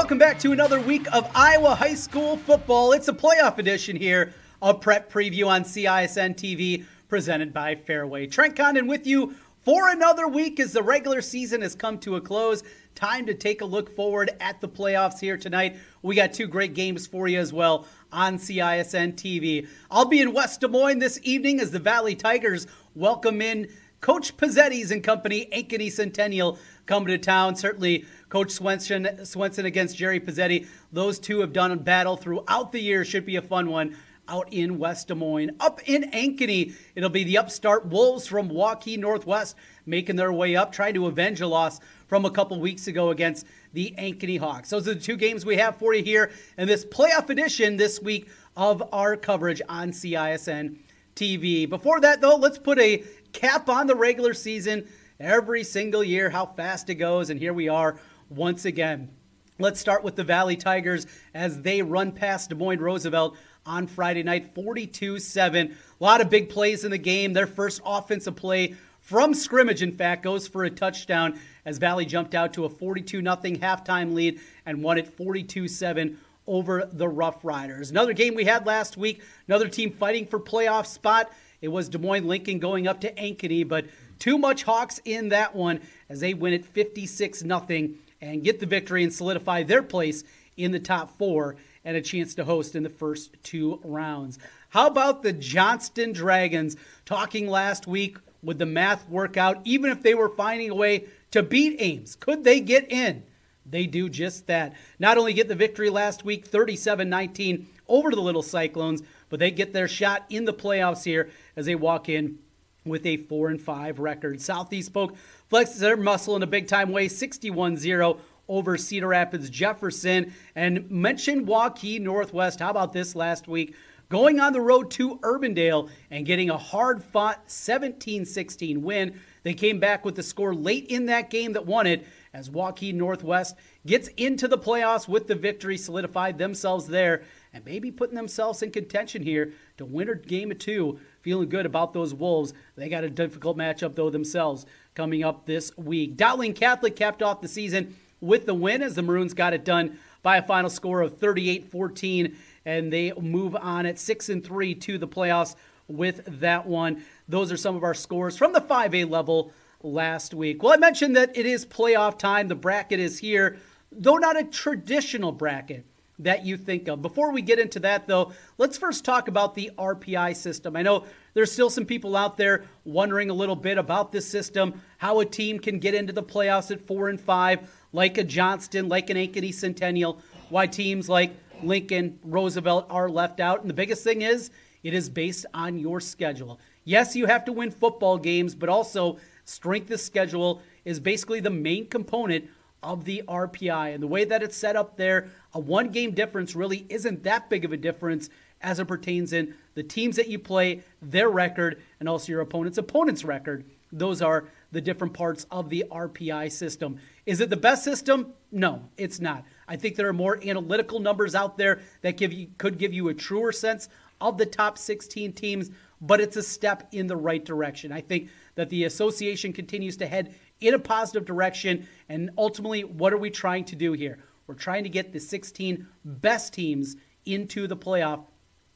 Welcome back to another week of Iowa High School football. It's a playoff edition here of Prep Preview on CISN TV, presented by Fairway. Trent Condon with you for another week as the regular season has come to a close. Time to take a look forward at the playoffs here tonight. We got two great games for you as well on CISN TV. I'll be in West Des Moines this evening as the Valley Tigers welcome in Coach Kapatic and company. Ankeny Centennial coming to town. Certainly Coach Swenson against Jerry Kapatic. Those two have done a battle throughout the year. Should be a fun one out in West Des Moines. Up in Ankeny, it'll be the upstart Wolves from Waukee Northwest making their way up, trying to avenge a loss from a couple weeks ago against the Ankeny Hawks. Those are the two games we have for you here in this playoff edition this week of our coverage on CISN TV. Before that, though, let's put a cap on the regular season. Every single year, how fast it goes, and here we are once again. Let's start with the Valley Tigers as they run past Des Moines Roosevelt on Friday night, 42-7. A lot of big plays in the game. Their first offensive play from scrimmage, in fact, goes for a touchdown as Valley jumped out to a 42-0 halftime lead and won it 42-7 over the Rough Riders. Another game we had last week, another team fighting for playoff spot. It was Des Moines Lincoln going up to Ankeny, but too much Hawks in that one as they win it 56-0 and get the victory and solidify their place in the top four and a chance to host in the first two rounds. How about the Johnston Dragons? Talking last week, would the math work out even if they were finding a way to beat Ames? Could they get in? They do just that. Not only get the victory last week, 37-19 over the Little Cyclones, but they get their shot in the playoffs here as they walk in with a 4-5 record. Southeast Polk flexes their muscle in a big-time way, 61-0 over Cedar Rapids Jefferson. And mentioned Waukee Northwest. How about this last week? Going on the road to Urbandale and getting a hard-fought 17-16 win. They came back with the score late in that game that won it as Waukee Northwest gets into the playoffs with the victory, solidified themselves there, and maybe putting themselves in contention here to win a game of two. Feeling good about those Wolves. They got a difficult matchup, though, themselves coming up this week. Dowling Catholic capped off the season with the win as the Maroons got it done by a final score of 38-14, and they move on at 6-3 to the playoffs with that one. Those are some of our scores from the 5A level last week. Well, I mentioned that it is playoff time. The bracket is here, though not a traditional bracket that you think of. Before we get into that, though, let's first talk about the RPI system. I know there's still some people out there wondering a little bit about this system, how a team can get into the playoffs at 4-5, like a Johnston, like an Ankeny Centennial, why teams like Lincoln, Roosevelt are left out. And the biggest thing is, it is based on your schedule. Yes, you have to win football games, but also strength of schedule is basically the main component of the RPI. And the way that it's set up there, a one-game difference really isn't that big of a difference as it pertains in the teams that you play, their record, and also your opponent's record. Those are the different parts of the RPI system. Is it the best system? No, it's not. I think there are more analytical numbers out there that could give you a truer sense of the top 16 teams, but it's a step in the right direction. I think that the association continues to head in a positive direction, and ultimately, what are we trying to do here? We're trying to get the 16 best teams into the playoff,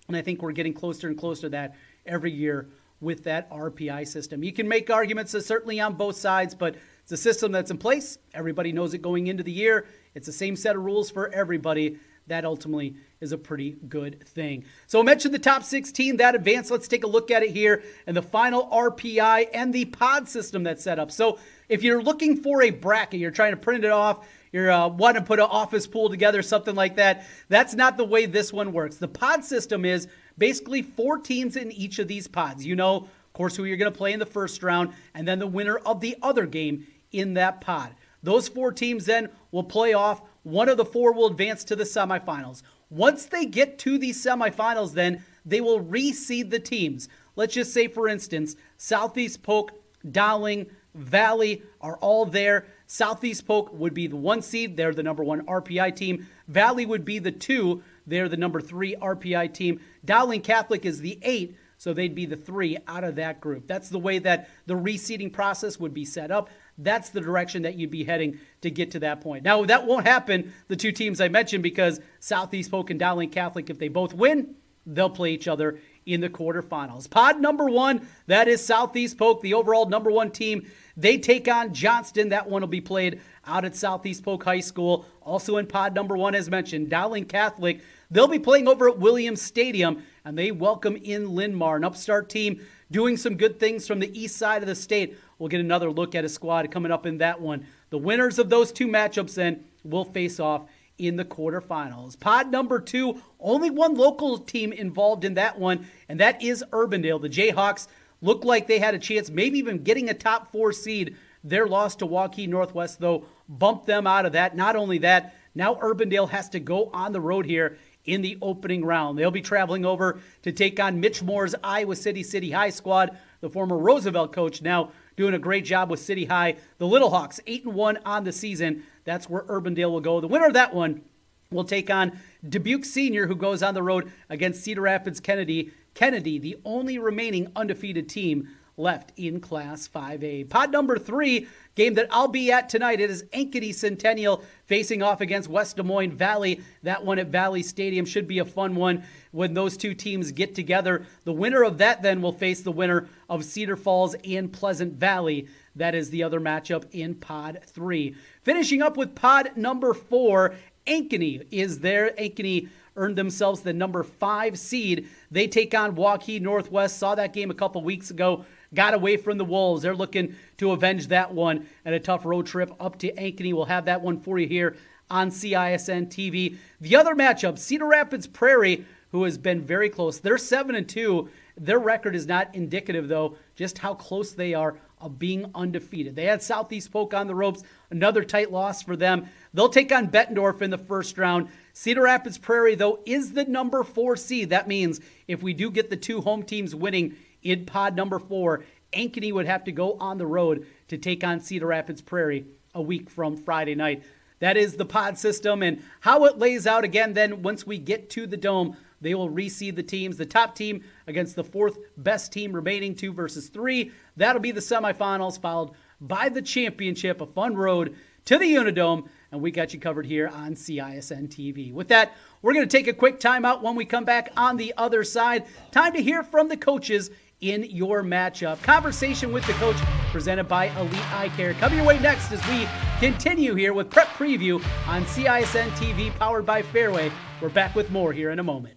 and I think we're getting closer and closer to that every year with that RPI system. You can make arguments certainly on both sides, but it's a system that's in place. Everybody knows it going into the year. It's the same set of rules for everybody. That ultimately is a pretty good thing. So I mentioned the top 16, that advance. Let's take a look at it here and the final RPI and the pod system that's set up. So if you're looking for a bracket, you're trying to print it off, you're wanting to put an office pool together, something like that, that's not the way this one works. The pod system is basically 4 teams in each of these pods. You know, of course, who you're going to play in the first round, and then the winner of the other game in that pod. Those 4 teams then will play off. One of the 4 will advance to the semifinals. Once they get to these semifinals, then they will reseed the teams. Let's just say, for instance, Southeast Polk, Dowling, Valley are all there. Southeast Polk would be the 1 seed. They're the number 1 RPI team. Valley would be the 2. They're the number 3 RPI team. Dowling Catholic is the 8, so they'd be the 3 out of that group. That's the way that the reseeding process would be set up. That's the direction that you'd be heading to get to that point. Now, that won't happen, the 2 teams I mentioned, because Southeast Polk and Dowling Catholic, if they both win, they'll play each other in the quarterfinals. Pod number 1, that is Southeast Polk, the overall number 1 team. They take on Johnston. That one will be played out at Southeast Polk High School. Also in pod number 1, as mentioned, Dowling Catholic. They'll be playing over at Williams Stadium, and they welcome in Linn-Mar, an upstart team doing some good things from the east side of the state. We'll get another look at a squad coming up in that one. The winners of those 2 matchups then will face off in the quarterfinals. Pod number 2, only one local team involved in that one, and that is Urbandale. The Jayhawks looked like they had a chance, maybe even getting a top 4 seed. Their loss to Waukee Northwest, though, bumped them out of that. Not only that, now Urbandale has to go on the road here in the opening round. They'll be traveling over to take on Mitch Moore's Iowa City High squad. The former Roosevelt coach now doing a great job with City High. The Little Hawks, 8-1 on the season. That's where Urbandale will go. The winner of that one will take on Dubuque Senior, who goes on the road against Cedar Rapids Kennedy. Kennedy, the only remaining undefeated team left in Class 5A. Pod number 3, game that I'll be at tonight. It is Ankeny Centennial facing off against West Des Moines Valley. That one at Valley Stadium should be a fun one when those two teams get together. The winner of that then will face the winner of Cedar Falls and Pleasant Valley. That is the other matchup in Pod 3. Finishing up with Pod number 4, Ankeny is there. Ankeny earned themselves the number 5 seed. They take on Waukee Northwest. Saw that game a couple weeks ago. Got away from the Wolves. They're looking to avenge that one and a tough road trip up to Ankeny. We'll have that one for you here on CISN TV. The other matchup, Cedar Rapids Prairie, who has been very close. They're 7-2. Their record is not indicative, though, just how close they are of being undefeated. They had Southeast Polk on the ropes. Another tight loss for them. They'll take on Bettendorf in the first round. Cedar Rapids Prairie, though, is the number 4 seed. That means if we do get the 2 home teams winning in pod number 4, Ankeny would have to go on the road to take on Cedar Rapids Prairie a week from Friday night. That is the pod system, and how it lays out again then once we get to the Dome. They will reseed the teams. The top team against the 4th best team remaining, 2 versus 3. That'll be the semifinals, followed by the championship, a fun road to the Unidome, and we got you covered here on CISN TV. With that, we're going to take a quick timeout. When we come back on the other side, time to hear from the coaches in your matchup. Conversation with the coach presented by Elite Eye Care. Coming your way next as we continue here with Prep Preview on CISN TV powered by Fairway. We're back with more here in a moment.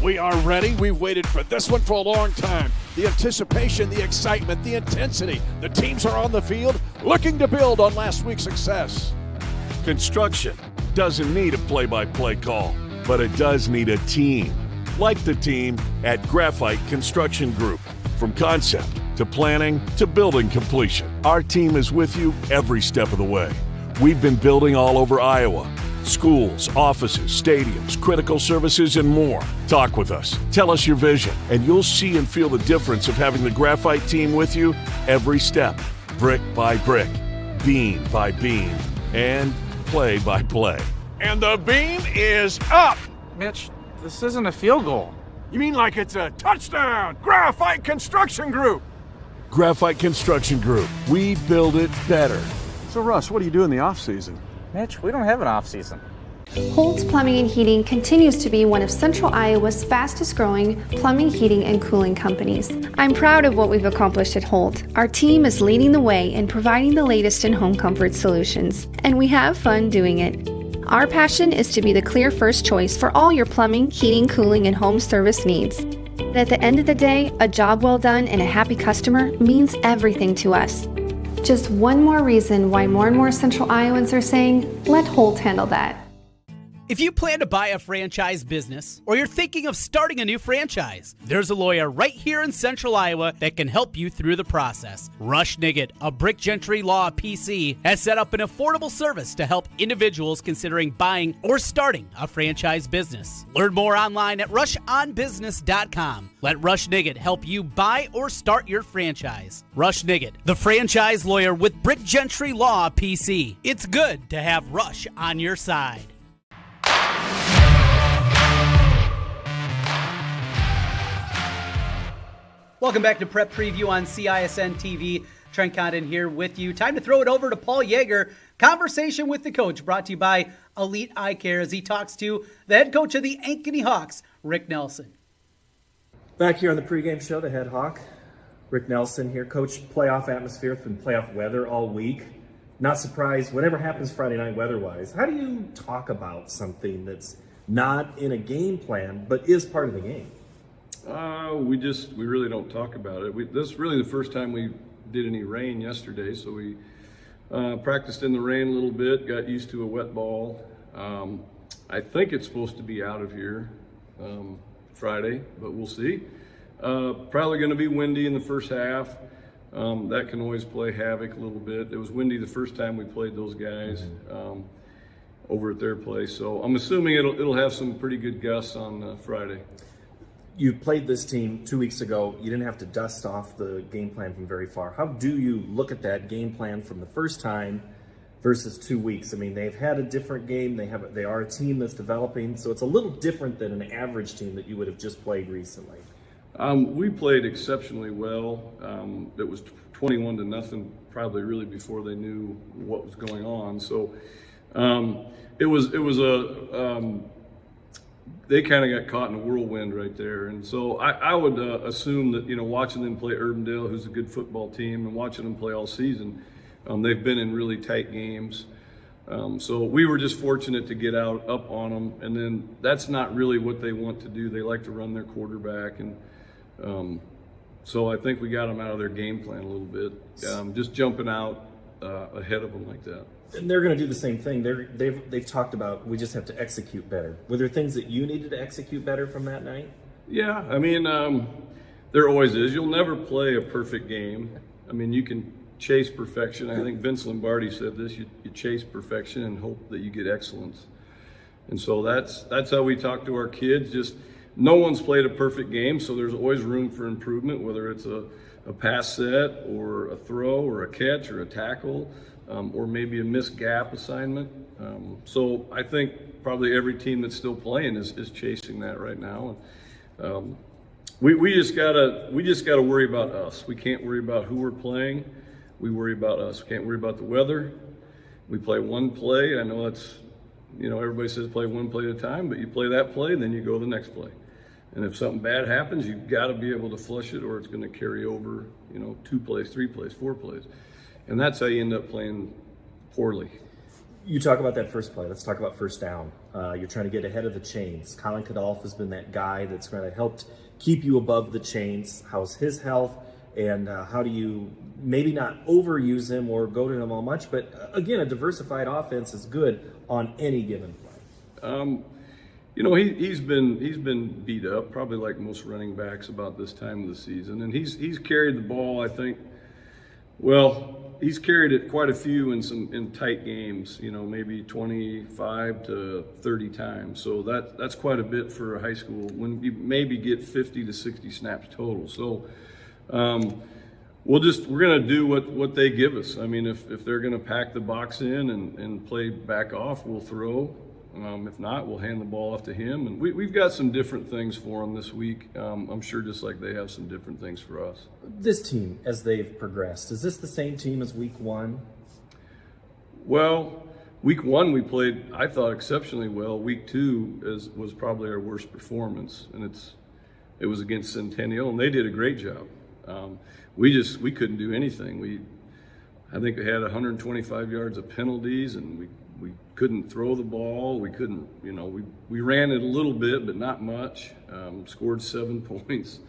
We are ready. We've waited for this one for a long time. The anticipation, the excitement, the intensity. The teams are on the field looking to build on last week's success. Construction doesn't need a play-by-play call, but it does need a team. Like the team at Graphite Construction Group. From concept to planning to building completion, our team is with you every step of the way. We've been building all over Iowa. Schools, offices, stadiums, critical services, and more. Talk with us. Tell us your vision, and you'll see and feel the difference of having the Graphite team with you every step, brick by brick, beam by beam, and play by play. And the beam is up! Mitch, this isn't a field goal. You mean like it's a touchdown? Graphite Construction Group! Graphite Construction Group. We build it better. So Russ, what do you do in the off-season? Mitch, we don't have an off-season. Holt's Plumbing and Heating continues to be one of Central Iowa's fastest growing plumbing, heating, and cooling companies. I'm proud of what we've accomplished at Holt. Our team is leading the way in providing the latest in home comfort solutions, and we have fun doing it. Our passion is to be the clear first choice for all your plumbing, heating, cooling, and home service needs. But at the end of the day, a job well done and a happy customer means everything to us. Just one more reason why more and more Central Iowans are saying, let Holt handle that. If you plan to buy a franchise business or you're thinking of starting a new franchise, there's a lawyer right here in Central Iowa that can help you through the process. Rush Niggett, a Brick Gentry Law PC, has set up an affordable service to help individuals considering buying or starting a franchise business. Learn more online at rushonbusiness.com. Let Rush Niggett help you buy or start your franchise. Rush Niggett, the franchise lawyer with Brick Gentry Law PC. It's good to have Rush on your side. Welcome back to Prep Preview on CISN TV. Trent Condon here with you. Time to throw it over to Paul Yeager. Conversation with the coach brought to you by Elite Eye Care as he talks to the head coach of the Ankeny Hawks, Rick Nelson. Back here on the pregame show, the head Hawk, Rick Nelson here. Coach, playoff atmosphere, it's been playoff weather all week. Not surprised, whatever happens Friday night weather-wise, how do you talk about something that's not in a game plan but is part of the game? We really don't talk about it. This is really the first time we did any rain yesterday, so we practiced in the rain a little bit, got used to a wet ball. I think it's supposed to be out of here Friday, but we'll see. Probably going to be windy in the first half. That can always play havoc a little bit. It was windy the first time we played those guys over at their place, so I'm assuming it'll have some pretty good gusts on Friday. You played this team 2 weeks ago. You didn't have to dust off the game plan from very far. How do you look at that game plan from the first time versus 2 weeks? I mean, they've had a different game. They are a team that's developing, so it's a little different than an average team that you would have just played recently. We played exceptionally well. It was 21-0, probably really before they knew what was going on. So it was they kind of got caught in a whirlwind right there. And so I would assume that, watching them play Urbandale, who's a good football team, and watching them play all season, they've been in really tight games. So we were just fortunate to get up on them. And then that's not really what they want to do. They like to run their quarterback. And so I think we got them out of their game plan a little bit, just jumping out ahead of them like that. And they're going to do the same thing. They've talked about we just have to execute better. Were there things that you needed to execute better from that night? Yeah, I mean, there always is. You'll never play a perfect game. I mean, you can chase perfection. I think Vince Lombardi said this: you chase perfection and hope that you get excellence. And so that's how we talk to our kids. Just no one's played a perfect game, so there's always room for improvement, whether it's a pass set or a throw or a catch or a tackle. Or maybe a missed gap assignment. So I think probably every team that's still playing is chasing that right now. We just gotta worry about us. We can't worry about who we're playing. We worry about us. We can't worry about the weather. We play one play. I know that's, everybody says play one play at a time, but you play that play, then you go to the next play. And if something bad happens, you've got to be able to flush it, or it's going to carry over, 2 plays, 3 plays, 4 plays. And that's how you end up playing poorly. You talk about that first play. Let's talk about first down. You're trying to get ahead of the chains. Colin Kadolf has been that guy that's going to help keep you above the chains. How's his health? And how do you maybe not overuse him or go to him all much? But again, a diversified offense is good on any given play. He's been beat up, probably like most running backs about this time of the season. And he's carried the ball, I think, he's carried it quite a few in tight games, maybe 25 to 30 times. So that's quite a bit for a high school when you maybe get 50 to 60 snaps total. So we're going to do what they give us. I mean, if they're going to pack the box in and play back off, we'll throw. If not, we'll hand the ball off to him. And we've got some different things for him this week. I'm sure just like they have some different things for us. This team, as they've progressed, is this the same team as week one? Well, week one we played, I thought, exceptionally well. Week two was probably our worst performance, and it was against Centennial, and they did a great job. We couldn't do anything. I think we had 125 yards of penalties, and we couldn't throw the ball. We couldn't, we ran it a little bit, but not much. Scored 7 points.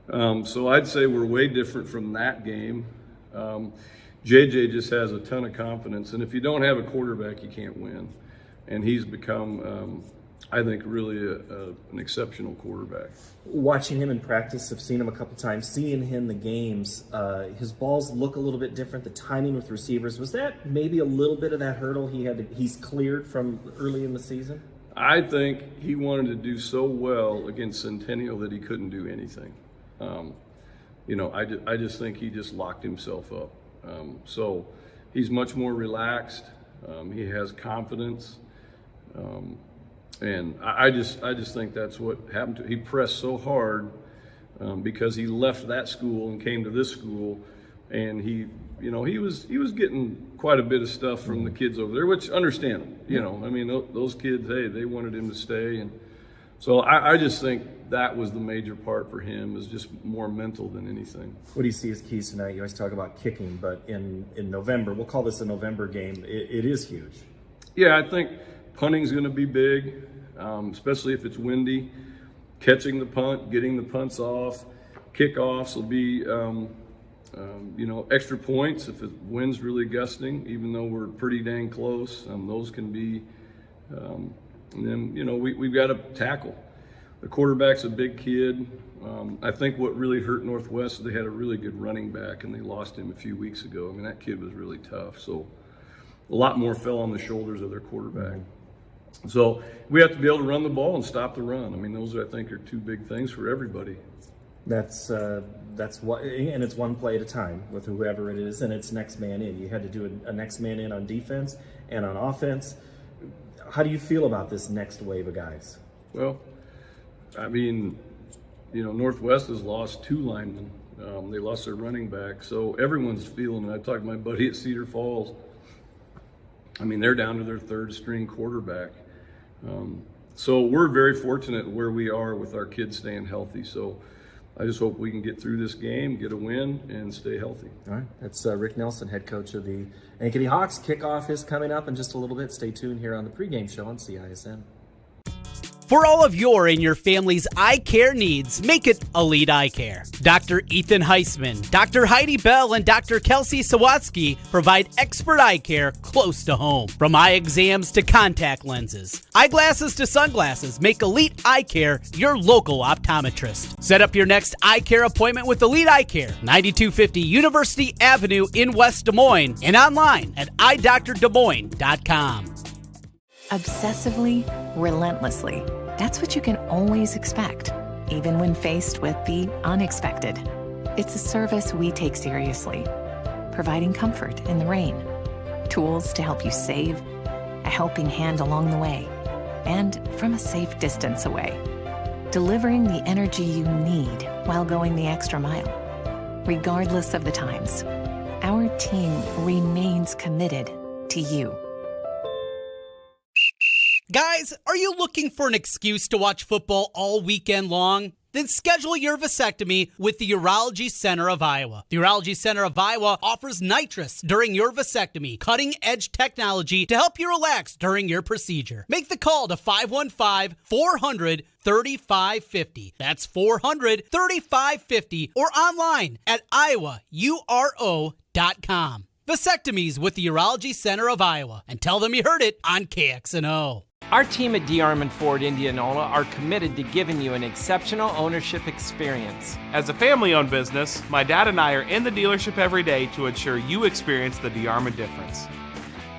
So I'd say we're way different from that game. JJ just has a ton of confidence, and if you don't have a quarterback, you can't win. And he's become, I think, really an exceptional quarterback. Watching him in practice, I've seen him a couple times. Seeing him in the games, his balls look a little bit different. The timing with receivers, was that maybe a little bit of that hurdle he's cleared from early in the season? I think he wanted to do so well against Centennial that he couldn't do anything. I just think he just locked himself up. So he's much more relaxed. He has confidence. And I just think that's what happened to him. He pressed so hard because he left that school and came to this school, and he was getting quite a bit of stuff from the kids over there, which understandable. I mean, those kids, hey, they wanted him to stay, and so I just think that was the major part for him, is just more mental than anything. What do you see as keys tonight? You always talk about kicking, but in November, we'll call this a November game. It is huge. Yeah, I think punting's going to be big, especially if it's windy. Catching the punt, getting the punts off, kickoffs will be, extra points if the wind's really gusting, even though we're pretty dang close. Those can be, and then, we've got to tackle. The quarterback's a big kid. I think what really hurt Northwest is they had a really good running back, and they lost him a few weeks ago. I mean, that kid was really tough. So a lot more fell on the shoulders of their quarterback. So we have to be able to run the ball and stop the run. I mean, those I think are two big things for everybody. That's what, and it's one play at a time with whoever it is, and it's next man in. You had to do a next man in on defense and on offense. How do you feel about this next wave of guys? Well, I mean, Northwest has lost 2 linemen. They lost their running back, so everyone's feeling it. I talked to my buddy at Cedar Falls. I mean, they're down to their 3rd string quarterback. So we're very fortunate where we are with our kids staying healthy. So I just hope we can get through this game, get a win, and stay healthy. All right. That's Rick Nelson, head coach of the Ankeny Hawks. Kickoff is coming up in just a little bit. Stay tuned here on the pregame show on CISN. For all of your and your family's eye care needs, make it Elite Eye Care. Dr. Ethan Heisman, Dr. Heidi Bell, and Dr. Kelsey Sawatsky provide expert eye care close to home. From eye exams to contact lenses, eyeglasses to sunglasses, make Elite Eye Care your local optometrist. Set up your next eye care appointment with Elite Eye Care, 9250 University Avenue in West Des Moines, and online at eyedoctordemoines.com. Obsessively, relentlessly. That's what you can always expect, even when faced with the unexpected. It's a service we take seriously, providing comfort in the rain, tools to help you save, a helping hand along the way, and from a safe distance away, delivering the energy you need while going the extra mile. Regardless of the times, our team remains committed to you. Guys, are you looking for an excuse to watch football all weekend long? Then schedule your vasectomy with the Urology Center of Iowa. The Urology Center of Iowa offers nitrous during your vasectomy, cutting-edge technology to help you relax during your procedure. Make the call to 515-400-3550. That's 400-3550 or online at iowauro.com. Vasectomies with the Urology Center of Iowa. And tell them you heard it on KXNO. Our team at D. Armand Ford Indianola are committed to giving you an exceptional ownership experience. As a family-owned business, my dad and I are in the dealership every day to ensure you experience the D. Armand difference.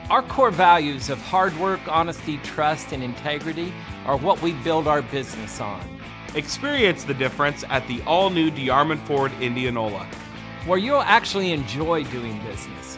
Our core values of hard work, honesty, trust, and integrity are what we build our business on. Experience the difference at the all-new D. Armand Ford Indianola, where you'll actually enjoy doing business.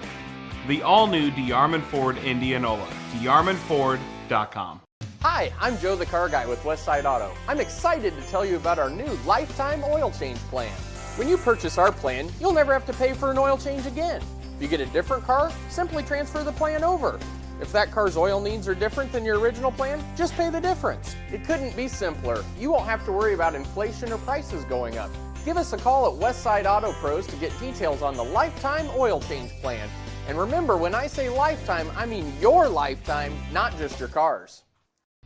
The all-new D. Armand Ford Indianola, DarmandFord.com. Hi, I'm Joe the Car Guy with Westside Auto. I'm excited to tell you about our new lifetime oil change plan. When you purchase our plan, you'll never have to pay for an oil change again. If you get a different car, simply transfer the plan over. If that car's oil needs are different than your original plan, just pay the difference. It couldn't be simpler. You won't have to worry about inflation or prices going up. Give us a call at Westside Auto Pros to get details on the lifetime oil change plan. And remember, when I say lifetime, I mean your lifetime, not just your car's.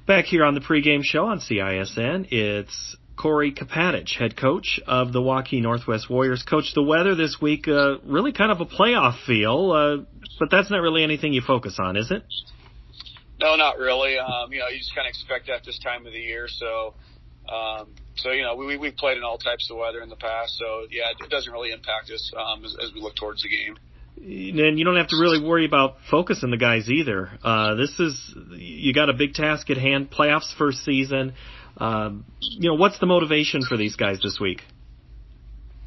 Back here on the pregame show on CISN, it's Coach Kapatic, head coach of the Waukee Northwest Warriors. Coach, the weather this week, really kind of a playoff feel, but that's not really anything you focus on, is it? No, not really. You just kind of expect that this time of the year. So we've played in all types of weather in the past. So, yeah, it doesn't really impact us as we look towards the game. And you don't have to really worry about focusing the guys either. You got a big task at hand, playoffs first season. What's the motivation for these guys this week?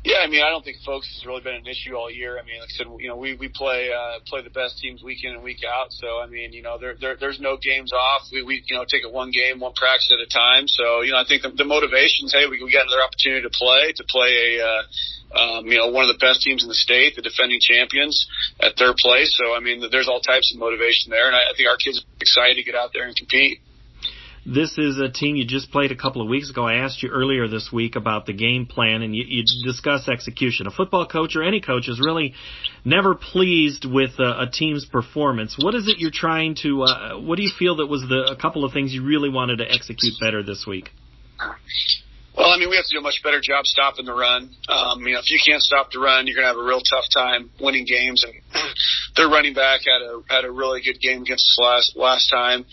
Yeah, I mean, I don't think focus has really been an issue all year. I mean, like I said, we play the best teams week in and week out. So, I mean, there's no games off. We take it one game, one practice at a time. So, I think the motivation's, hey, we got another opportunity to play one of the best teams in the state, the defending champions at their place. So, I mean, there's all types of motivation there. And I think our kids are excited to get out there and compete. This is a team you just played a couple of weeks ago. I asked you earlier this week about the game plan, and you discuss execution. A football coach or any coach is really never pleased with a team's performance. What is it you're trying to what do you feel that was a couple of things you really wanted to execute better this week? Well, I mean, we have to do a much better job stopping the run. If you can't stop the run, you're going to have a real tough time winning games. And their running back had a really good game against us last time.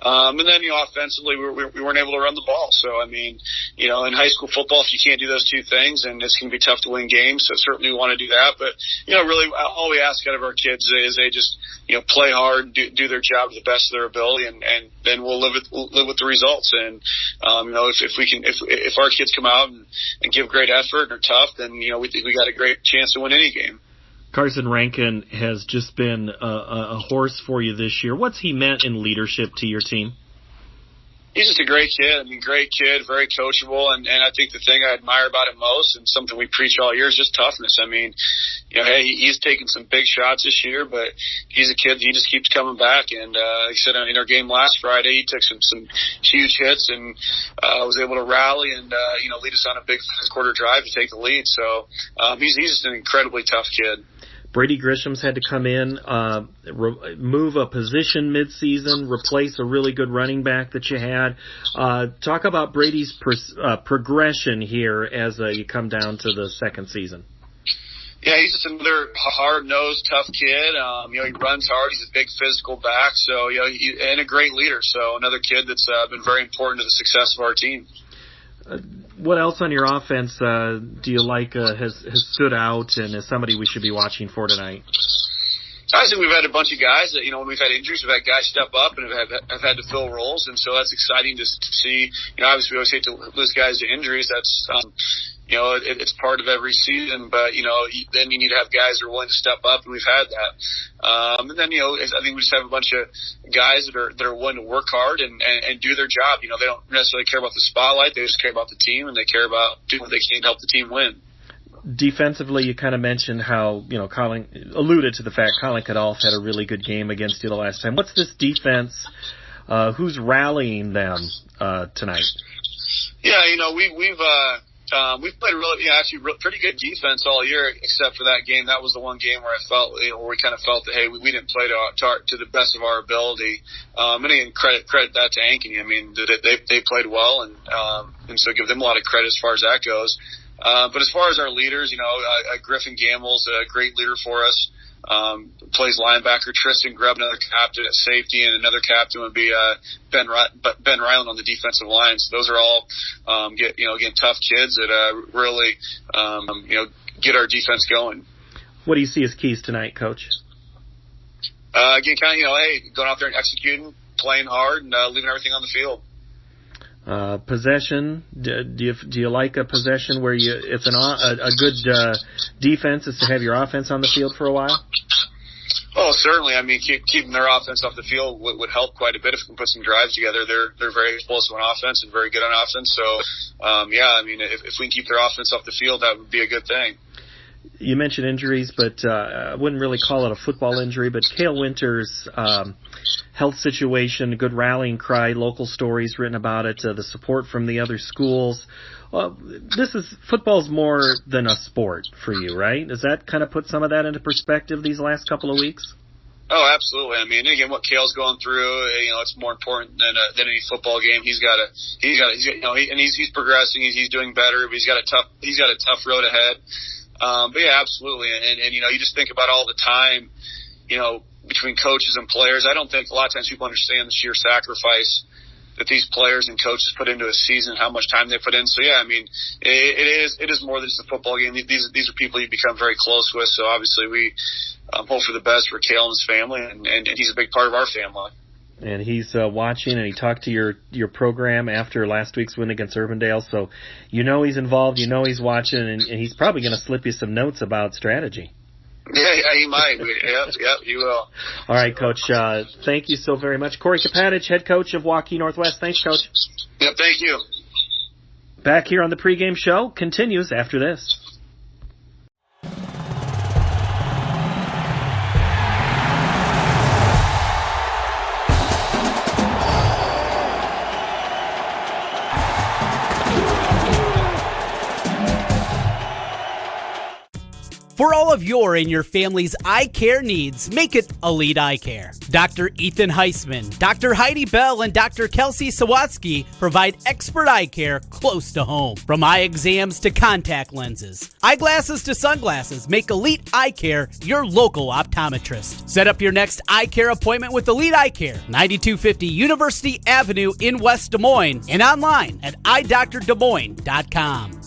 And then, offensively, we weren't able to run the ball. So, I mean, in high school football, if you can't do those two things, then it's going to be tough to win games. So certainly we want to do that. But, really all we ask out of our kids is they just, play hard, do their job to the best of their ability, and then we'll live with the results. And, if our kids come out and give great effort and are tough, then, we think we got a great chance to win any game. Carson Rankin has just been a horse for you this year. What's he meant in leadership to your team? He's just a great kid. I mean, great kid, very coachable, and I think the thing I admire about him most, and something we preach all year, is just toughness. I mean, hey, he's taken some big shots this year, but he's a kid. He just keeps coming back. And like I said, in our game last Friday, he took some huge hits and was able to rally and lead us on a big first quarter drive to take the lead. So he's just an incredibly tough kid. Brady Grisham's had to come in, move a position midseason, replace a really good running back that you had. Talk about Brady's progression here as you come down to the second season. Yeah, he's just another hard-nosed, tough kid. He runs hard. He's a big physical back, so and a great leader. So another kid that's been very important to the success of our team. What else on your offense do you like has stood out and is somebody we should be watching for tonight? I think we've had a bunch of guys that, when we've had injuries, we've had guys step up and have had to fill roles, and so that's exciting to see. Obviously we always hate to lose guys to injuries. That's it's part of every season, but then you need to have guys that are willing to step up, and we've had that. And then I think we just have a bunch of guys that are willing to work hard and do their job. They don't necessarily care about the spotlight; they just care about the team, and they care about doing what they can to help the team win. Defensively, you kind of mentioned how Colin alluded to the fact Colin Kadolf had a really good game against you the last time. What's this defense? Who's rallying them tonight? Yeah, we've played pretty good defense all year, except for that game. That was the one game where I felt, where we kind of felt that, hey, we didn't play to the best of our ability. And again, credit that to Ankeny. I mean, they played well, and so give them a lot of credit as far as that goes. But as far as our leaders, Griffin Gamble's a great leader for us. Plays linebacker. Tristan Grubb, another captain at safety, and another captain would be Ben Ryland on the defensive line. So those are all again tough kids that really get our defense going. What do you see as keys tonight, Coach? Again, kind of hey, going out there and executing, playing hard, and leaving everything on the field. Possession. Do you like a possession where it's a good defense is to have your offense on the field for a while? Oh, certainly. I mean, keeping their offense off the field would help quite a bit if we can put some drives together. They're very explosive on offense and very good on offense. So, I mean, if we can keep their offense off the field, that would be a good thing. You mentioned injuries, but I wouldn't really call it a football injury, but Cale Winter's health situation, a good rallying cry, local stories written about it, the support from the other schools. Football's more than a sport for you, right? Does that kind of put some of that into perspective these last couple of weeks? Oh, absolutely. I mean, again, what Cale's going through, it's more important than any football game. He's progressing. He's doing better. But he's got a tough road ahead. But yeah, absolutely. And you just think about all the time, between coaches and players. I don't think a lot of times people understand the sheer sacrifice that these players and coaches put into a season, how much time they put in. So yeah, I mean, it is more than just a football game. These are people you become very close with. So obviously we hope for the best for Cale and his family, and he's a big part of our family. and he's watching, and he talked to your program after last week's win against Urbandale, so you know he's involved, you know he's watching, and he's probably going to slip you some notes about strategy. Yeah, he might. Yep, he will. All right, Coach, thank you so very much. Coach Kapatic, head coach of Waukee Northwest. Thanks, Coach. Yep, thank you. Back here on the pregame show continues after this. For all of your and your family's eye care needs, make it Elite Eye Care. Dr. Ethan Heisman, Dr. Heidi Bell, and Dr. Kelsey Sawatsky provide expert eye care close to home. From eye exams to contact lenses, eyeglasses to sunglasses, make Elite Eye Care your local optometrist. Set up your next eye care appointment with Elite Eye Care, 9250 University Avenue in West Des Moines, and online at eyedoctordesmoines.com.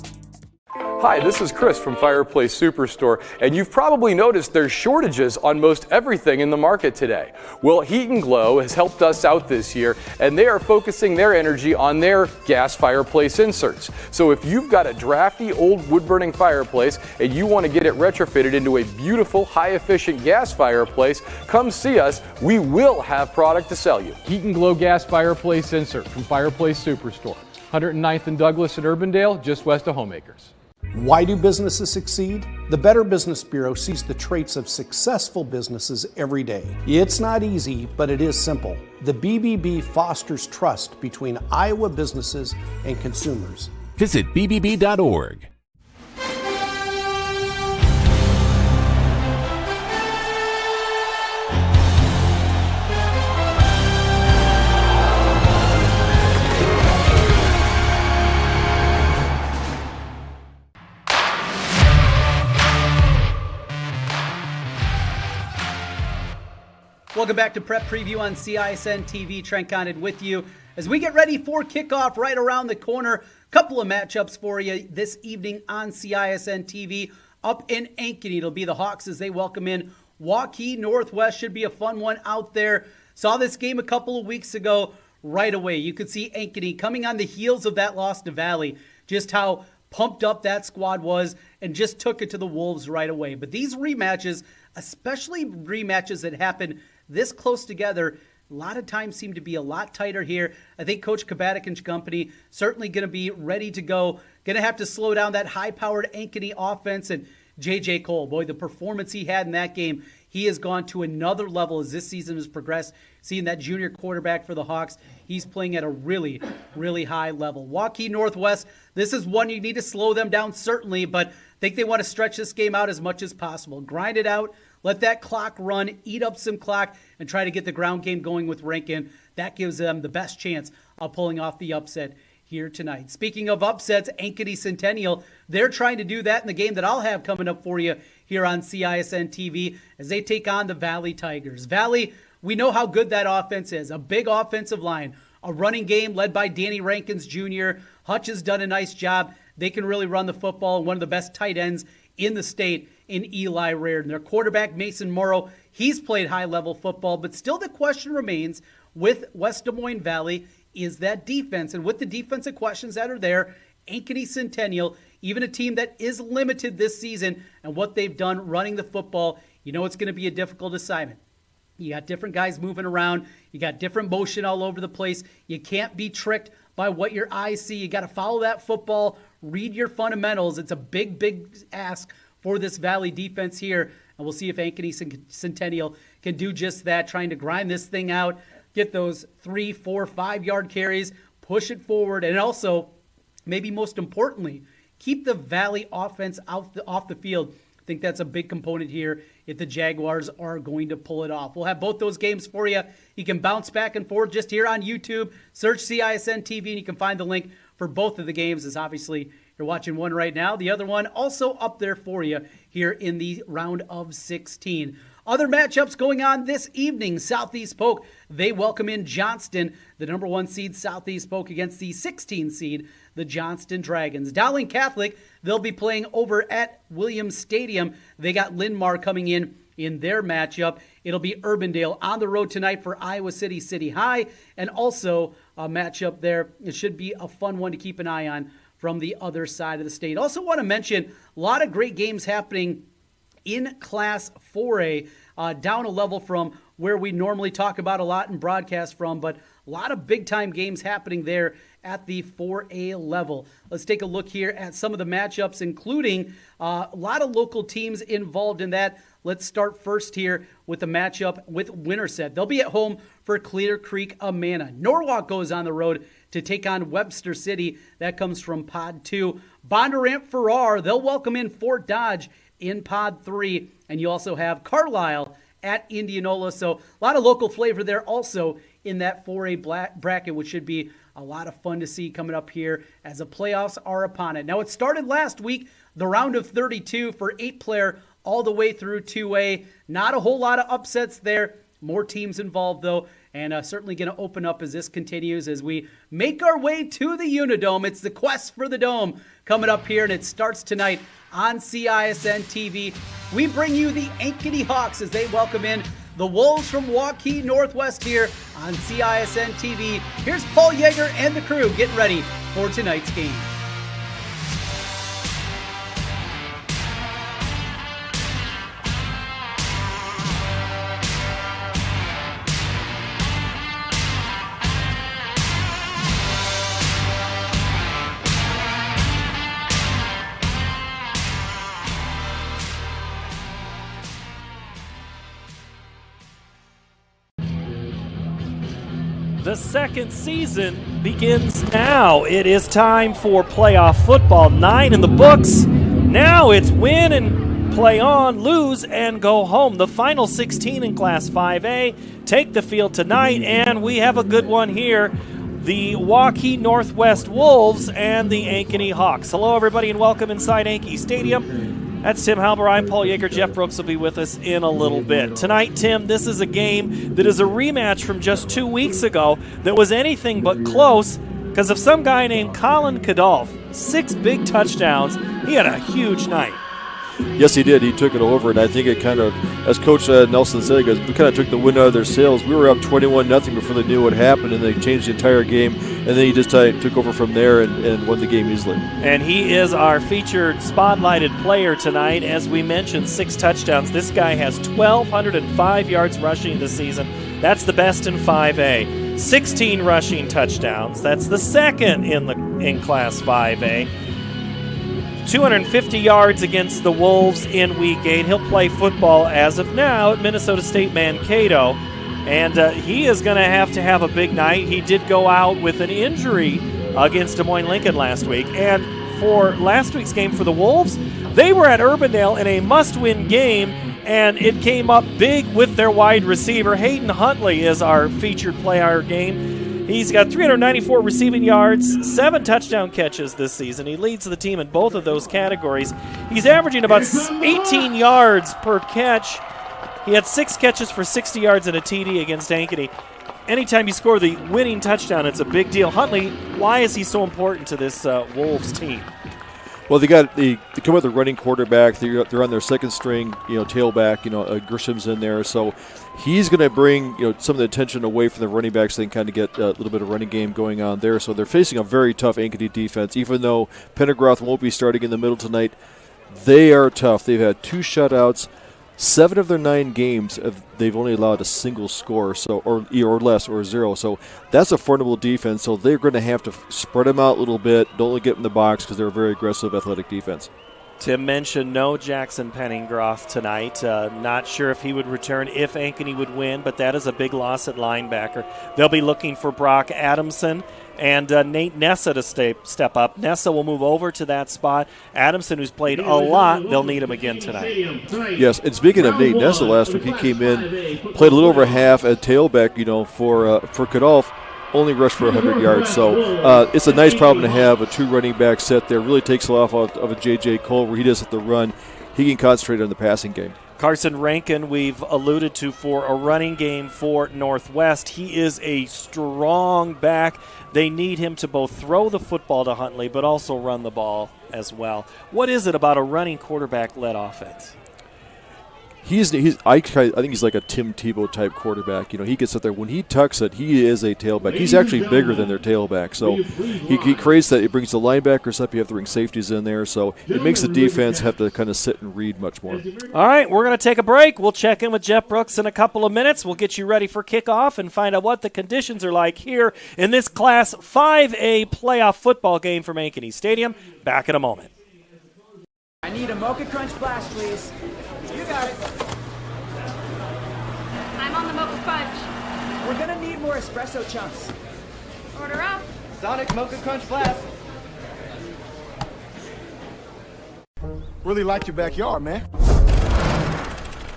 Hi, this is Chris from Fireplace Superstore, and you've probably noticed there's shortages on most everything in the market today. Well, Heat and Glow has helped us out this year, and they are focusing their energy on their gas fireplace inserts. So if you've got a drafty old wood-burning fireplace and you want to get it retrofitted into a beautiful, high-efficient gas fireplace, come see us. We will have product to sell you. Heat and Glow gas fireplace insert from Fireplace Superstore, 109th and Douglas in Urbandale, just west of Homeacres. Why do businesses succeed? The Better Business Bureau sees the traits of successful businesses every day. It's not easy, but it is simple. The BBB fosters trust between Iowa businesses and consumers. Visit bbb.org. Welcome back to Prep Preview on CISN TV. Trent Condon with you as we get ready for kickoff right around the corner. Couple of matchups for you this evening on CISN TV. Up in Ankeny, it'll be the Hawks as they welcome in Waukee Northwest. Should be a fun one out there. Saw this game a couple of weeks ago right away. You could see Ankeny coming on the heels of that loss to Valley, just how pumped up that squad was and just took it to the Wolves right away. But these rematches, especially rematches that happen this close together, a lot of times seem to be a lot tighter here. I think Coach Kapatic and company certainly going to be ready to go. Going to have to slow down that high-powered Ankeny offense. And J.J. Cole, boy, the performance he had in that game, he has gone to another level as this season has progressed. Seeing that junior quarterback for the Hawks, he's playing at a really, really high level. Waukee Northwest, this is one you need to slow them down certainly, but I think they want to stretch this game out as much as possible. Grind it out. Let that clock run, eat up some clock, and try to get the ground game going with Rankin. That gives them the best chance of pulling off the upset here tonight. Speaking of upsets, Ankeny Centennial, they're trying to do that in the game that I'll have coming up for you here on CISN TV as they take on the Valley Tigers. Valley, we know how good that offense is. A big offensive line, a running game led by Danny Rankins Jr. Hutch has done a nice job. They can really run the football, and one of the best tight ends in the state in Eli Reardon. Their quarterback, Mason Morrow, he's played high-level football, but still the question remains with West Des Moines Valley is that defense. And with the defensive questions that are there, Ankeny Centennial, even a team that is limited this season and what they've done running the football, you know it's going to be a difficult assignment. You got different guys moving around. You got different motion all over the place. You can't be tricked by what your eyes see. You got to follow that football, read your fundamentals. It's a big, big ask for this Valley defense here. And we'll see if Ankeny Centennial can do just that, trying to grind this thing out, get those 3, 4, 5-yard carries, push it forward, and also, maybe most importantly, keep the Valley offense off the field. I think that's a big component here if the Jaguars are going to pull it off. We'll have both those games for you. You can bounce back and forth just here on YouTube. Search CISN TV, and you can find the link for both of the games, as obviously you're watching one right now. The other one also up there for you here in the round of 16. Other matchups going on this evening. Southeast Polk, they welcome in Johnston, the number 1 seed Southeast Polk against the 16 seed, the Johnston Dragons. Dowling Catholic, they'll be playing over at Williams Stadium. They got Linn-Mar coming in in their matchup. It'll be Urbandale on the road tonight for Iowa City City High, and also a matchup there. It should be a fun one to keep an eye on from the other side of the state. Also want to mention a lot of great games happening in Class 4A, down a level from where we normally talk about a lot and broadcast from, but a lot of big-time games happening there at the 4A level. Let's take a look here at some of the matchups, including a lot of local teams involved in that. Let's start first here with the matchup with Winterset. They'll be at home for Clear Creek Amana. Norwalk goes on the road to take on Webster City. That comes from Pod 2. Bondurant Farrar, they'll welcome in Fort Dodge in Pod 3. And you also have Carlisle at Indianola. So a lot of local flavor there also in that 4A bracket, which should be a lot of fun to see coming up here as the playoffs are upon it. Now, it started last week, the round of 32 for 8-player all the way through 2A. Not a whole lot of upsets there. More teams involved, though, and certainly going to open up as this continues as we make our way to the Unidome. It's the quest for the Dome coming up here, and it starts tonight on CISN TV. We bring you the Ankeny Hawks as they welcome in the Wolves from Waukee Northwest here on CISN TV. Here's Paul Yeager and the crew getting ready for tonight's game. The second season begins now. It is time for playoff football. 9 in the books. Now it's win and play on, lose and go home. The final 16 in Class 5A take the field tonight, and we have a good one here. The Waukee Northwest Wolves and the Ankeny Hawks. Hello, everybody, and welcome inside Ankeny Stadium. That's Tim Halber. I'm Paul Yeager. Jeff Brooks will be with us in a little bit. Tonight, Tim, this is a game that is a rematch from just 2 weeks ago that was anything but close because of some guy named Colin Kadolf. 6 big touchdowns. He had a huge night. Yes, he did. He took it over, and I think it kind of, as Coach Nelson said, he goes, we kind of took the wind out of their sails. We were up 21-0 before they knew what happened, and they changed the entire game, and then he just took over from there and won the game easily. And he is our featured spotlighted player tonight. As we mentioned, 6 touchdowns. This guy has 1,205 yards rushing this season. That's the best in 5A. 16 rushing touchdowns. That's the second in Class 5A. 250 yards against the Wolves in Week 8. He'll play football as of now at Minnesota State Mankato, and he is going to have a big night. He did go out with an injury against Des Moines Lincoln last week, and for last week's game for the Wolves, they were at Urbandale in a must-win game, and it came up big with their wide receiver. Hayden Huntley is our featured player game. He's got 394 receiving yards, 7 touchdown catches this season. He leads the team in both of those categories. He's averaging about 18 yards per catch. He had 6 catches for 60 yards and a TD against Ankeny. Anytime you score the winning touchdown, it's a big deal. Huntley, why is he so important to this Wolves team? Well, they come with a running quarterback. They're on their second string, tailback. Grisham's in there, so he's going to bring some of the attention away from the running backs. So they can kind of get a little bit of running game going on there. So they're facing a very tough Ankeny defense. Even though Pendergrath won't be starting in the middle tonight, they are tough. They've had 2 shutouts. 7 of their 9 games, they've only allowed a single score, or less, or 0. So that's a formidable defense. So they're going to have to spread them out a little bit. Don't let get in the box because they're a very aggressive, athletic defense. Tim mentioned no Jackson Penningroth tonight. Not sure if he would return if Ankeny would win, but that is a big loss at linebacker. They'll be looking for Brock Adamson and Nate Nessa to step up. Nessa will move over to that spot. Adamson, who's played a lot, they'll need him again tonight. Yes, and speaking of Nate Nessa, last week he came in, played a little over half at tailback, for Kadolf, only rushed for 100 yards. So it's a nice problem to have, a 2 running back set there. Really takes a lot off of a J.J. Cole where he doesn't have to run. He can concentrate on the passing game. Carson Rankin, we've alluded to for a running game for Northwest. He is a strong back. They need him to both throw the football to Huntley, but also run the ball as well. What is it about a running quarterback-led offense? I think he's like a Tim Tebow type quarterback. He gets up there. When he tucks it, he is a tailback. He's actually bigger than their tailback. So he creates that. It brings the linebackers up. You have to bring safeties in there. So it makes the defense have to kind of sit and read much more. All right, we're going to take a break. We'll check in with Jeff Brooks in a couple of minutes. We'll get you ready for kickoff and find out what the conditions are like here in this Class 5A playoff football game from Ankeny Stadium. Back in a moment. I need a Mocha Crunch Blast, please. You got it. I'm on the Mocha Fudge. We're gonna need more espresso chunks. Order up. Sonic Mocha Crunch Blast. Really like your backyard, man.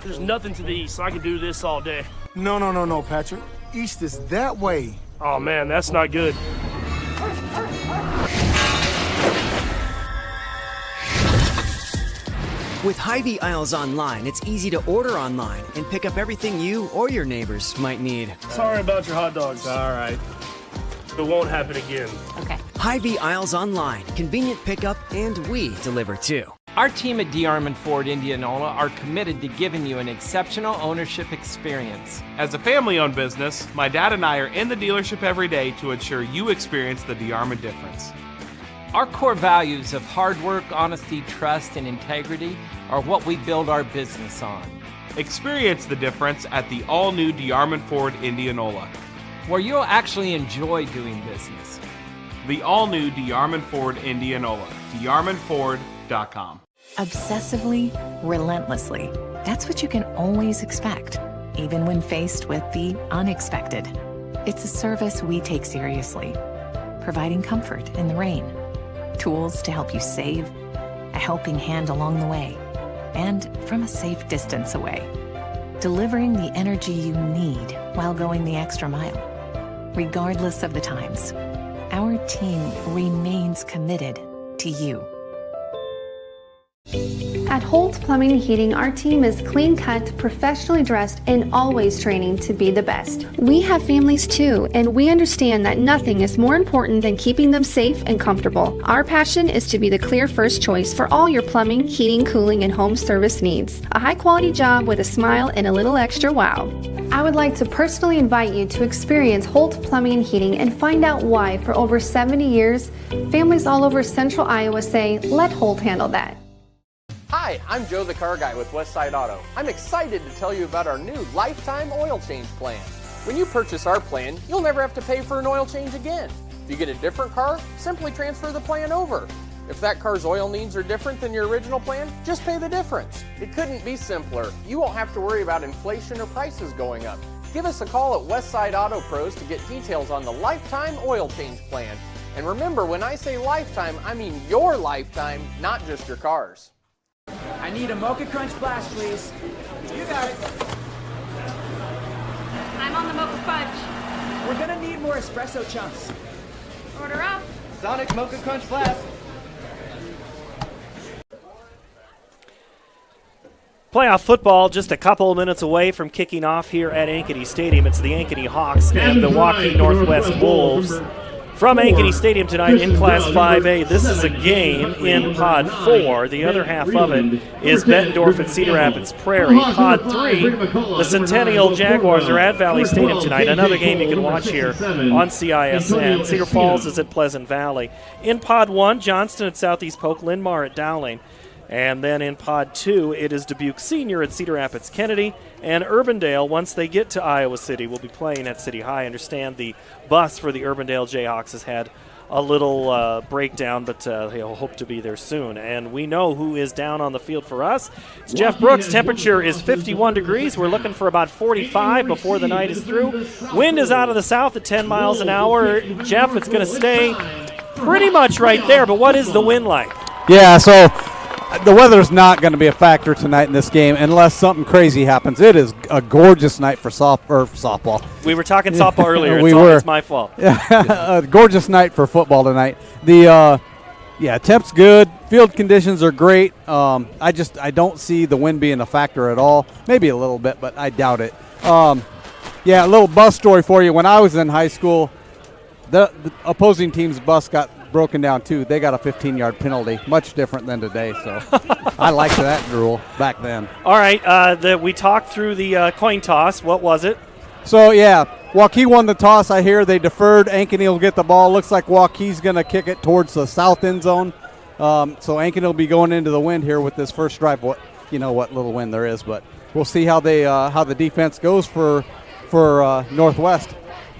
There's nothing to the east, so I can do this all day. No, Patrick. East is that way. Oh, man, that's not good. With Hy-Vee Aisles Online, it's easy to order online and pick up everything you or your neighbors might need. Sorry about your hot dogs. All right. It won't happen again. Okay. Hy-Vee Aisles Online, convenient pickup, and we deliver too. Our team at DeArmond Ford Indianola are committed to giving you an exceptional ownership experience. As a family-owned business, my dad and I are in the dealership every day to ensure you experience the DeArmond difference. Our core values of hard work, honesty, trust, and integrity are what we build our business on. Experience the difference at the all-new DeArmond Ford Indianola, where you'll actually enjoy doing business. The all-new DeArmond Ford Indianola, DeArmondFord.com. Obsessively, relentlessly. That's what you can always expect, even when faced with the unexpected. It's a service we take seriously, providing comfort in the rain, tools to help you save, a helping hand along the way, and from a safe distance away. Delivering the energy you need while going the extra mile. Regardless of the times, our team remains committed to you. At Holt Plumbing and Heating, our team is clean-cut, professionally dressed, and always training to be the best. We have families too, and we understand that nothing is more important than keeping them safe and comfortable. Our passion is to be the clear first choice for all your plumbing, heating, cooling, and home service needs. A high-quality job with a smile and a little extra wow. I would like to personally invite you to experience Holt Plumbing and Heating and find out why, for over 70 years, families all over central Iowa say, let Holt handle that. Hi, I'm Joe the Car Guy with Westside Auto. I'm excited to tell you about our new lifetime oil change plan. When you purchase our plan, you'll never have to pay for an oil change again. If you get a different car, simply transfer the plan over. If that car's oil needs are different than your original plan, just pay the difference. It couldn't be simpler. You won't have to worry about inflation or prices going up. Give us a call at Westside Auto Pros to get details on the lifetime oil change plan. And remember, when I say lifetime, I mean your lifetime, not just your car's. I need a Mocha Crunch Blast, please. You got it. I'm on the Mocha Fudge. We're gonna need more espresso chunks. Order up. Sonic Mocha Crunch Blast. Playoff football just a couple of minutes away from kicking off here at Ankeny Stadium. It's the Ankeny Hawks and the Waukee Northwest Wolves. From Ankeny Stadium tonight in Class 5A, this is a game in Pod 4. The other half of it is Bettendorf and Cedar Rapids Prairie. Pod 3, the Centennial Jaguars are at Valley Stadium tonight. Another game you can watch here on CISN. Cedar Falls is at Pleasant Valley. In Pod 1, Johnston at Southeast Polk, Linn-Mar at Dowling. And then in Pod 2, it is Dubuque Senior at Cedar Rapids Kennedy. And Urbandale, once they get to Iowa City, will be playing at City High. I understand the bus for the Urbandale Jayhawks has had a little breakdown, but they'll hope to be there soon. And we know who is down on the field for us. It's Jeff Brooks. Temperature is 51 degrees. We're looking for about 45 before the night is through. Wind is out of the south at 10 miles an hour. Jeff, it's going to stay pretty much right there, but what is the wind like? Yeah, so the weather's not going to be a factor tonight in this game unless something crazy happens. It is a gorgeous night for softball. We were talking softball earlier. It's my fault. A gorgeous night for football tonight. Temp's good. Field conditions are great. I don't see the wind being a factor at all. Maybe a little bit, but I doubt it. A little bus story for you. When I was in high school, the opposing team's bus got broken down too. They got a 15-yard penalty, much different than today. So I liked that rule back then. All right, we talked through the coin toss. What was it? So, yeah, Waukee won the toss. I hear they deferred. Ankeny will get the ball. Looks like Waukee's going to kick it towards the south end zone. So Ankeny will be going into the wind here with this first drive. What little wind there is, but we'll see how the defense goes for Northwest.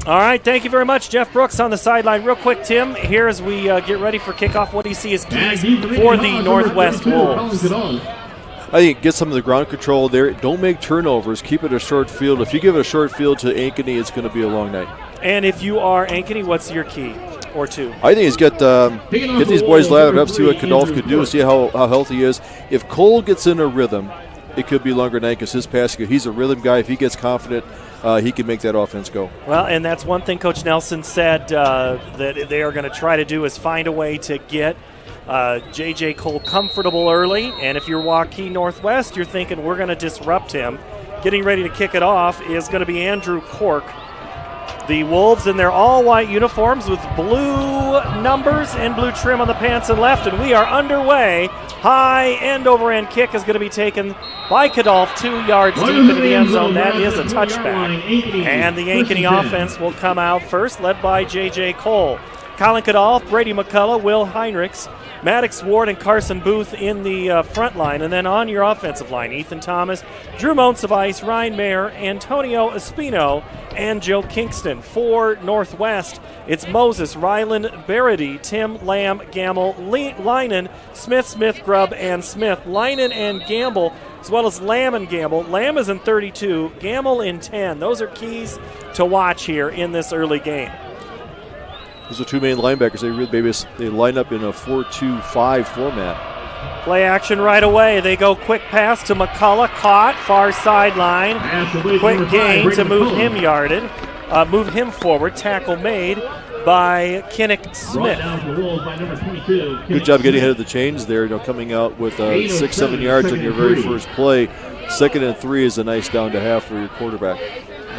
All right, thank you very much, Jeff Brooks on the sideline. Real quick, Tim, here as we get ready for kickoff, what do you see as keys for the Northwest Wolves? I think get some of the ground control there. Don't make turnovers. Keep it a short field. If you give it a short field to Ankeny, it's going to be a long night. And if you are Ankeny, what's your key or two? I think it's get these boys lathered up, see what Kadolf could do, see how healthy he is. If Cole gets in a rhythm, it could be longer night because his passing, he's a rhythm guy. If he gets confident, he can make that offense go. Well, and that's one thing Coach Nelson said that they are going to try to do is find a way to get J.J. Cole comfortable early. And if you're Waukee Northwest, you're thinking we're going to disrupt him. Getting ready to kick it off is going to be Andrew Cork. The Wolves in their all-white uniforms with blue numbers and blue trim on the pants and left, and we are underway. High end-over-end kick is going to be taken by Kadolf 2 yards deep into the end zone. That is a touchback. And the Ankeny offense will come out first, led by J.J. Cole. Colin Kadolf, Brady McCullough, Will Heinrichs, Maddox Ward, and Carson Booth in the front line. And then on your offensive line, Ethan Thomas, Drew Montsevice, Ryan Mayer, Antonio Espino, and Joe Kingston. For Northwest, it's Moses, Ryland Barady, Tim Lamb, Gamble, Linen, Smith, Grubb, and Smith. Linen and Gamble, as well as Lamb and Gamble. Lamb is in 32, Gamble in 10. Those are keys to watch here in this early game. Those are two main linebackers. They line up in a 4-2-5 format. Play action right away. They go quick pass to McCullough, caught, far sideline. Quick gain to move him forward. Tackle made by Kinnick Smith. Good job getting ahead of the chains there. Coming out with 6-7 yards on your very first play. 2nd and 3 is a nice down to half for your quarterback.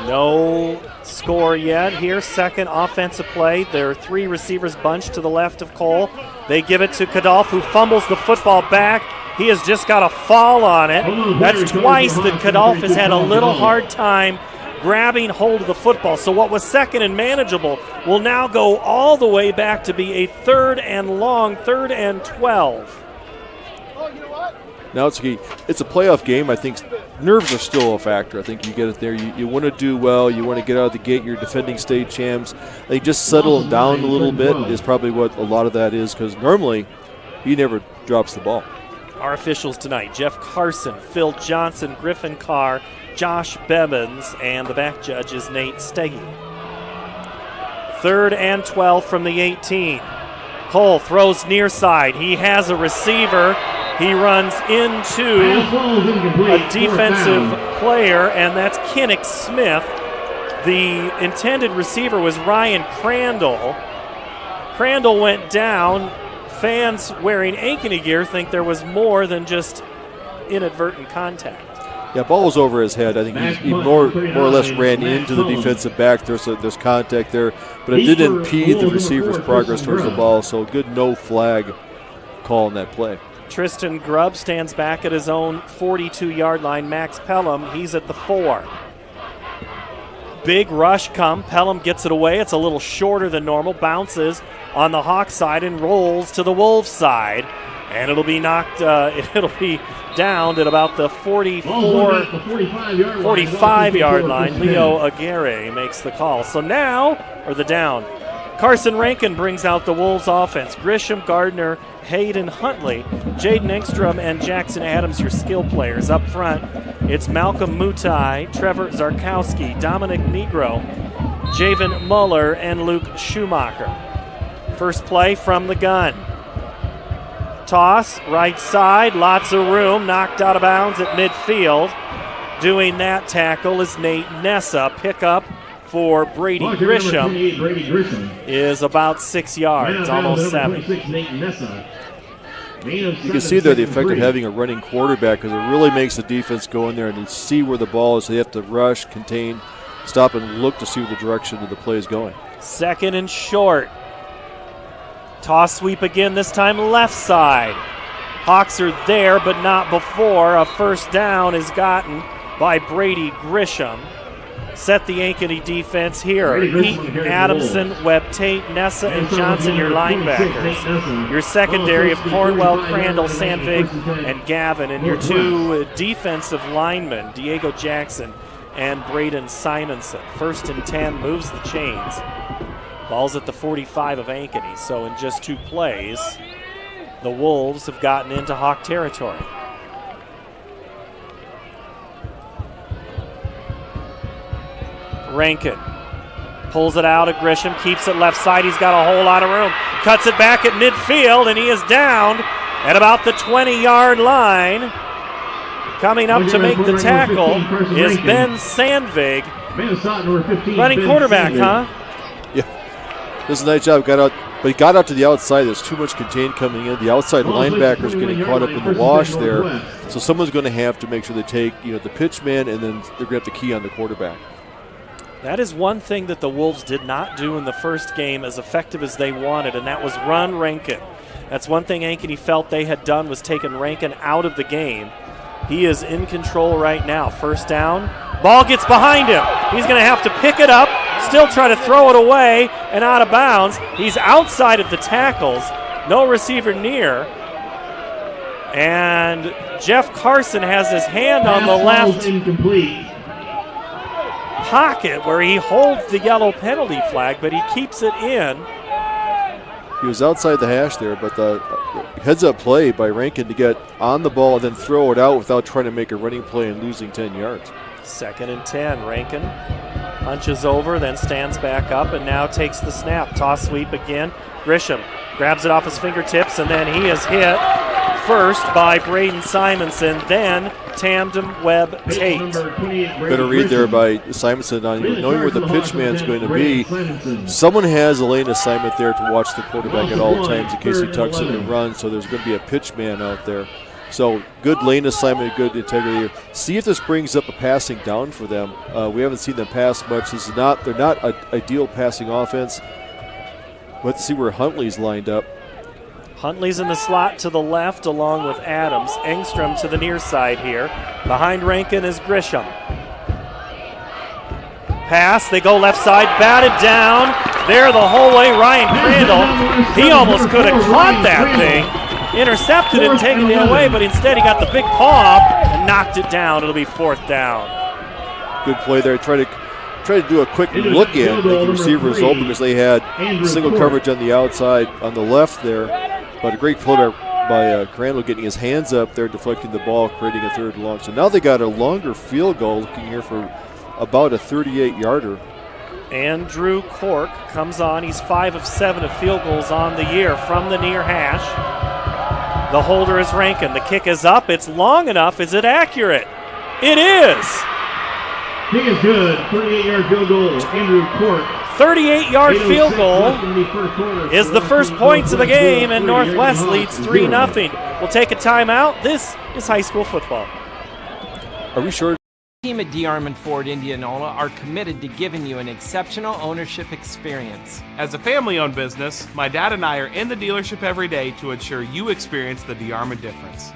No score yet here. Second offensive play. There are 3 receivers bunched to the left of Cole. They give it to Kadolf, who fumbles the football back. He has just got a fall on it. That's twice that Kadolf has had a little hard time grabbing hold of the football. So what was second and manageable will now go all the way back to be a 3rd and long, 3rd and 12. Now it's a playoff game. I think nerves are still a factor. I think you get it there. You want to do well. You want to get out of the gate. You're defending state champs. I think just settle down a little bit is probably what a lot of that is, because normally he never drops the ball. Our officials tonight: Jeff Carson, Phil Johnson, Griffin Carr, Josh Bevins, and the back judge is Nate Steggy. 3rd and 12 from the 18. Cole throws near side. He has a receiver. He runs into a defensive player, and that's Kinnick Smith. The intended receiver was Ryan Crandall. Crandall went down. Fans wearing Ankeny gear think there was more than just inadvertent contact. Yeah, ball was over his head. I think he more or less ran into the defensive back. There's contact there, but it didn't impede the receiver's progress towards the ball, so good no flag call on that play. Tristan Grubb stands back at his own 42-yard line. Max Pelham, he's at the 4. Big rush come. Pelham gets it away. It's a little shorter than normal. Bounces on the Hawk side and rolls to the Wolves side. And it'll be knocked, it'll be downed at about the 45-yard line. Leo Aguirre makes the call. So now, or the down, Carson Rankin brings out the Wolves offense. Grisham, Gardner, Hayden Huntley, Jaden Engstrom, and Jackson Adams, your skill players. Up front, it's Malcolm Mutai, Trevor Zarkowski, Dominic Negro, Javen Muller, and Luke Schumacher. First play from the gun. Toss, right side, lots of room, knocked out of bounds at midfield. Doing that tackle is Nate Nessa. Pickup for Brady Grisham is about 6 yards, almost 7. You can see there the effect of having a running quarterback, because it really makes the defense go in there and see where the ball is. So they have to rush, contain, stop, and look to see where the direction of the play is going. 2nd and short. Toss sweep again, this time left side. Hawks are there, but not before. A first down is gotten by Brady Grisham. Set the Ankeny defense here. Eaton, Adamson, Webb Tate, Nessa, and Johnson, your linebackers. Your secondary of Cornwell, Crandall, Sandvig, and Gavin. And your two defensive linemen, Diego Jackson and Braden Simonson. 1st and 10 moves the chains. Ball's at the 45 of Ankeny. So in just 2 plays, the Wolves have gotten into Hawk territory. Rankin pulls it out of Grisham, keeps it left side. He's got a whole lot of room. Cuts it back at midfield, and he is down at about the 20-yard line. Coming up to make the tackle is Ben Sandvig, running quarterback, huh? Yeah, this is a nice job. Got out, but he got out to the outside. There's too much contained coming in. The outside linebacker's getting caught up in the wash there, so someone's going to have to make sure they take the pitch man, and then they're going to have to key on the quarterback. That is one thing that the Wolves did not do in the first game as effective as they wanted, and that was run Rankin. That's one thing Ankeny felt they had done, was taken Rankin out of the game. He is in control right now. First down. Ball gets behind him. He's going to have to pick it up, still try to throw it away and out of bounds. He's outside of the tackles. No receiver near. And Jeff Carson has his hand on the left pocket where he holds the yellow penalty flag, but he keeps it in. He was outside the hash there, but the heads-up play by Rankin to get on the ball and then throw it out without trying to make a running play and losing 10 yards. 2nd and 10. Rankin punches over, then stands back up, and now takes the snap. Toss sweep again. Grisham grabs it off his fingertips, and then he is hit first by Braden Simonson, then Tandem Webb Tate. Better read there by Simonson on knowing where the pitch man's going to be. Someone has a lane assignment there to watch the quarterback at all times in case he tucks it and runs, so there's going to be a pitch man out there. So good lane assignment, good integrity. See if this brings up a passing down for them. We haven't seen them pass much. They're not an ideal passing offense. We'll have to see where Huntley's lined up. Huntley's in the slot to the left along with Adams. Engstrom to the near side here. Behind Rankin is Grisham. Pass, they go left side, batted down. There the whole way, Ryan Crandall. He almost could have caught that thing. Intercepted it, taken it away, but instead he got the big paw and knocked it down. It'll be 4th down. Good play there. Try to do a quick look in, make the receivers open because they had single coverage on the outside on the left there. But a great play by Crandall getting his hands up there, deflecting the ball, creating a 3rd and long. So now they got a longer field goal, looking here for about a 38-yarder. Andrew Cork comes on. He's 5 of 7 of field goals on the year from the near hash. The holder is Rankin. The kick is up. It's long enough. Is it accurate? It is. Kick is good. 38-yard field goal. Andrew Cork. 38-yard field goal is the first points of the game, and Northwest leads 3-0. We'll take a timeout. This is high school football. Are we sure? The team at D. Armand Ford Indianola are committed to giving you an exceptional ownership experience. As a family-owned business, my dad and I are in the dealership every day to ensure you experience the D. Armand difference.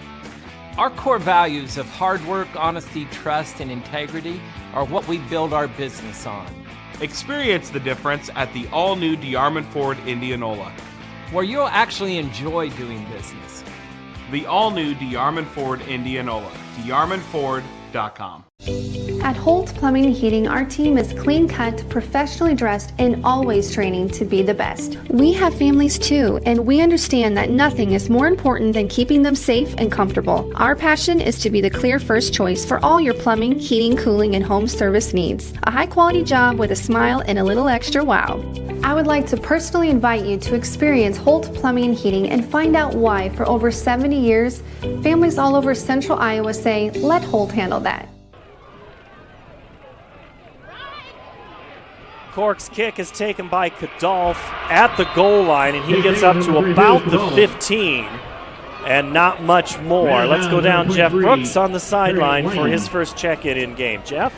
Our core values of hard work, honesty, trust, and integrity are what we build our business on. Experience the difference at the all-new D. Armand Ford Indianola, where you'll actually enjoy doing business. The all-new D. Armand Ford Indianola, darmandford.com. At Holt Plumbing and Heating, our team is clean-cut, professionally dressed, and always training to be the best. We have families too, and we understand that nothing is more important than keeping them safe and comfortable. Our passion is to be the clear first choice for all your plumbing, heating, cooling, and home service needs. A high-quality job with a smile and a little extra wow. I would like to personally invite you to experience Holt Plumbing and Heating and find out why, for over 70 years, families all over central Iowa say, let Holt handle that. Cork's kick is taken by Kadolf at the goal line, and he gets up to about the 15 and not much more. Let's go down Jeff Brooks on the sideline for his first check-in in game. Jeff?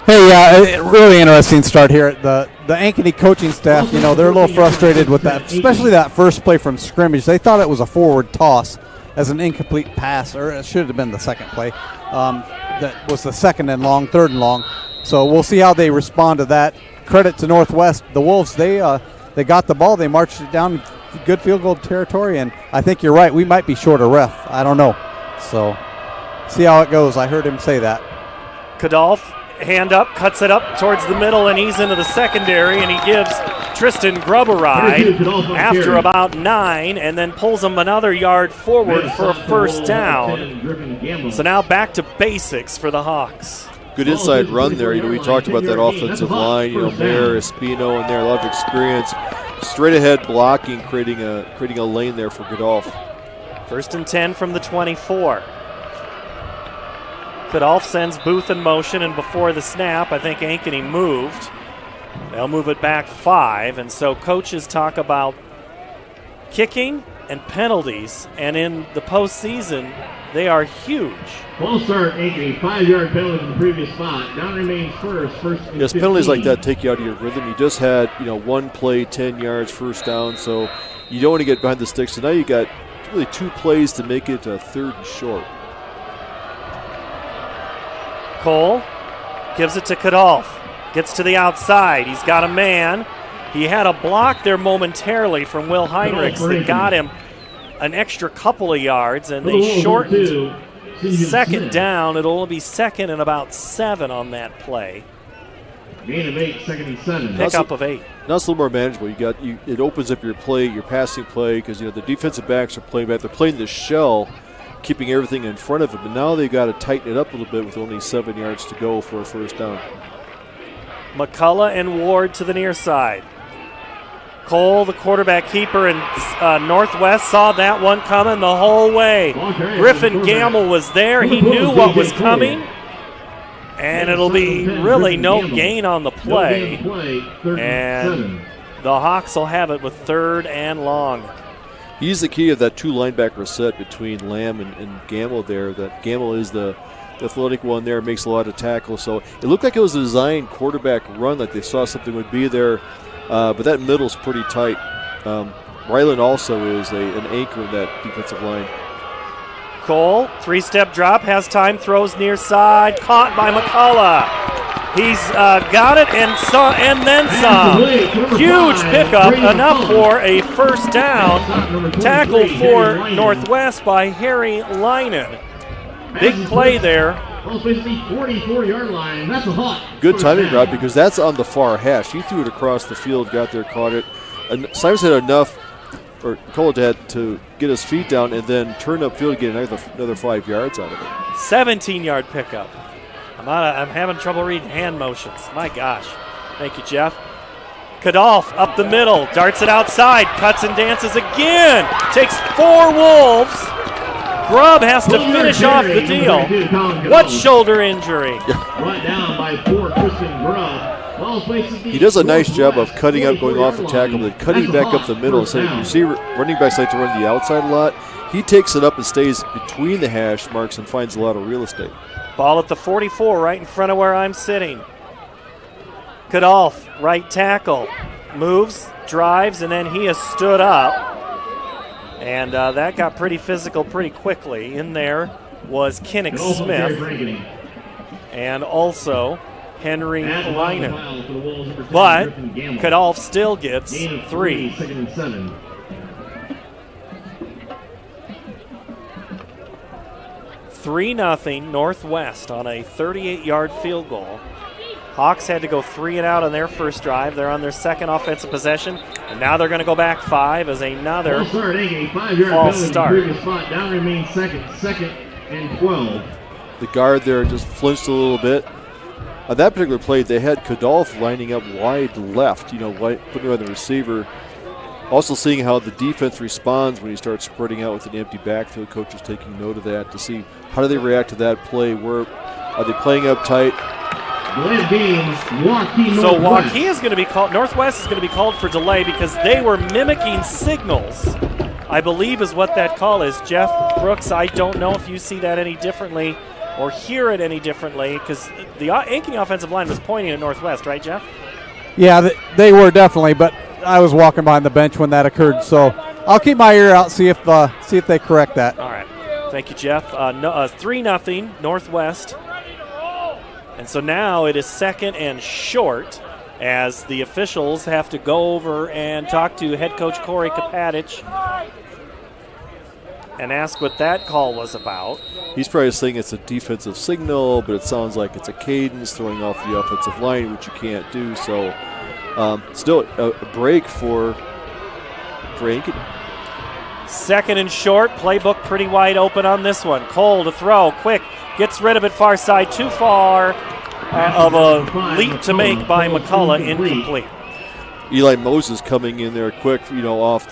Hey, really interesting start here. The Ankeny coaching staff, they're a little frustrated with that, especially that first play from scrimmage. They thought it was a forward toss as an incomplete pass, or it should have been the second play. That was the second and long, third and long. So we'll see how they respond to that. Credit to Northwest. The Wolves, they got the ball. They marched it down good field goal territory, and I think you're right. We might be short a ref. I don't know. So see how it goes. I heard him say that. Kadolf, hand up, cuts it up towards the middle, and he's into the secondary, and he gives Tristan Grubb a ride after about 9, and then pulls him another yard forward for a first down. So now back to basics for the Hawks. Good inside run there. We talked about that offensive line. Mayer, Espino in there, a lot of experience. Straight ahead blocking, creating a lane there for Kadolf. 1st and 10 from the 24. Kadolf sends Booth in motion, and before the snap, I think Ankeny moved. They'll move it back 5, and so coaches talk about kicking and penalties, and in the postseason, they are huge. False start, Ankeny, 5-yard penalty from the previous spot. Down remains first and yes, 15. Penalties like that take you out of your rhythm. You just had, one play, 10 yards, first down, so you don't want to get behind the sticks. So now you got really 2 plays to make it 3rd and short. Cole gives it to Kadolf. Gets to the outside. He's got a man. He had a block there momentarily from Will Heinrichs that got him an extra couple of yards, and they shortened second down. It'll only be 2nd and about 7 on that play. Gain of 8, 2nd and 7. Pickup of 8. Now it's a little more manageable. It opens up your play, your passing play, because the defensive backs are playing back. They're playing the shell, keeping everything in front of them. But now they've got to tighten it up a little bit with only 7 yards to go for a first down. McCullough and Ward to the near side. Cole, the quarterback keeper in Northwest, saw that one coming the whole way. Griffin Gamble was there. He knew what was coming. And it'll be really no gain on the play. And the Hawks will have it with 3rd and long. He's the key of that 2 linebacker set between Lamb and Gamble there. That Gamble is the athletic one there, makes a lot of tackles. So it looked like it was a designed quarterback run, like they saw something would be there. But that middle's pretty tight. Ryland also is an anchor in that defensive line. Cole, 3-step drop, has time, throws near side, caught by McCullough. He's got it and then some. Huge pickup, enough for a first down. Tackle for Northwest by Harry Leinen. Big play there. 44-yard line. That's a hawk. Good timing, Rob, because that's on the far hash. He threw it across the field, got there, caught it. And Simons had enough, or Cole had to get his feet down and then turn upfield to get another 5 yards out of it. 17-yard pickup. I'm having trouble reading hand motions. My gosh. Thank you, Jeff. Kadolf up the middle, darts it outside, cuts and dances again. Takes 4 Wolves. Grubb has to finish off the deal. What shoulder injury? Brought down by 4 Tristan Grubb. He does a nice job of cutting up, going off the tackle, then cutting back up the middle. So you see running backs like to run the outside a lot. He takes it up and stays between the hash marks and finds a lot of real estate. Ball at the 44, right in front of where I'm sitting. Kadolf, right tackle, moves, drives, and then he has stood up. And that got pretty physical pretty quickly. In there was Kinnick Smith and also Henry Leinen. But Kadolf still gets 3. 3-0 Northwest on a 38-yard field goal. Hawks had to go 3 and out on their first drive. They're on their second offensive possession, and now they're going to go back 5 as another false start. Down remains 2nd and 12. The guard there just flinched a little bit. On that particular play, they had Kadolf lining up wide left, putting on the receiver. Also seeing how the defense responds when he starts spreading out with an empty backfield. Coach is taking note of that to see how do they react to that play. Where are they playing up tight? So Waukee is going to be called, Northwest is going to be called for delay because they were mimicking signals, I believe is what that call is. Jeff Brooks, I don't know if you see that any differently or hear it any differently, because the Ankeny offensive line was pointing at Northwest, right, Jeff? Yeah, they were definitely, but I was walking behind the bench when that occurred, so I'll keep my ear out, see if they correct that. All right. Thank you, Jeff. 3-0 Northwest. And so now it is 2nd and short as the officials have to go over and talk to head coach Coach Kapatic and ask what that call was about. He's probably saying it's a defensive signal, but it sounds like it's a cadence throwing off the offensive line, which you can't do. So still a break for Ankeny. 2nd and short. Playbook pretty wide open on this one. Cole to throw. Quick. Gets rid of it far side. Too far of a leap to make by McCullough. Incomplete. Eli Moses coming in there quick, off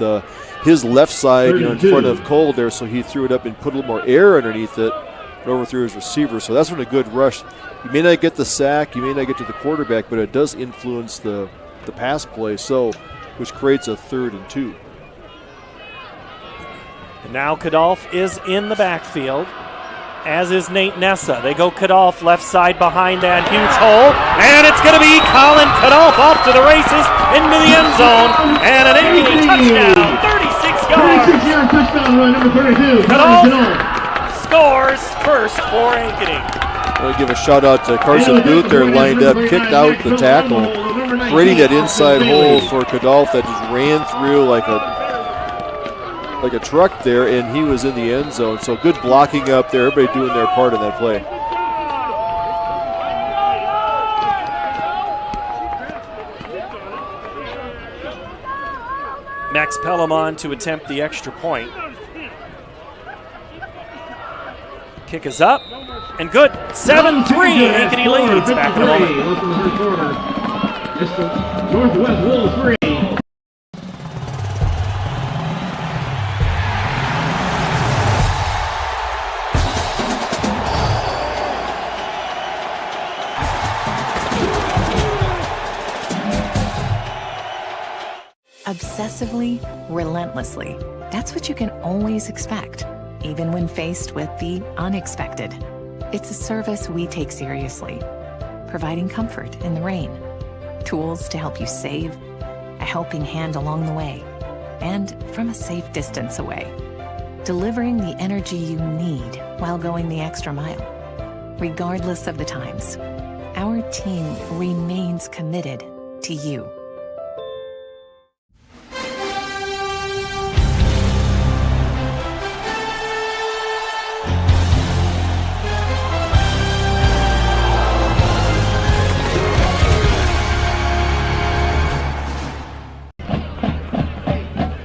his left side, in front of Cole there, so he threw it up and put a little more air underneath it and overthrew his receiver. So that's been a good rush. You may not get the sack, you may not get to the quarterback, but it does influence the pass play, which creates a 3rd and 2. And now Kadolf is in the backfield, as is Nate Nessa. They go Kadolf left side behind that huge hole, and it's going to be Colin Kadolf off to the races into the end zone, and an Ankeny touchdown, 36 yards. 36-yard touchdown run, number 32. Kadolf scores first for Ankeny. I want to give a shout out to Carson Booth there, lined up, kicked out the tackle, creating that inside hole for Kadolf that just ran through like a truck there, and he was in the end zone. So good blocking up there, everybody doing their part in that play. Max Pelham on to attempt the extra point. Kick is up and good. 7-3. Ankeny leads. Back in a moment. Northwest Wolves 3. Obsessively, relentlessly. That's what you can always expect, even when faced with the unexpected. It's a service we take seriously, providing comfort in the rain, tools to help you save, a helping hand along the way, and from a safe distance away, delivering the energy you need while going the extra mile. Regardless of the times, our team remains committed to you.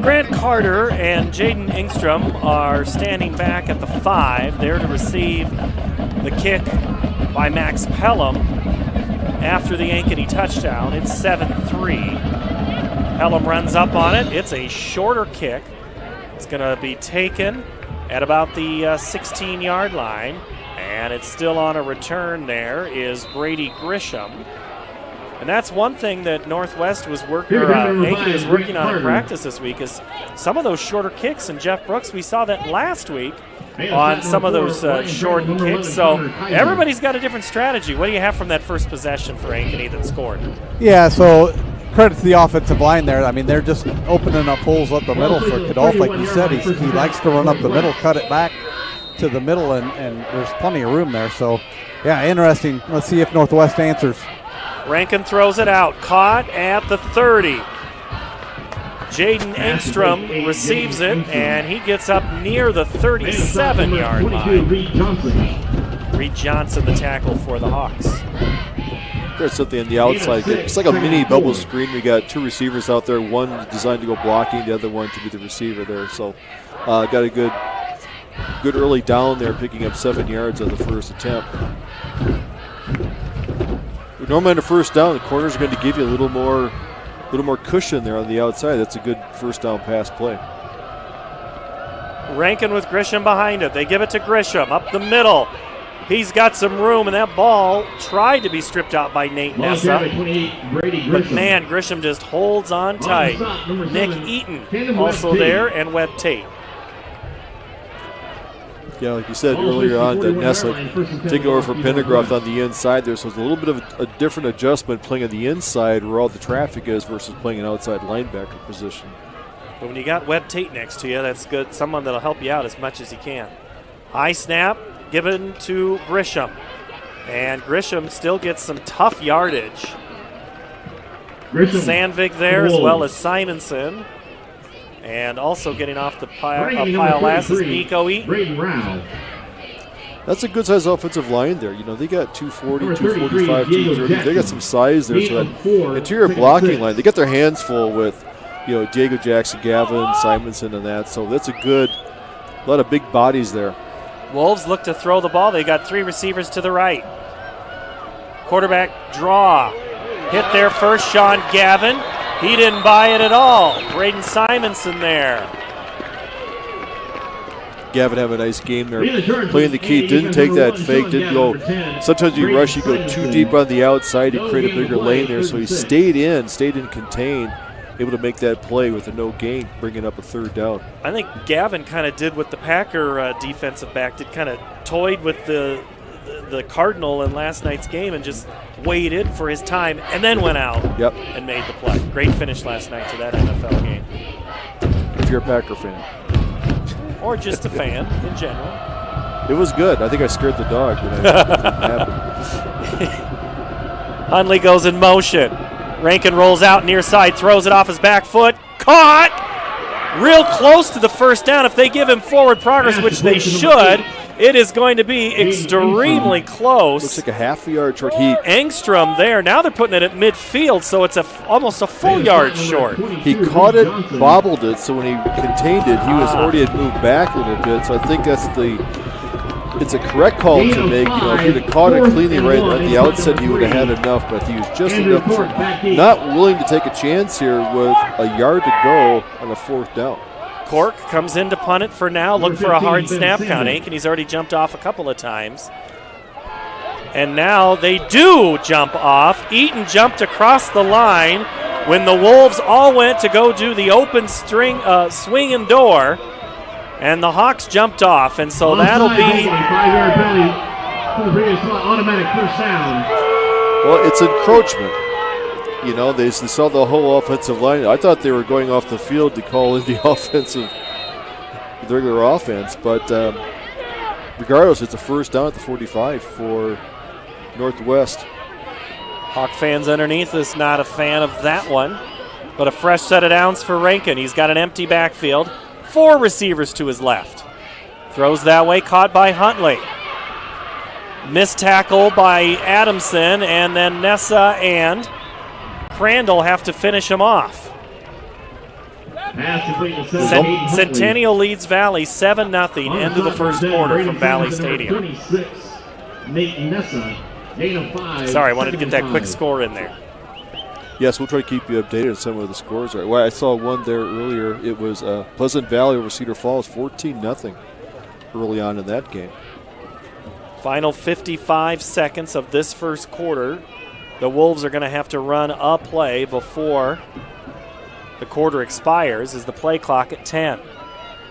Grant Carter and Jaden Engstrom are standing back at the 5, there to receive the kick by Max Pelham after the Ankeny touchdown. It's 7-3. Pelham runs up on it. It's a shorter kick. It's going to be taken at about the 16-yard line, and it's still on a return. There is Brady Grisham. And that's one thing that Northwest was Ankeny was working on in practice this week, is some of those shorter kicks. And Jeff Brooks, we saw that last week on some of those short kicks. So everybody's got a different strategy. What do you have from that first possession for Ankeny that scored? Yeah, so credit to the offensive line there. I mean, they're just opening up holes up the middle for Kadolf. Like you said, he likes to run up the middle, cut it back to the middle, and there's plenty of room there. So, yeah, interesting. Let's see if Northwest answers. Rankin throws it out, caught at the 30. Jaden Engstrom receives it, and he gets up near the 37-yard line. Reed Johnson, the tackle for the Hawks. There's something on the outside. It's like a mini bubble screen. We got 2 receivers out there, one designed to go blocking, the other one to be the receiver there. So got a good early down there, picking up 7 yards on the first attempt. Normally on the first down, the corners are going to give you a little more cushion there on the outside. That's a good first down pass play. Rankin with Grisham behind it. They give it to Grisham up the middle. He's got some room, and that ball tried to be stripped out by Nate Nessa. But man, Grisham just holds on tight. Nick Eaton also there, and Webb Tate. Yeah, like you said earlier on, that Nessa taking over from Pendergraft on the inside there, so it's a little bit of a different adjustment playing on the inside where all the traffic is versus playing an outside linebacker position. But when you got Webb Tate next to you, that's good. Someone that'll help you out as much as he can. High snap given to Grisham. And Grisham still gets some tough yardage. Sandvik there as well as Simonson. And also getting off the pile last is Nico Eaton. That's a good sized offensive line there. You know, they got 240, 245, 230. They got some size there. So that interior blocking line, they got their hands full with, you know, Diego Jackson, Gavin, Simonson, and that. So that's a lot of big bodies there. Wolves look to throw the ball. They got 3 receivers to the right. Quarterback draw. Hit there first, Sean Gavin. He didn't buy it at all. Braden Simonson there. Gavin have a nice game there. Playing the key, didn't take that fake, didn't go. Sometimes you rush, you go too deep on the outside, you create a bigger lane there. So he stayed in contained, able to make that play with a no gain, bringing up a 3rd down. I think Gavin kind of did what the Packer defensive back did, kind of toyed with the Cardinal in last night's game and just waited for his time and then went out and made the play. Great finish last night to that NFL game. If you're a Packer fan. Or just a fan in general. It was good. I think I scared the dog when it happened. Hundley goes in motion. Rankin rolls out near side, throws it off his back foot. Caught! Real close to the first down. If they give him forward progress, which they should, it is going to be extremely close. Looks like a half a yard short. Engstrom there. Now they're putting it at midfield, so it's almost a full yard short. He caught it, bobbled it, so when he contained it, he was already had moved back a little bit. So I think it's a correct call to make. You know, if he'd have caught it cleanly right at the outset, he would have had enough, but he was just enough, not willing to take a chance here with a yard to go on a 4th down. Cork comes in to punt it for now. Look for a hard snap count. Ankeny already jumped off a couple of times. And now they do jump off. Eaton jumped across the line when the Wolves all went to go do the open swing and door. And the Hawks jumped off. And so that'll be... automatic first down. Well, it's encroachment. You know, they saw the whole offensive line. I thought they were going off the field to call in the regular offense. But regardless, it's a first down at the 45 for Northwest. Hawk fans underneath us not a fan of that one. But a fresh set of downs for Rankin. He's got an empty backfield. 4 receivers to his left. Throws that way, caught by Huntley. Missed tackle by Adamson, and then Nessa and Crandall have to finish him off. Centennial leads Valley 7-0 into the first quarter from Valley Stadium. Sorry, I wanted to get that quick score in there. Yes, we'll try to keep you updated on some of the scores. Right. Well, I saw one there earlier. It was Pleasant Valley over Cedar Falls, 14-0 early on in that game. Final 55 seconds of this first quarter. The Wolves are going to have to run a play before the quarter expires as the play clock at 10.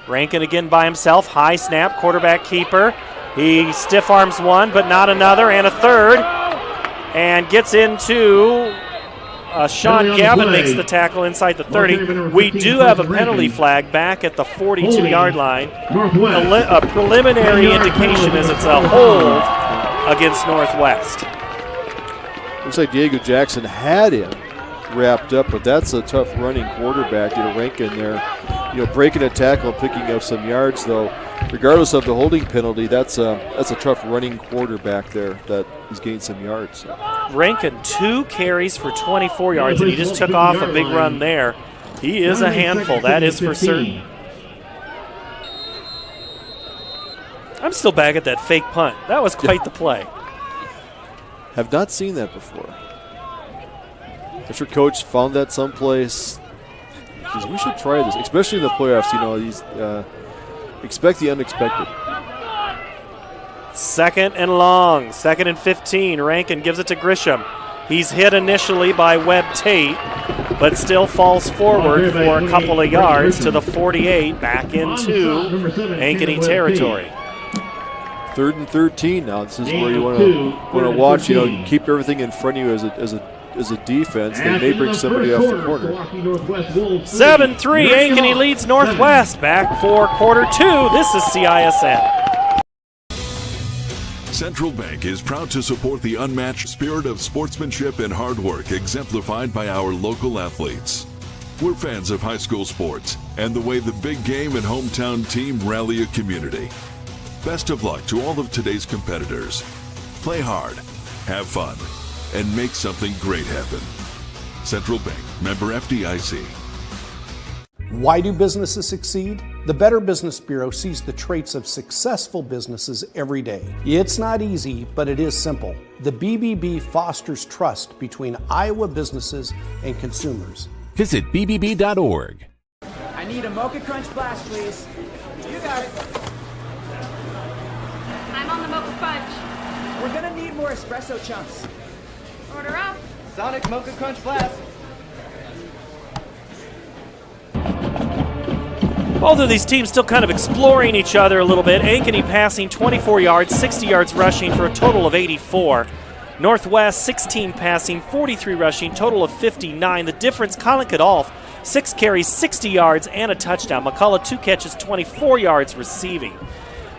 Rankin again by himself. High snap, quarterback keeper. He stiff arms one, but not another, and a third. And gets into Sean Gavin makes the tackle inside the 30. We do have a penalty flag back at the 42-yard line. A preliminary indication is it's a hold against Northwest. Looks like Diego Jackson had him wrapped up, but that's a tough running quarterback. Rankin there, breaking a tackle, picking up some yards though. Regardless of the holding penalty, that's a tough running quarterback there that he's gained some yards. Rankin 2 carries for 24 yards, and he just took off a big run there. He is a handful, that is for certain. I'm still back at that fake punt. That was quite the play. Have not seen that before. I'm sure Coach found that someplace. We should try this, especially in the playoffs. These expect the unexpected. 2nd and long, 2nd and 15. Rankin gives it to Grisham. He's hit initially by Webb Tate, but still falls forward for a couple of yards to the 48, back into Ankeny territory. 3rd and 13 now. This is where you want to watch. You know, keep everything in front of you as a defense. They may bring somebody off the corner. 7-3, Ankeny leads Northwest. Back for quarter 2. This is CISN. Central Bank is proud to support the unmatched spirit of sportsmanship and hard work exemplified by our local athletes. We're fans of high school sports and the way the big game and hometown team rally a community. Best of luck to all of today's competitors. Play hard, have fun, and make something great happen. Central Bank, member FDIC. Why do businesses succeed? The Better Business Bureau sees the traits of successful businesses every day. It's not easy, but it is simple. The BBB fosters trust between Iowa businesses and consumers. Visit bbb.org. I need a Mocha Crunch Blast, please. You got it. I'm on the Mocha Fudge. We're gonna need more espresso chunks. Order up. Sonic Mocha Crunch Blast. Both of these teams still kind of exploring each other a little bit. Ankeny passing 24 yards, 60 yards rushing for a total of 84. Northwest 16 passing, 43 rushing, total of 59. The difference, Colin Kadolf, 6 carries, 60 yards, and a touchdown. McCullough, 2 catches, 24 yards receiving.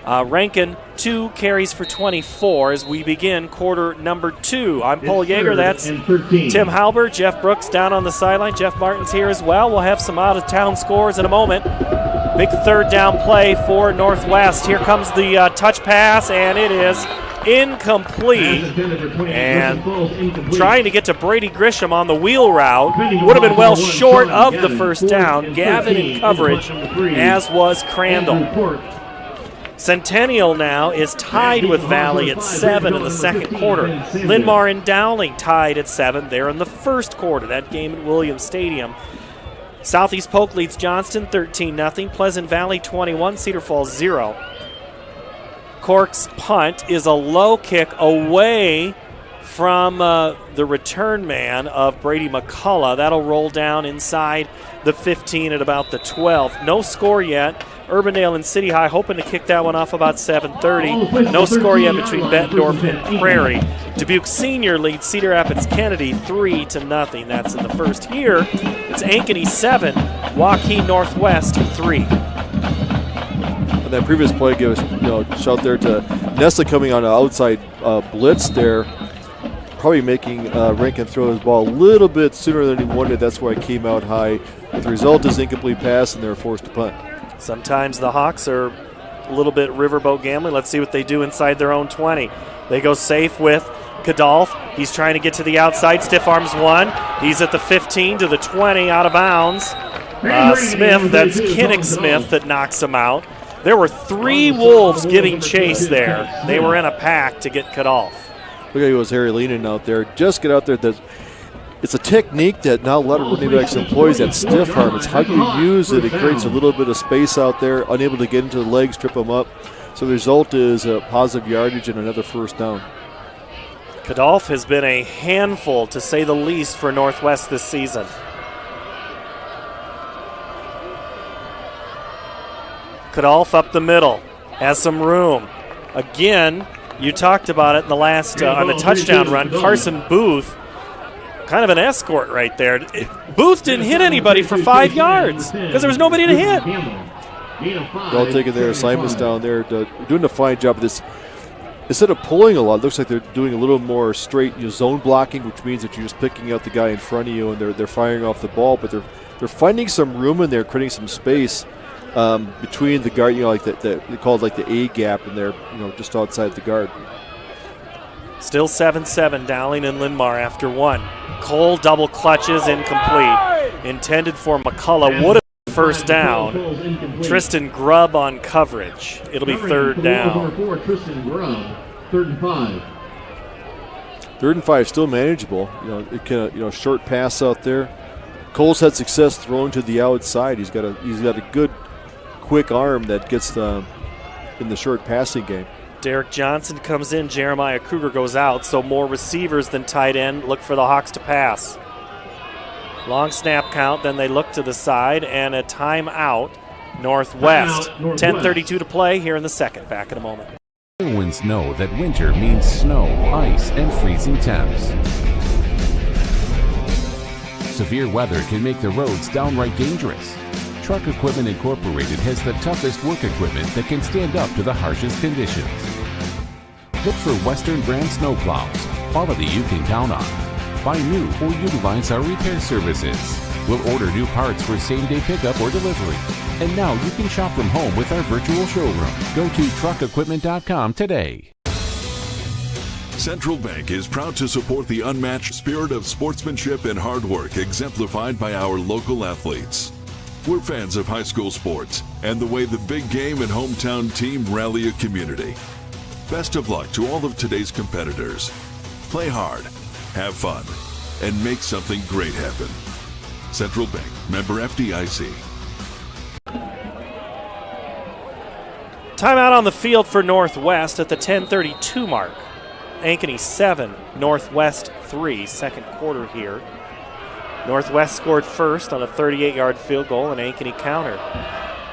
Rankin, 2 carries for 24 as we begin quarter number 2. I'm Paul Yeager. That's Tim Halber. Jeff Brooks down on the sideline. Jeff Martin's here as well. We'll have some out-of-town scores in a moment. Big third down play for Northwest. Here comes the touch pass, and it is incomplete. And trying to get to Brady Grisham on the wheel route. Would have been well short of the first down. Gavin in coverage, as was Crandall. Centennial now is tied with Valley at 7 in the second quarter. Linn-Mar and Dowling tied at 7 there in the first quarter. That game at Williams Stadium. Southeast Polk leads Johnston 13-0. Pleasant Valley 21, Cedar Falls 0. Cork's punt is a low kick away from the return man of Brady McCullough. That'll roll down inside the 15 at about the 12. No score yet. Urbandale and City High hoping to kick that one off about 7:30. No score yet between Bettendorf and Prairie. Dubuque Senior leads Cedar Rapids Kennedy 3-0. That's in the first. Here, it's Ankeny 7, Waukee Northwest 3. And that previous play gave us, shout there to Nessa coming on an outside blitz there, probably making Rankin throw his ball a little bit sooner than he wanted. That's why it came out high. The result is incomplete pass, and they're forced to punt. Sometimes the Hawks are a little bit riverboat gambling. Let's see what they do inside their own 20. They go safe with Kadolf. He's trying to get to the outside. Stiff arms one. He's at the 15 to the 20, out of bounds. Smith, that's Kinnick Smith that knocks him out. There were 3 Wolves giving chase there. They were in a pack to get Kadolf. Look at he was Harry leaning out there. Just get out there. It's a technique that now a lot of running backs employs, that stiff arm. It's how you use it. It creates a little bit of space out there, unable to get into the legs, trip them up. So the result is a positive yardage and another first down. Kadolf has been a handful, to say the least, for Northwest this season. Kadolf up the middle, has some room. Again, you talked about it in the last, on the touchdown run, Carson Booth. Kind of an escort right there. Booth didn't hit anybody for 5 yards because there was nobody to hit. Well taking their assignments down there, doing a fine job of this. Instead of pulling a lot, it looks like they're doing a little more straight zone blocking, which means that you're just picking out the guy in front of you and they're firing off the ball, but they're finding some room in there, creating some space between the guard, like they call it like the A gap in there, just outside the guard. Still 7-7, Dowling and Linn-Mar after 1. Cole double clutches, incomplete. Intended for McCullough, would have been first down. Tristan Grubb on coverage. It'll be third down. 3rd and 5. 3rd and 5, still manageable. It can short pass out there. Cole's had success throwing to the outside. He's got a good, quick arm that gets in the short passing game. Derek Johnson comes in, Jeremiah Kruger goes out, so more receivers than tight end look for the Hawks to pass. Long snap count, then they look to the side, and a timeout, Northwest. 10:32 to play here in the second. Back in a moment. When Ankenians know that winter means snow, ice, and freezing temps. Severe weather can make the roads downright dangerous. Truck Equipment Incorporated has the toughest work equipment that can stand up to the harshest conditions. Look for Western brand snowplows, quality you can count on. Buy new or utilize our repair services. We'll order new parts for same-day pickup or delivery. And now you can shop from home with our virtual showroom. Go to truckequipment.com today. Central Bank is proud to support the unmatched spirit of sportsmanship and hard work exemplified by our local athletes. We're fans of high school sports and the way the big game and hometown team rally a community. Best of luck to all of today's competitors. Play hard, have fun, and make something great happen. Central Bank, member FDIC. Timeout on the field for Northwest at the 10:32 mark. Ankeny 7, Northwest 3, second quarter here. Northwest scored first on a 38-yard field goal, and Ankeny countered.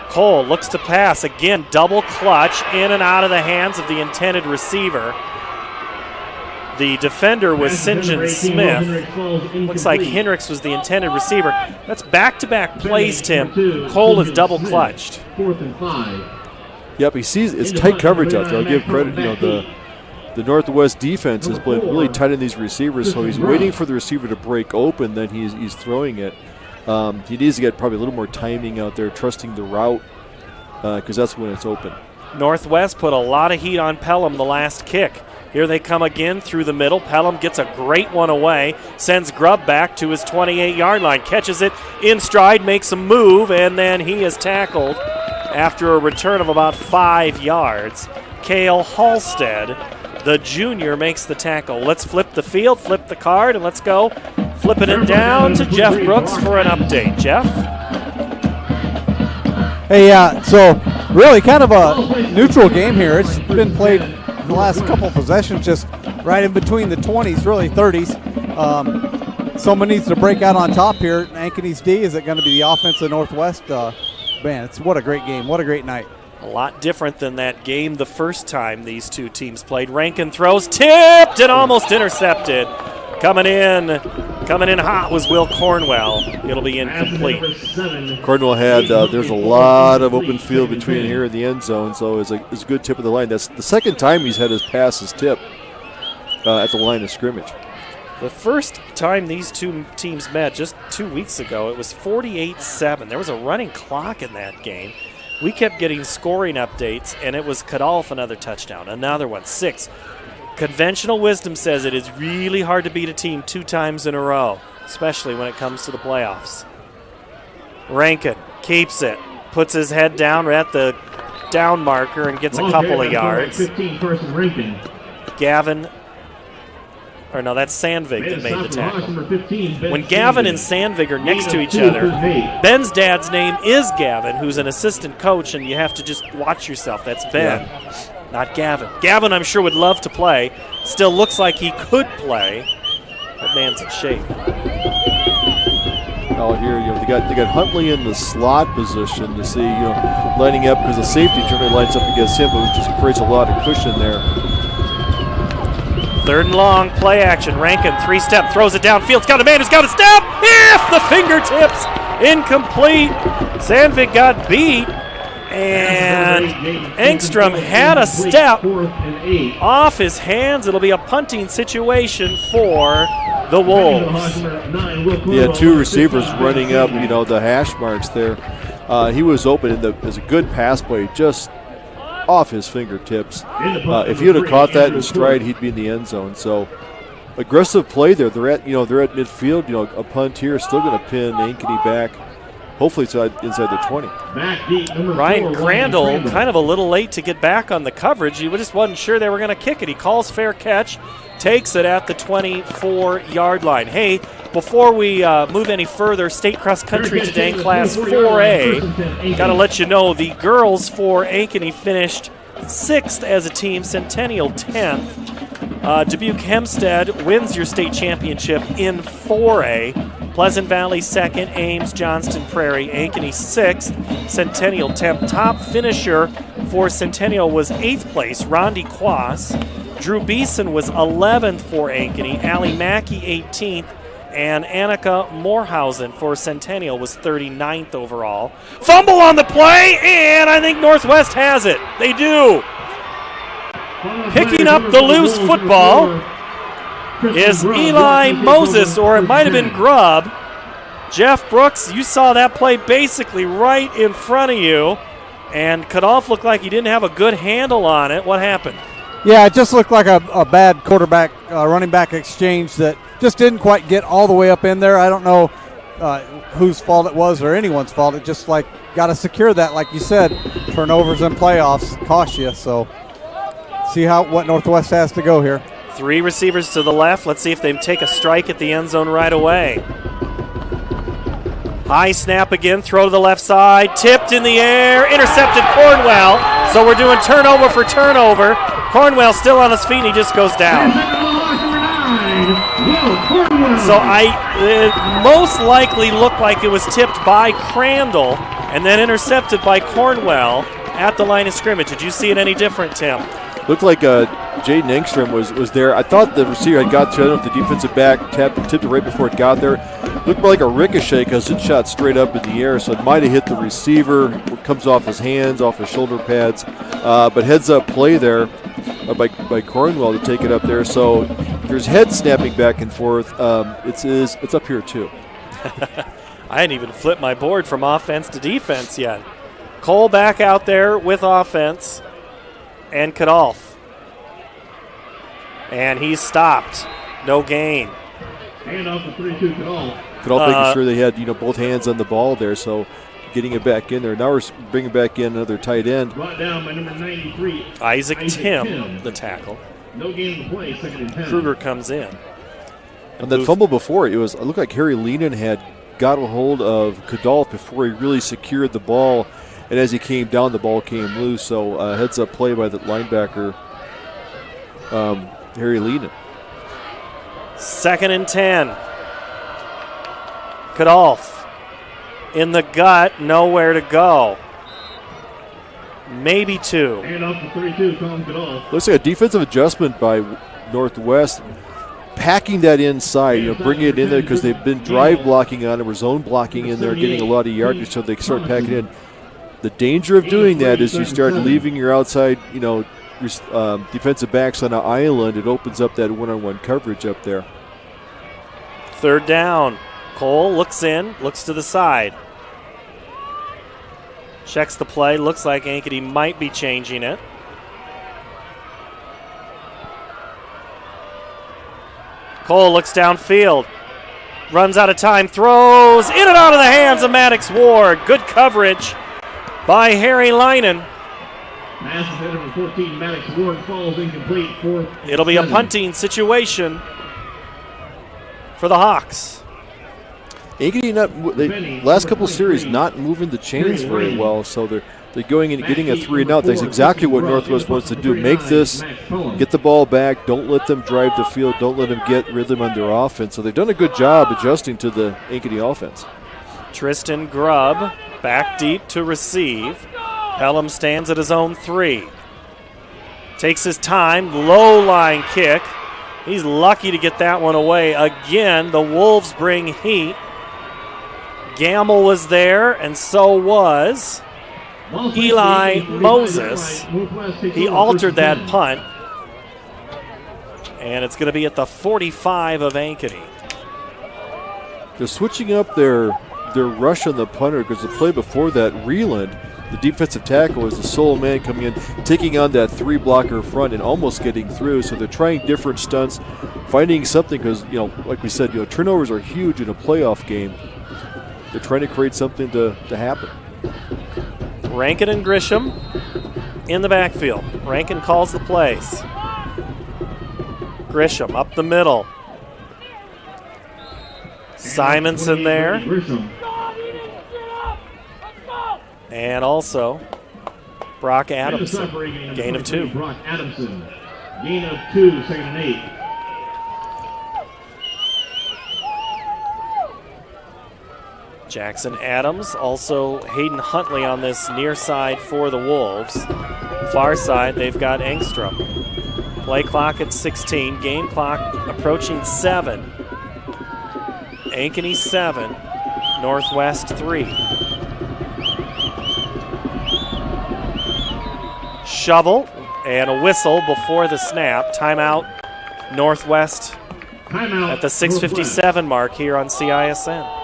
Cole looks to pass. Again, double clutch in and out of the hands of the intended receiver. The defender was St. John Smith. Looks like Hendricks was the intended receiver. That's back-to-back plays, Tim. Cole is double clutched. 4th and 5. Yep, he sees it's tight coverage out there. I'll give credit, the Northwest defense has been really tight in these receivers, so he's waiting for the receiver to break open, then he's throwing it. He needs to get probably a little more timing out there, trusting the route, because that's when it's open. Northwest put a lot of heat on Pelham the last kick. Here they come again through the middle. Pelham gets a great one away, sends Grubb back to his 28-yard line, catches it in stride, makes a move, and then he is tackled after a return of about 5 yards. Cale Halstead, the junior, makes the tackle. Let's flip the field, flip the card, and let's go flipping it down to Jeff Brooks for an update. Jeff? Hey, so really kind of a neutral game here. It's been played the last couple possessions just right in between the 20s, really 30s. Someone needs to break out on top here. Ankeny's D, is it going to be the offense of Northwest? Man, what a great game. What a great night. A lot different than that game the first time these two teams played. Rankin throws, tipped and almost intercepted. Coming in hot was Will Cornwell. It'll be incomplete. Cornwell had, there's a lot of open field between here and the end zone, so it's a good tip of the line. That's the second time he's had his passes tipped at the line of scrimmage. The first time these two teams met just 2 weeks ago, it was 48-7. There was a running clock in that game. We kept getting scoring updates, and it was Kadolf another touchdown, another one, 6. Conventional wisdom says it is really hard to beat a team 2 times in a row, especially when it comes to the playoffs. Rankin keeps it, puts his head down at the down marker and gets a couple of yards. 15 person Rankin. Gavin, or no, that's Sandvig that made the tackle. When Gavin and Sandvig are next to each other, Ben's dad's name is Gavin, who's an assistant coach, and you have to just watch yourself. That's Ben, not Gavin. Gavin, I'm sure, would love to play. Still looks like he could play. That man's in shape. Now here, they got Huntley in the slot position to see, lining up, because the safety generally lines up against him, but it just creates a lot of cushion there. 3rd and long, play action. Rankin, 3-step, throws it downfield. It's got a man who's got a step. If the fingertips, incomplete. Sandvik got beat, and Engstrom had a step off his hands. It'll be a punting situation for the Wolves. Yeah, 2 receivers running up, the hash marks there. He was open, and it was a good pass play, just off his fingertips. If he would have caught that in stride, he'd be in the end zone. So aggressive play there. They're at midfield. A punt here is still going to pin Ankeny back. Hopefully it's inside the 20. Ryan Crandall kind of a little late to get back on the coverage. He just wasn't sure they were going to kick it. He calls fair catch, takes it at the 24-yard line. Hey, before we move any further, state cross country today in Class 4A. Got to let you know the girls for Ankeny finished 6th as a team, Centennial 10th. Dubuque Hempstead wins your state championship in 4A. Pleasant Valley 2nd, Ames, Johnston Prairie, Ankeny 6th, Centennial 10th. Top finisher for Centennial was 8th place, Rondi Quas. Drew Beeson was 11th for Ankeny. Allie Mackey 18th. And Annika Moorhausen for Centennial was 39th overall. Fumble on the play, and I think Northwest has it. They do. Picking up the loose football is Eli Moses, or it might have been Grubb. Jeff Brooks, you saw that play basically right in front of you, and Kadolf looked like he didn't have a good handle on it. What happened? Yeah, it just looked like a bad quarterback running back exchange that just didn't quite get all the way up in there. I don't know whose fault it was or anyone's fault. It just got to secure that, like you said. Turnovers in playoffs cost you. So see what Northwest has to go here. 3 receivers to the left. Let's see if they take a strike at the end zone right away. High snap again, throw to the left side, tipped in the air, intercepted Cornwell. So we're doing turnover for turnover. Cornwell still on his feet, and he just goes down. So it most likely looked like it was tipped by Crandall and then intercepted by Cornwell at the line of scrimmage. Did you see it any different, Tim? Looked like Jaden Engstrom was there. I thought the receiver had got to it. I don't know if the defensive back tipped it right before it got there. Looked more like a ricochet because it shot straight up in the air, so it might have hit the receiver. It comes off his hands, off his shoulder pads. But heads-up play there by Cornwell to take it up there. So there's head snapping back and forth. It's up here too. I hadn't even flipped my board from offense to defense yet. Cole back out there with offense. And Kadolf. And he's stopped. No gain. Hand off the 3-2 Kadolf. Kadolf making sure they had both hands on the ball there, so getting it back in there. Now we're bringing back in another tight end. Brought down by number 93. Isaac Tim, the tackle. No gain to play, 2nd and 10. Kruger comes in. On that fumble before, it looked like Harry Leenan had got a hold of Kadolf before he really secured the ball. And as he came down, the ball came loose. So heads-up play by the linebacker, Harry Leenan. 2nd and 10. Kadolf in the gut, nowhere to go. Maybe 2. Hand off the 3-2, Colin Kadolf. Looks like a defensive adjustment by Northwest, packing that inside, bringing it in there because they've been drive blocking on it or zone blocking in there, getting a lot of yardage, so they start packing in. The danger of doing that is you start leaving your outside, defensive backs on an island. It opens up that one-on-one coverage up there. 3rd down. Cole looks in, looks to the side. Checks the play. Looks like Ankeny might be changing it. Cole looks downfield. Runs out of time. Throws in and out of the hands of Maddox Ward. Good coverage by Harry Linen. Pass is headed for 14. Maddox Ward falls incomplete. 4th. It'll be a punting situation for the Hawks. Ankeny, last couple series, not moving the chains very well, so they're going and getting a 3-and-out. That's exactly what Northwest wants to do. Make this, get the ball back, don't let them drive the field, don't let them get rhythm on their offense. So they've done a good job adjusting to the Ankeny offense. Tristan Grubb back deep to receive. Pelham stands at his own 3. Takes his time, low line kick. He's lucky to get that one away. Again, the Wolves bring heat. Gamble was there, and so was Eli Moses. He altered that punt. And it's going to be at the 45 of Ankeny. They're switching up their rush on the punter because the play before that, Reland, the defensive tackle, was the sole man coming in, taking on that 3-blocker front and almost getting through. So they're trying different stunts, finding something because, like we said, turnovers are huge in a playoff game. They're trying to create something to happen. Rankin and Grisham in the backfield. Rankin calls the plays. Grisham up the middle. Simonson there. And also Brock Adamson. Gain of 2. Brock Adamson. Gain of 2, 2nd and 8. Jackson Adams, also Hayden Huntley on this near side for the Wolves. Far side, they've got Engstrom. Play clock at 16, game clock approaching 7. Ankeny 7, Northwest 3. Shovel and a whistle before the snap. Timeout, Northwest at the 6:57 mark here on CISN.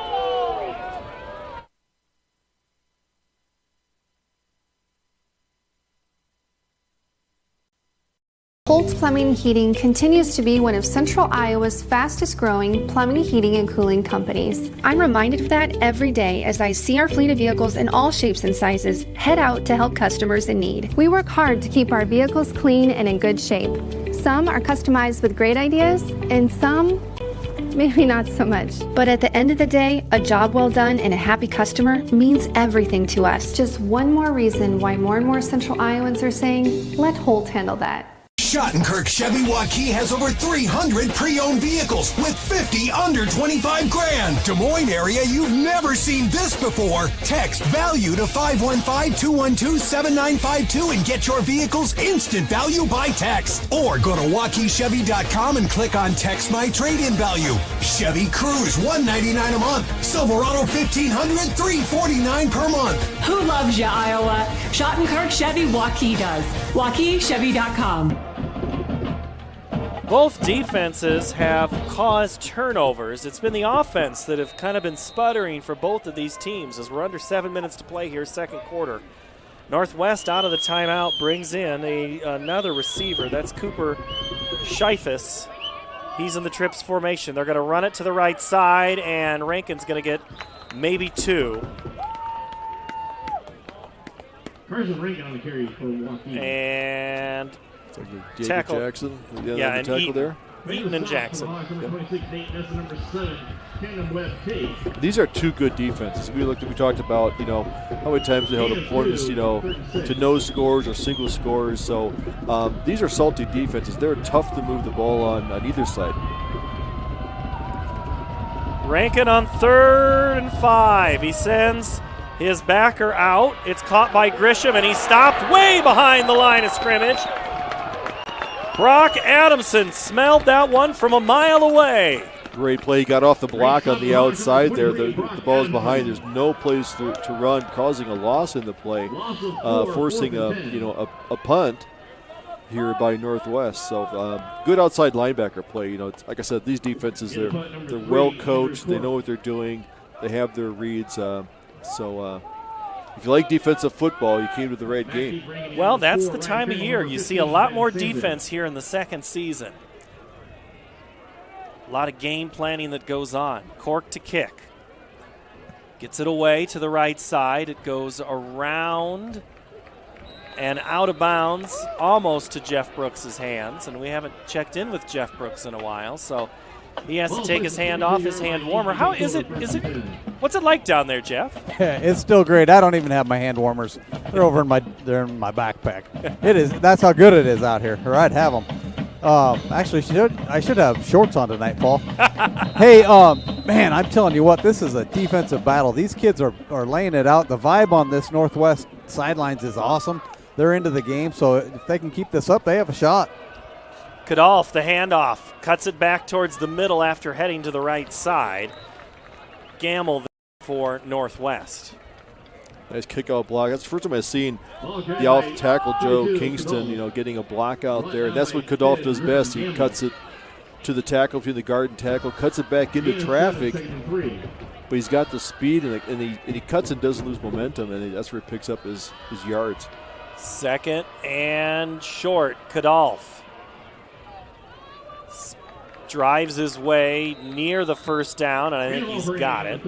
Holt Plumbing and Heating continues to be one of Central Iowa's fastest growing plumbing, heating, and cooling companies. I'm reminded of that every day as I see our fleet of vehicles in all shapes and sizes head out to help customers in need. We work hard to keep our vehicles clean and in good shape. Some are customized with great ideas, and some maybe not so much. But at the end of the day, a job well done and a happy customer means everything to us. Just one more reason why more and more Central Iowans are saying, let Holt handle that. Schottenkirk Chevy Waukee has over 300 pre-owned vehicles with 50 under 25 grand. Des Moines area, you've never seen this before. Text value to 515-212-7952 and get your vehicle's instant value by text. Or go to WaukeeChevy.com and click on Text My Trade-In Value. Chevy Cruze, $199 a month. Silverado 1500, $349 per month. Who loves you, Iowa? Schottenkirk Chevy Waukee does. WaukeeChevy.com. Both defenses have caused turnovers. It's been the offense that have kind of been sputtering for both of these teams as we're under 7 minutes to play here, second quarter. Northwest out of the timeout brings in another receiver. That's Cooper Scheifus. He's in the trips formation. They're going to run it to the right side, and Rankin's going to get maybe 2. Carson Rankin on the carry for Waukee. And tackle Jackson. Yeah, and tackle there. Eaton and Jackson. These are two good defenses. We talked about, how many times they held opponents, to no scores or single scores. So these are salty defenses. They're tough to move the ball on either side. Rankin on 3rd and 5. He sends his backer out. It's caught by Grisham, and he stopped way behind the line of scrimmage. Brock Adamson smelled that one from a mile away. Great play. He got off the block on the outside there. The ball is behind. There's no place to run, causing a loss in the play, forcing a punt here by Northwest. So good outside linebacker play. Like I said, these defenses, they're well coached. They know what they're doing. They have their reads. If you like defensive football, you came to the right game. Well, that's the time of year. You see a lot more defense here in the second season. A lot of game planning that goes on. Cork to kick. Gets it away to the right side. It goes around and out of bounds, almost to Jeff Brooks' hands. And we haven't checked in with Jeff Brooks in a while, so he has to take his hand off, his hand warmer. How is it? What's it like down there, Jeff? It's still great. I don't even have my hand warmers. They're over in my backpack. It is. That's how good it is out here. Or I'd have them. Actually, I should have shorts on tonight, Paul. Hey, man, I'm telling you what, this is a defensive battle. These kids are laying it out. The vibe on this Northwest sidelines is awesome. They're into the game, so if they can keep this up, they have a shot. Kadolf, the handoff, cuts it back towards the middle after heading to the right side. Gamble for Northwest. Nice kick-out block. That's the first time I've seen the off-tackle Joe Kingston, getting a block out there. And that's what Kadolf does best. He cuts it to the tackle, between the guard and tackle, cuts it back into traffic. But he's got the speed, and he cuts and doesn't lose momentum, and that's where he picks up his yards. Second and short, Kadolf drives his way near the first down, and I think he's got it.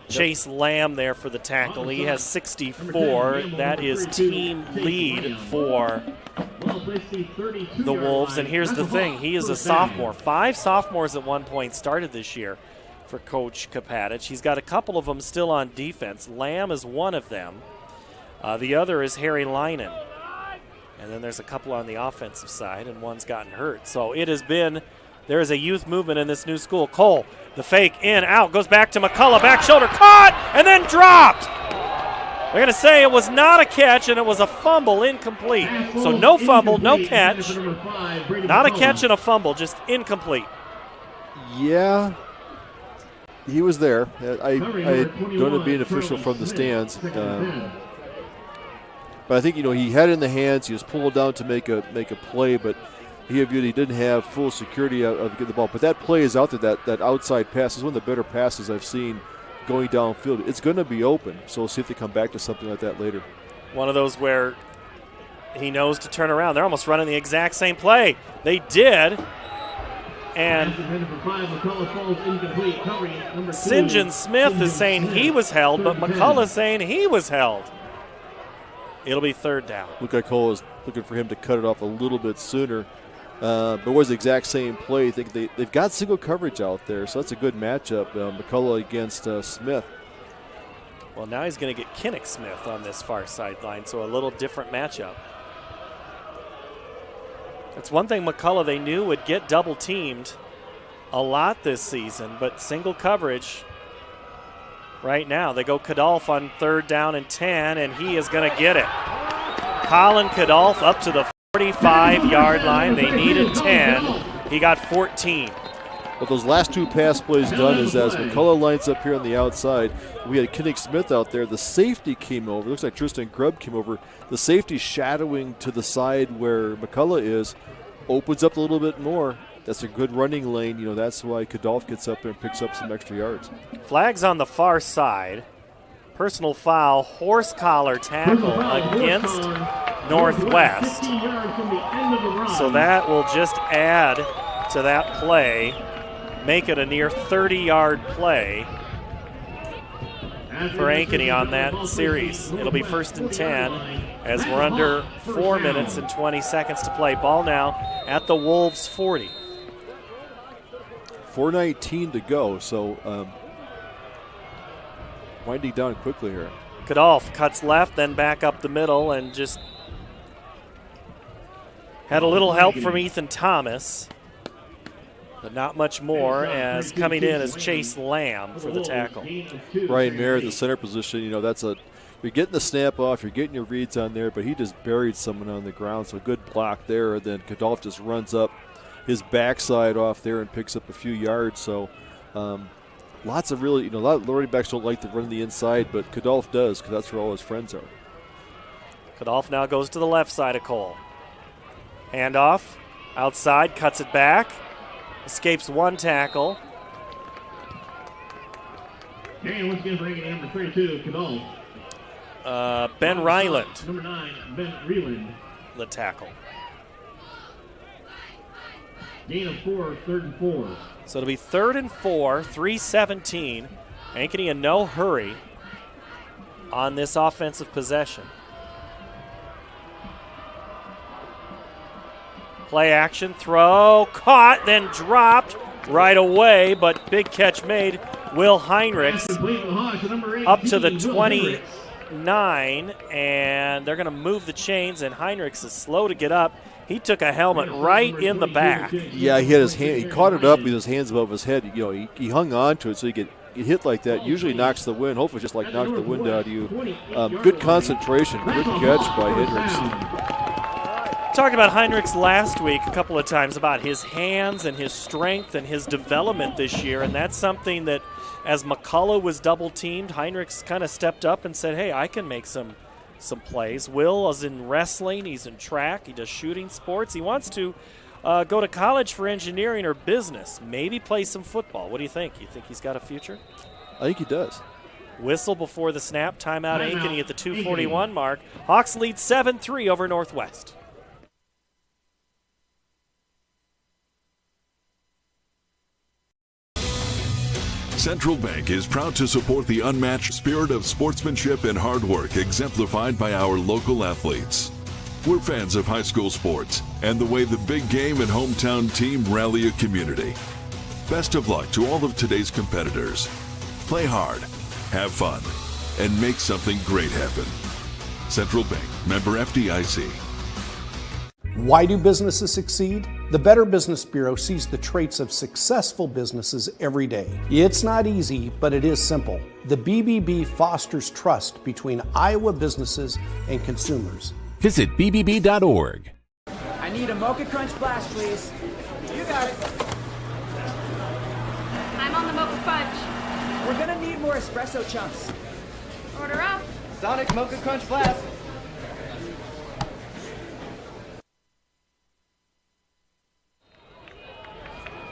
Chase Lamb there for the tackle. He has 64. That is team lead for the Wolves. And here's the thing. He is a sophomore. 5 sophomores at one point started this year for Coach Kapatic. He's got a couple of them still on defense. Lamb is one of them. The other is Harry Leinen. And then there's a couple on the offensive side, and one's gotten hurt. So it has been There is a youth movement in this new school. Cole, the fake, in, out, goes back to McCullough, back shoulder, caught, and then dropped. They're going to say it was not a catch, and it was a fumble, incomplete. So no fumble, no catch. Not a catch and a fumble, just incomplete. Yeah, he was there. I don't know being official from the stands. But I think, he had it in the hands. He was pulled down to make a play, but he didn't have full security of getting the ball. But that play is out there. That outside pass is one of the better passes I've seen going downfield. It's going to be open, so we'll see if they come back to something like that later. One of those where he knows to turn around. They're almost running the exact same play. They did. And St. John Smith is saying he was held, but McCullough saying he was held. It'll be third down. Looked like Cole was looking for him to cut it off a little bit sooner. But it was the exact same play. I think they've got single coverage out there, so that's a good matchup. McCullough against Smith. Well, now he's going to get Kinnick Smith on this far sideline, so a little different matchup. That's one thing McCullough they knew would get double teamed a lot this season, but single coverage right now. They go Kadolf on 3rd down and 10, and he is going to get it. Colin Kadolf up to the 45-yard line. They needed 10. He got 14. What those last two pass plays done is as McCullough lines up here on the outside, we had Kinnick Smith out there. The safety came over. Looks like Tristan Grubb came over. The safety shadowing to the side where McCullough is, opens up a little bit more. That's a good running lane. That's why Kadolf gets up there and picks up some extra yards. Flags on the far side. Personal foul, horse collar tackle against Northwest. So that will just add to that play, make it a near 30-yard play for Ankeny on that series. It'll be 1st and 10 as we're under 4 minutes and 20 seconds to play. Ball now at the Wolves' 40. 4:19 to go, so winding down quickly here. Kadolf cuts left, then back up the middle, and just had a little help from Ethan Thomas, but not much more, as coming in is Chase Lamb for the tackle. Ryan Mayer at the center position, you're getting the snap off, you're getting your reads on there, but he just buried someone on the ground, so good block there. Then Kadolf just runs up his backside off there and picks up a few yards. So lots of really, a lot of running backs don't like to run the inside, but Kadolf does because that's where all his friends are. Kadolf now goes to the left side of Cole. Handoff, outside, cuts it back, escapes one tackle. And once again, bringing in number 32, Kadolf. Ben Ryland. Number 9, Ben Ryland. The tackle. Gain of 4, 3rd and 4. So it'll be 3rd and 4, 3:17. Ankeny in no hurry on this offensive possession. Play action, throw, caught, then dropped right away, but big catch made. Will Heinrichs up to the 29, and they're going to move the chains, and Heinrichs is slow to get up. He took a helmet right in the back. Yeah, he had his hand. He caught it up with his hands above his head. He hung on to it, so he get hit like that. Usually knocks the wind. Hopefully, just like knocked the wind out of you. Good concentration. Good catch by Heinrichs. Talked about Heinrichs last week a couple of times about his hands and his strength and his development this year, and that's something that, as McCullough was double teamed, Heinrichs kind of stepped up and said, "Hey, I can make some plays." Will is in wrestling, he's in track, he does shooting sports. He wants to go to college for engineering or business, maybe play some football. What do you think? You think he's got a future? I think he does. Whistle before the snap, timeout Ankeny at the 2:41 mark. Hawks lead 7-3 over Northwest. Central Bank is proud to support the unmatched spirit of sportsmanship and hard work exemplified by our local athletes. We're fans of high school sports and the way the big game and hometown team rally a community. Best of luck to all of today's competitors. Play hard, have fun, and make something great happen. Central Bank, member FDIC. Why do businesses succeed? The Better Business Bureau sees the traits of successful businesses every day. It's not easy, but it is simple. The BBB fosters trust between Iowa businesses and consumers. Visit bbb.org. I need a Mocha Crunch Blast, please. You got it. I'm on the Mocha Fudge. We're gonna need more espresso chunks. Order up. Sonic Mocha Crunch Blast.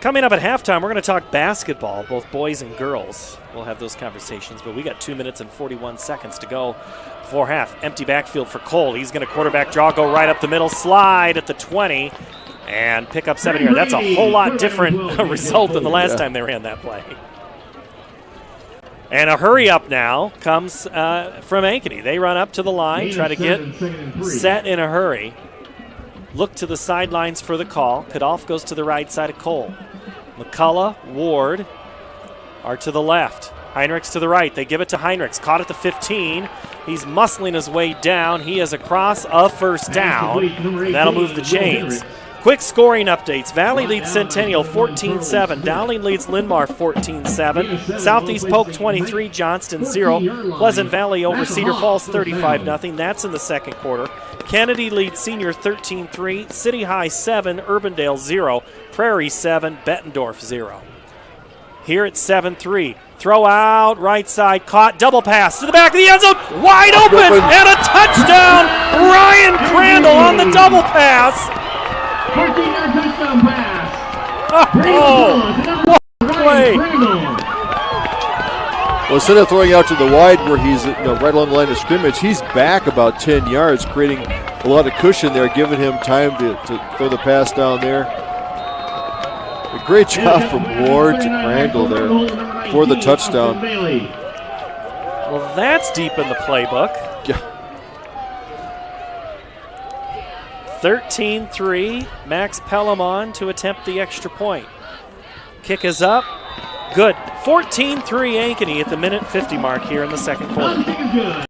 Coming up at halftime, we're going to talk basketball, both boys and girls. We'll have those conversations, but we got 2 minutes and 41 seconds to go before half. Empty backfield for Cole. He's going to quarterback draw, go right up the middle, slide at the 20, and pick up 7 yards. That's a whole lot different result than the last time they ran that play. And a hurry up now comes from Ankeny. They run up to the line, try to get set in a hurry. Look to the sidelines for the call. Kadolf goes to the right side of Cole. McCullough, Ward are to the left. Heinrichs to the right. They give it to Heinrichs. Caught at the 15. He's muscling his way down. He is across a first down. That'll move the chains. Quick scoring updates. Valley leads Centennial 14-7. Dowling leads Linmar 14-7. Southeast Polk 23, Johnston 0. Pleasant Valley over Cedar Falls 35-0. That's in the second quarter. Kennedy leads Senior 13-3. City High 7, Urbandale 0. Prairie 7, Bettendorf 0. Here at 7-3. Throw out, right side, caught, double pass to the back of the end zone, wide open, and a touchdown! Ryan Crandall on the double pass. 14-yard touchdown pass. What a play! Well, instead of throwing out to the wide where he's right along the line of scrimmage, he's back about 10 yards, creating a lot of cushion there, giving him time to throw the pass down there. A great job from Ward to Crandall there for the touchdown. Well, that's deep in the playbook. Yeah. 13-3, Max Pellamon to attempt the extra point. Kick is up. Good. 14-3 Ankeny at the minute 50 mark here in the second quarter.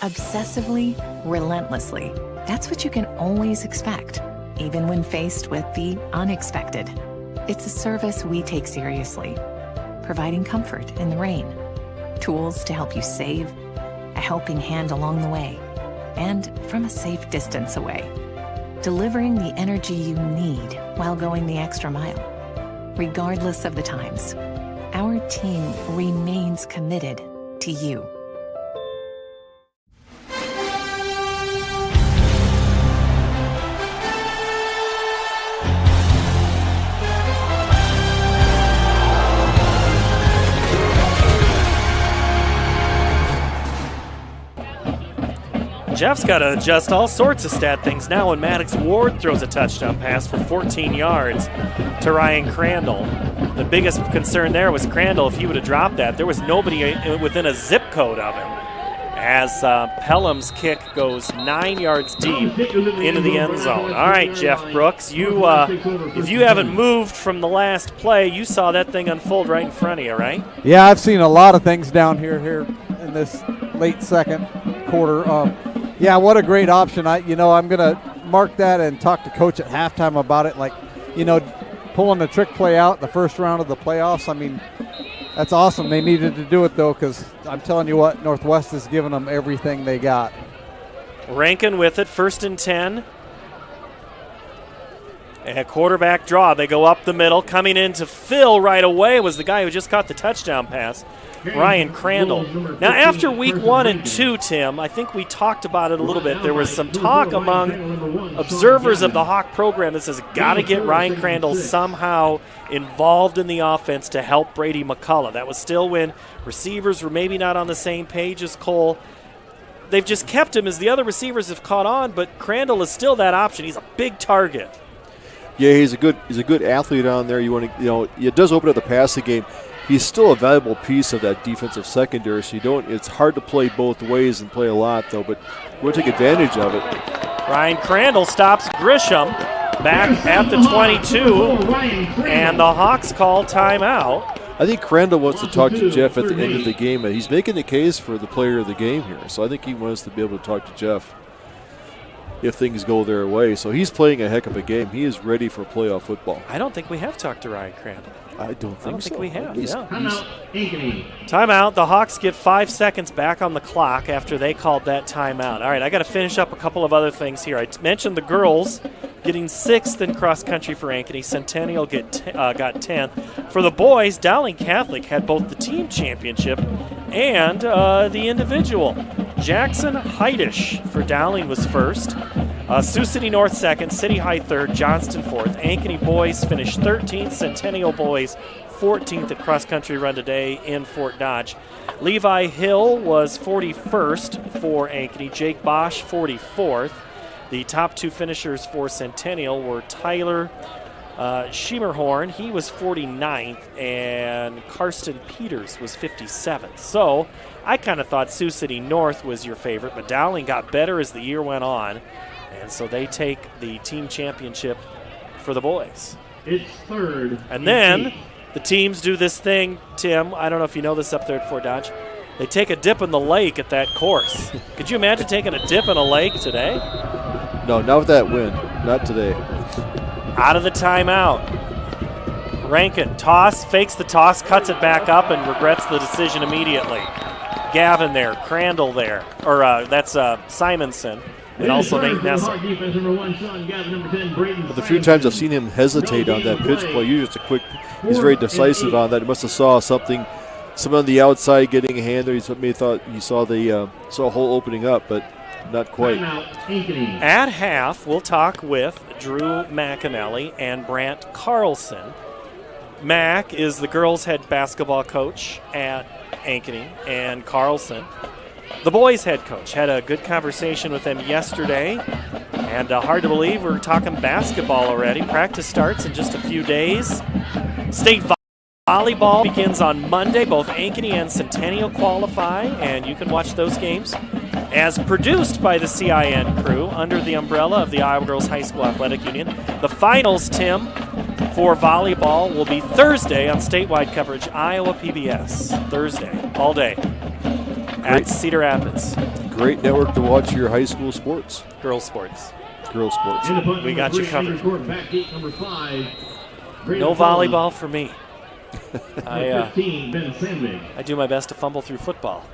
Obsessively, relentlessly. That's what you can always expect, even when faced with the unexpected. It's a service we take seriously, providing comfort in the rain, tools to help you save, a helping hand along the way, and from a safe distance away, delivering the energy you need while going the extra mile. Regardless of the times, our team remains committed to you. Jeff's got to adjust all sorts of stat things now when Maddox Ward throws a touchdown pass for 14 yards to Ryan Crandall. The biggest concern there was Crandall. If he would have dropped that, there was nobody within a zip code of him. As Pelham's kick goes 9 yards deep into the end zone. All right, Jeff Brooks, if you haven't moved from the last play, you saw that thing unfold right in front of you, right? Yeah, I've seen a lot of things down here in this late second quarter. Yeah, what a great option. I'm going to mark that and talk to Coach at halftime about it. Pulling the trick play out the first round of the playoffs. I mean, that's awesome. They needed to do it, though, because I'm telling you what, Northwest is giving them everything they got. Rankin with it, 1st and 10. And a quarterback draw. They go up the middle. Coming in to fill right away was the guy who just caught the touchdown pass, Ryan Crandall. Now, after week 1 and 2, Tim, I think we talked about it a little bit. There was some talk among observers of the Hawk program that says, got to get Ryan Crandall somehow involved in the offense to help Brady McCullough. That was still when receivers were maybe not on the same page as Cole. They've just kept him as the other receivers have caught on, but Crandall is still that option. He's a big target. Yeah, he's a good athlete on there. It does open up the passing game. He's still a valuable piece of that defensive secondary, so it's hard to play both ways and play a lot, though, but we'll take advantage of it. Ryan Crandall stops Grisham. back at the 22, and the Hawks call timeout. I think Crandall wants to talk to Jeff at the end of the game. He's making the case for the player of the game here, so I think he wants to be able to talk to Jeff if things go their way. So he's playing a heck of a game. He is ready for playoff football. I don't think we have talked to Ryan Crandall. I don't think we have. Timeout, Ankeny. Timeout. The Hawks get 5 seconds back on the clock after they called that timeout. All right, I got to finish up a couple of other things here. I mentioned the girls getting 6th in cross country for Ankeny. Centennial got 10th. For the boys, Dowling Catholic had both the team championship and the individual. Jackson Heidish for Dowling was first. Sioux City North second, City High third, Johnston fourth. Ankeny boys finished 13th, Centennial boys 14th at cross country run today in Fort Dodge. Levi Hill was 41st for Ankeny, Jake Bosch 44th. The top 2 finishers for Centennial were Tyler Schemerhorn, he was 49th, and Karsten Peters was 57th. So I kind of thought Sioux City North was your favorite, but Dowling got better as the year went on, and so they take the team championship for the boys. It's third. And then the teams do this thing, Tim, I don't know if you know this up there at Fort Dodge. They take a dip in the lake at that course. Could you imagine taking a dip in a lake today? No, not with that wind. Not today. Out of the timeout. Rankin, toss, fakes the toss, cuts it back up, and regrets the decision immediately. Gavin there, Crandall there, or that's Simonson, and also Nate Nesser. But the few times I've seen him hesitate on that pitch play, usually it's a quick, he's very decisive on that. He must have saw something, someone on the outside getting a hand there. He thought he saw the saw a hole opening up, but not quite. At half, we'll talk with Drew McAnally and Brant Carlson. Mac is the girls' head basketball coach at Ankeny, and Carlson, the boys' head coach. Had a good conversation with them yesterday, and hard to believe we're talking basketball already. Practice starts in just a few days. State volleyball begins on Monday. Both Ankeny and Centennial qualify, and you can watch those games as produced by the CIN crew under the umbrella of the Iowa Girls High School Athletic Union. The finals, Tim, for volleyball will be Thursday on statewide coverage, Iowa PBS. Thursday, all day, at Cedar Rapids. Great network to watch your high school sports. Girls sports. Girls sports. We got you covered. No volleyball for me. I do my best to fumble through football.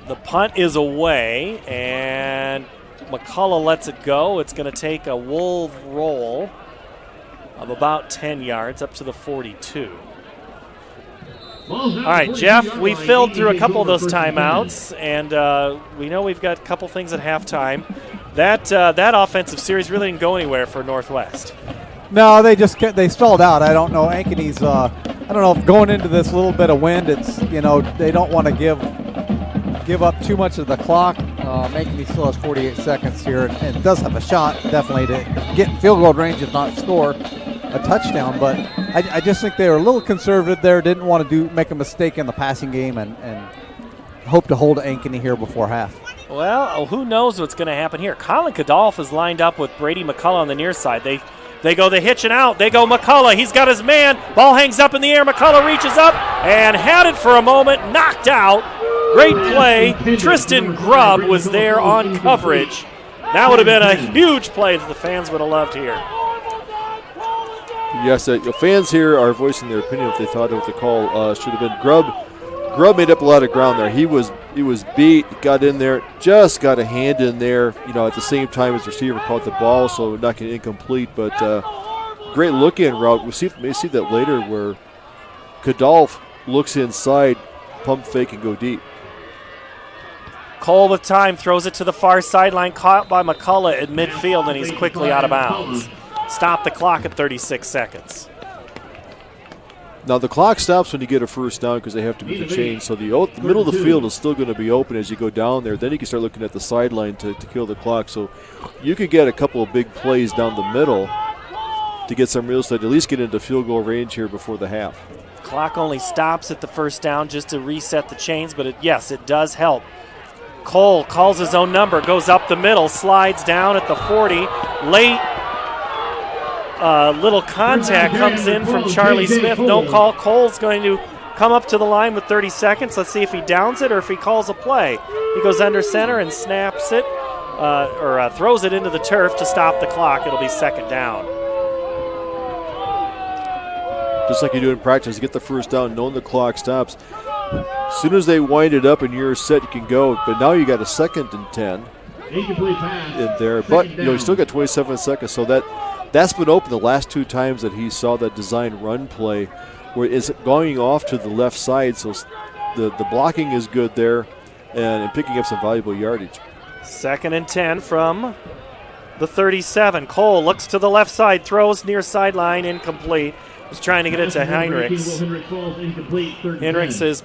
The punt is away, and McCullough lets it go. It's going to take a Wolf roll of about 10 yards up to the 42. All right, Jeff, we filled through a couple of those timeouts, and we know we've got a couple things at halftime. That offensive series really didn't go anywhere for Northwest. No, they stalled out. I don't know. Ankeny's, I don't know if going into this little bit of wind, it's, they don't want to give up too much of the clock. Ankeny still has 48 seconds here and does have a shot, definitely, to get in field goal range, if not score a touchdown. But I just think they were a little conservative there, didn't want to make a mistake in the passing game, and hope to hold Ankeny here before half. Well, who knows what's going to happen here. Colin Kadolf is lined up with Brady McCullough on the near side. They go the hitch and out. They go McCullough. He's got his man. Ball hangs up in the air. McCullough reaches up and had it for a moment. Knocked out. Great play. Tristan Grubb was there on coverage. That would have been a huge play that the fans would have loved here. Yes, fans here are voicing their opinion if they thought of the call should have been Grubb. Grubb made up a lot of ground there. He was beat, got in there, just got a hand in there, at the same time as the receiver caught the ball, so not getting incomplete, but great look-in route. We may see that later where Kadolf looks inside, pump fake, and go deep. Cole with time, throws it to the far sideline, caught by McCullough at midfield, and he's quickly out of bounds. Stop the clock at 36 seconds. Now the clock stops when you get a first down because they have to move the chain. So the middle of the field is still going to be open as you go down there. Then you can start looking at the sideline to kill the clock. So you could get a couple of big plays down the middle to get some real estate, at least get into field goal range here before the half. Clock only stops at the first down just to reset the chains, but yes, it does help. Cole calls his own number, goes up the middle, slides down at the 40. Late little contact comes in from Charlie Smith. No call. Cole's going to come up to the line with 30 seconds. Let's see if he downs it or if he calls a play. He goes under center and snaps it or throws it into the turf to stop the clock. It'll be second down. Just like you do in practice, get the first down, knowing the clock stops. As soon as they wind it up and you're set, you can go. But now you got a 2nd and 10 in there. But you still got 27 seconds, so that's been open the last 2 times that he saw that design run play, where it's going off to the left side. So the blocking is good there, and picking up some valuable yardage. 2nd and 10 from the 37. Cole looks to the left side, throws near sideline, incomplete. Was trying to get it to Heinrichs. Heinrichs is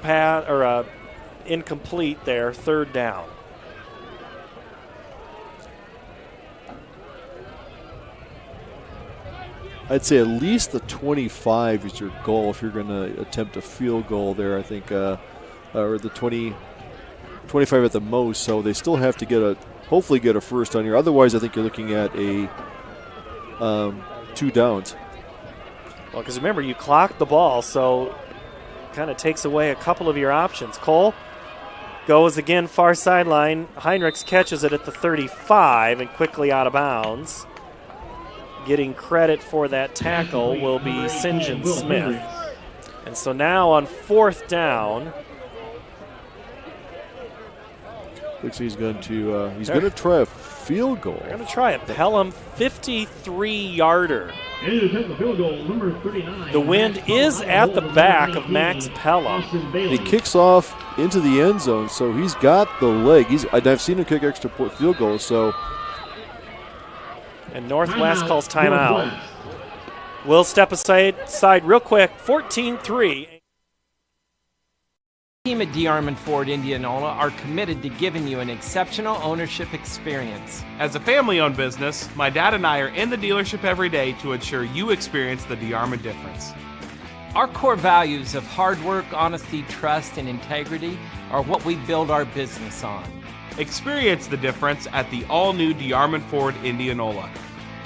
incomplete there, 3rd down. I'd say at least the 25 is your goal if you're going to attempt a field goal there, I think, or the 25 at the most. So they still have to hopefully get a first on here. Otherwise, I think you're looking at a 2 downs. Well, because remember, you clocked the ball, so kind of takes away a couple of your options. Cole goes again far sideline. Heinrichs catches it at the 35 and quickly out of bounds. Getting credit for that tackle will be St. John Smith. And so now on 4th down. Looks like he's going to try a field goal. They're going to try a Pelham 53-yarder. The wind is at the back of Max Pelham. He kicks off into the end zone, so he's got the leg. I've seen him kick extra point field goals. So. And Northwest calls timeout. We'll step aside real quick. 14-3. The team at DeArmond Ford Indianola are committed to giving you an exceptional ownership experience. As a family-owned business, my dad and I are in the dealership every day to ensure you experience the DeArmond difference. Our core values of hard work, honesty, trust, and integrity are what we build our business on. Experience the difference at the all-new DeArmond Ford Indianola,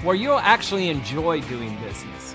where you'll actually enjoy doing business.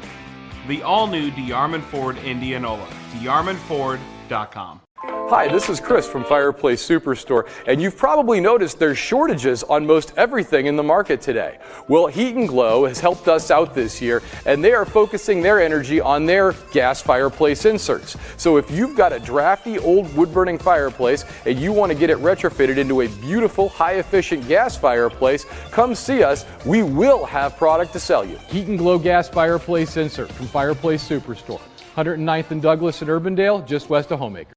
The all-new DeArmond Ford Indianola, DeArmondFord.com. Hi, this is Chris from Fireplace Superstore, and you've probably noticed there's shortages on most everything in the market today. Well, Heat and Glow has helped us out this year, and they are focusing their energy on their gas fireplace inserts. So if you've got a drafty old wood-burning fireplace and you want to get it retrofitted into a beautiful, high-efficient gas fireplace, come see us. We will have product to sell you. Heat and Glow gas fireplace insert from Fireplace Superstore, 109th and Douglas in Urbandale, just west of Homemaker.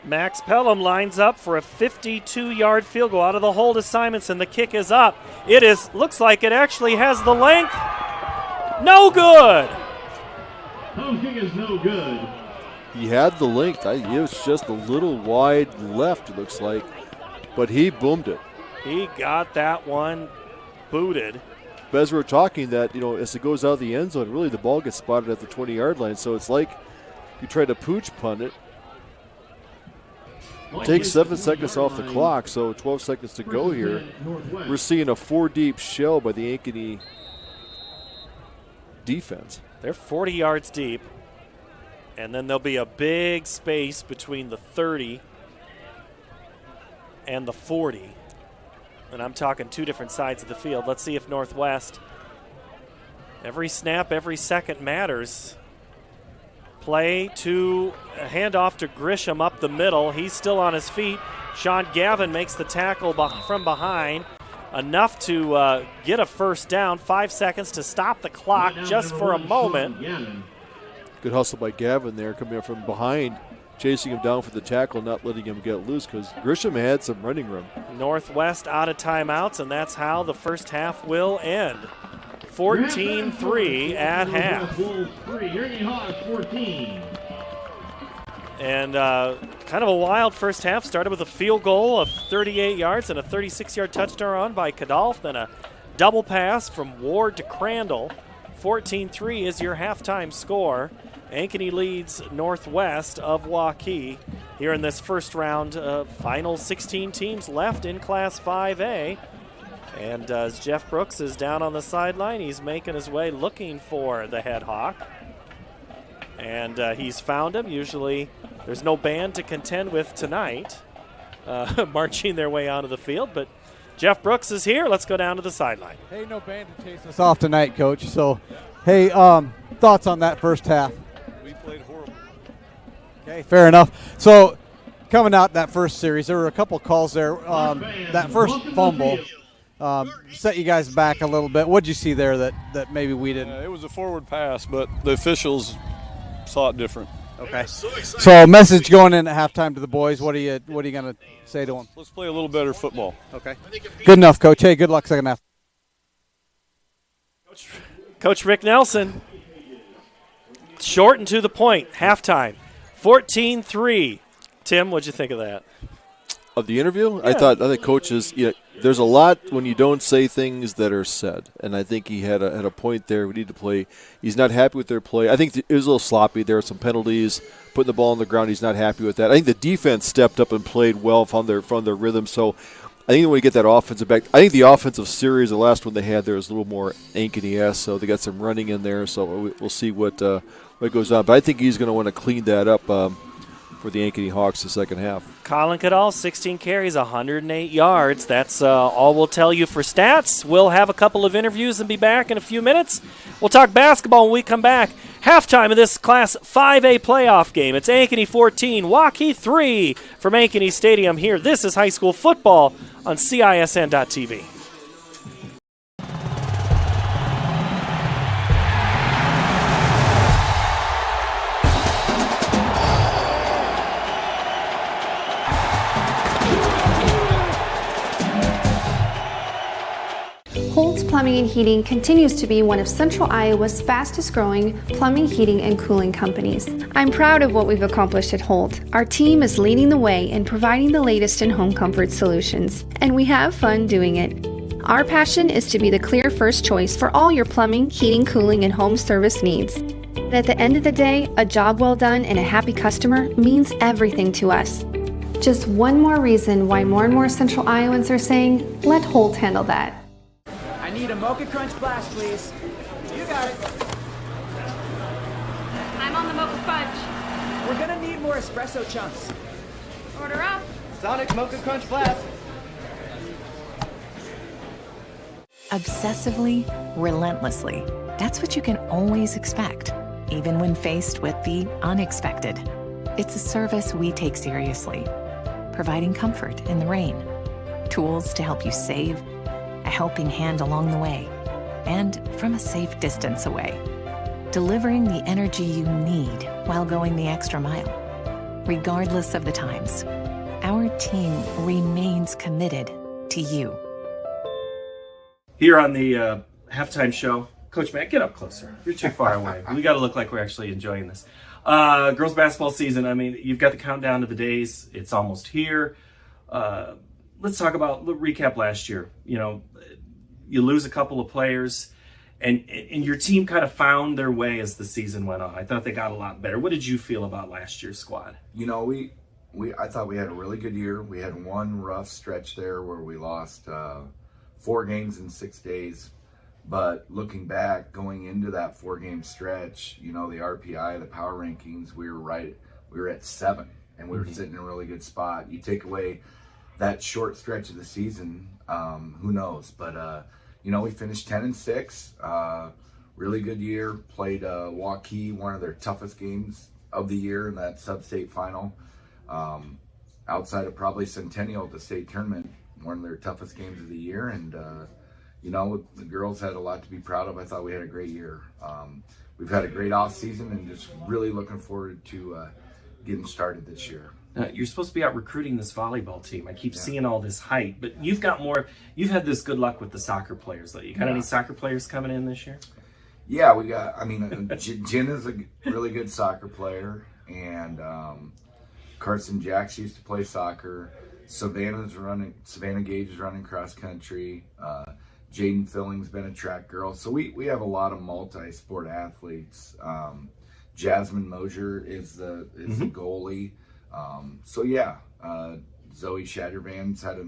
Max Pelham lines up for a 52-yard field goal out of the hole to Simonson. The kick is up. Looks like it actually has the length. No good. Home kick is no good. He had the length. It was just a little wide left, it looks like. But he boomed it. He got that one booted. But as we're talking that, as it goes out of the end zone, really the ball gets spotted at the 20-yard line. So it's like you try to pooch punt it. Takes 7 seconds off the clock, so 12 seconds to go here. We're seeing a 4-deep shell by the Ankeny defense. They're 40 yards deep, and then there'll be a big space between the 30 and the 40. And I'm talking 2 different sides of the field. Let's see if Northwest, every snap, every second matters. Play to a handoff to Grisham up the middle. He's still on his feet. Sean Gavin makes the tackle from behind. Enough to get a first down. 5 seconds to stop the clock just for a moment. Good hustle by Gavin there, coming up from behind, chasing him down for the tackle, not letting him get loose because Grisham had some running room. Northwest out of timeouts, and that's how the first half will end. 14-3 at half. And kind of a wild first half. Started with a field goal of 38 yards and a 36-yard touchdown run by Kadolf, then a double pass from Ward to Crandall. 14-3 is your halftime score. Ankeny leads Northwest of Waukee here in this first round. Final 16 teams left in Class 5A. And as Jeff Brooks is down on the sideline, he's making his way looking for the head hawk. And he's found him. Usually there's no band to contend with tonight, marching their way onto the field. But Jeff Brooks is here. Let's go down to the sideline. Hey, no band to chase us off tonight, Coach. So, hey, thoughts on that first half? We played horrible. Okay, fair enough. So, coming out that first series, there were a couple calls there. That first fumble set you guys back a little bit. What did you see there that maybe we didn't? It was a forward pass, but the officials saw it different. Okay. So, message going in at halftime to the boys. What are you going to say to them? Let's play a little better football. Okay. Good enough, Coach. Hey, good luck second half. Coach Rick Nelson, short and to the point, halftime, 14-3. Tim, what'd you think of that? Of the interview? Yeah. I think coaches, there's a lot when you don't say things that are said, and I think he had a point there. We need to play. He's not happy with their play. I think it was a little sloppy. There were some penalties, putting the ball on the ground. He's not happy with that. I think the defense stepped up and played well, found their rhythm. So I think when we get that offensive back, I think the offensive series, the last one they had there, was a little more Ankeny-esque, so they got some running in there. So we'll see what goes on. But I think he's going to want to clean that up for the Ankeny Hawks the second half. Colin Cadall, 16 carries, 108 yards. That's all we'll tell you for stats. We'll have a couple of interviews and be back in a few minutes. We'll talk basketball when we come back. Halftime of this Class 5A playoff game. It's Ankeny 14, Waukee 3 from Ankeny Stadium here. This is high school football on CISN.TV. Holt's Plumbing and Heating continues to be one of Central Iowa's fastest growing plumbing, heating, and cooling companies. I'm proud of what we've accomplished at Holt. Our team is leading the way in providing the latest in home comfort solutions, and we have fun doing it. Our passion is to be the clear first choice for all your plumbing, heating, cooling, and home service needs. But at the end of the day, a job well done and a happy customer means everything to us. Just one more reason why more and more Central Iowans are saying, let Holt handle that. I need a Mocha Crunch Blast, please. You got it. I'm on the Mocha Fudge. We're gonna need more espresso chunks. Order up. Sonic Mocha Crunch Blast. Obsessively, relentlessly. That's what you can always expect, even when faced with the unexpected. It's a service we take seriously, providing comfort in the rain, tools to help you save, a helping hand along the way, and from a safe distance away. Delivering the energy you need while going the extra mile. Regardless of the times, our team remains committed to you. Here on the halftime show, Coach Matt, get up closer. You're too far away. We got to look like we're actually enjoying this. Girls basketball season, I mean, you've got the countdown to the days. It's almost here. Let's talk about the recap last year. You know, you lose a couple of players, and your team kind of found their way as the season went on. I thought they got a lot better. What did you feel about last year's squad? You know, I thought we had a really good year. We had one rough stretch there where we lost 4 games in 6 days. But looking back, going into that 4-game stretch, you know, the RPI, the power rankings, we were at 7, and we were sitting in a really good spot. You take away that short stretch of the season, who knows? But, you know, we finished 10-6, really good year, played Waukee, one of their toughest games of the year in that sub-state final. Outside of probably Centennial at the state tournament, one of their toughest games of the year, and you know, the girls had a lot to be proud of. I thought we had a great year. We've had a great off season, and just really looking forward to getting started this year. You're supposed to be out recruiting this volleyball team. I keep seeing all this hype, but you've had this good luck with the soccer players, though. You got any soccer players coming in this year? Yeah, we got, I mean, Jen is a really good soccer player, and Carson Jacks used to play soccer. Savannah Gage is running cross country. Jaden Filling's been a track girl. So we have a lot of multi-sport athletes. Jasmine Mosier is the goalie. So yeah, Zoe Shattervan's had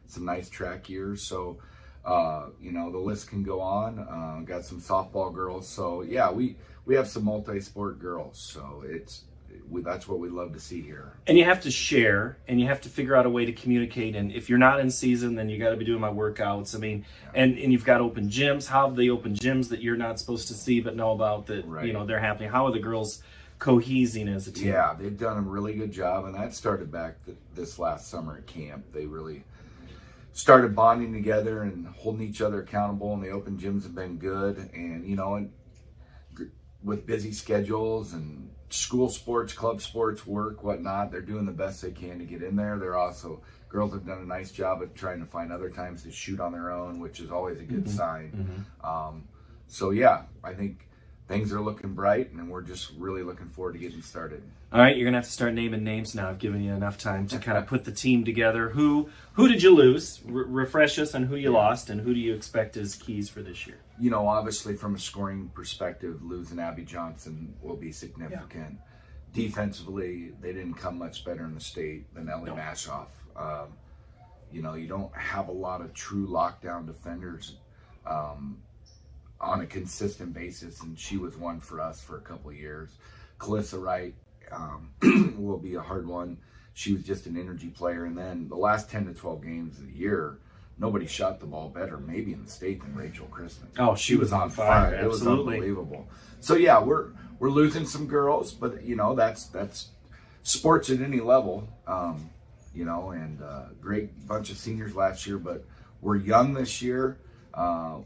some nice track years. So the list can go on. Got some softball girls. So yeah, we have some multi-sport girls. So that's what we love to see here. And you have to share, and you have to figure out a way to communicate. And if you're not in season, then you got to be doing my workouts. I mean, and you've got open gyms. How have they open gyms that you're not supposed to see but know about that? Right. They're happening. How are the girls cohesing as a team? Yeah, they've done a really good job, and that started back this last summer at camp. They really started bonding together and holding each other accountable, and the open gyms have been good. And and with busy schedules and school sports, club sports, work, whatnot, they're doing the best they can to get in there. Girls have done a nice job of trying to find other times to shoot on their own, which is always a good sign. So yeah, I think things are looking bright, and we're just really looking forward to getting started. All right, you're going to have to start naming names now. I've given you enough time to kind of put the team together. Who did you lose? Refresh us on who you lost, and who do you expect as keys for this year? Obviously from a scoring perspective, losing Abby Johnson will be significant. Yeah. Defensively, they didn't come much better in the state than Ellie Mashoff. You don't have a lot of true lockdown defenders on a consistent basis, and she was one for us for a couple of years. Calissa Wright will be a hard one. She was just an energy player. And then the last 10 to 12 games of the year, nobody shot the ball better, maybe in the state, than Rachel Christman. Oh, she was on fire. It was unbelievable. So yeah, we're losing some girls, but that's sports at any level. And great bunch of seniors last year, but we're young this year.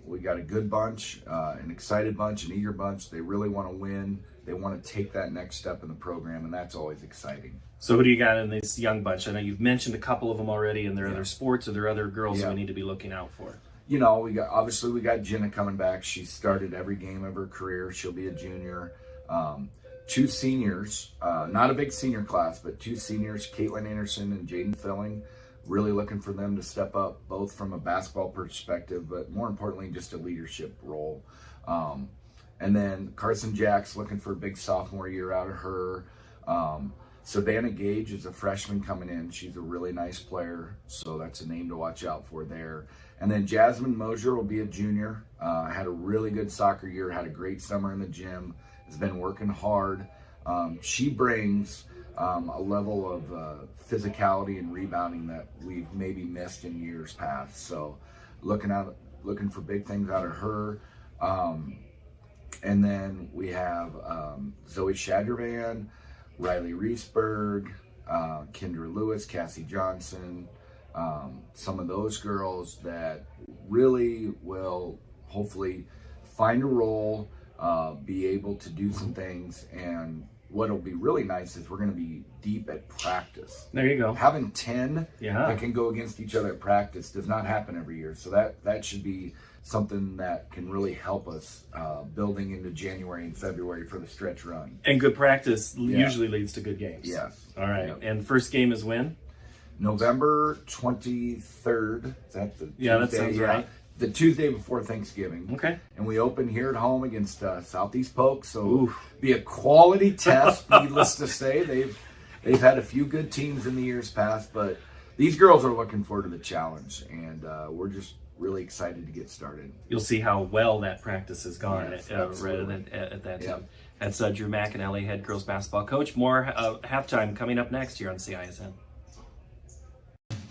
We got a good bunch, an excited bunch, an eager bunch. They really want to win. They want to take that next step in the program, and that's always exciting. So who do you got in this young bunch? I know you've mentioned a couple of them already, and there are other sports. Are there other girls we need to be looking out for? We got Jenna coming back. She started every game of her career. She'll be a junior. 2 seniors, not a big senior class, but 2 seniors, Caitlin Anderson and Jaden Filling. Really looking for them to step up, both from a basketball perspective, but more importantly, just a leadership role. And then Carson Jacks, looking for a big sophomore year out of her. Savannah Gage is a freshman coming in. She's a really nice player, so that's a name to watch out for there. And then Jasmine Mosier will be a junior. Had a really good soccer year, had a great summer in the gym, has been working hard. She brings a level of physicality and rebounding that we've maybe missed in years past. So looking for big things out of her. And then we have Zoe Shadervan, Riley Reesberg, Kendra Lewis, Cassie Johnson, some of those girls that really will hopefully find a role, be able to do some things. And what'll be really nice is we're going to be deep at practice. There you go. Having 10 that can go against each other at practice does not happen every year. So that should be something that can really help us building into January and February for the stretch run. And good practice usually leads to good games. Yes. All right. Yep. And first game is when? November 23rd. Is that the Tuesday? That sounds right. The Tuesday before Thanksgiving. Okay. And we open here at home against Southeast Polk. So be a quality test, needless to say. They've had a few good teams in the years past, but these girls are looking forward to the challenge, and we're just really excited to get started. You'll see how well that practice has gone at that time. That's Drew McAnally, head girls basketball coach. More halftime coming up next here on CISN.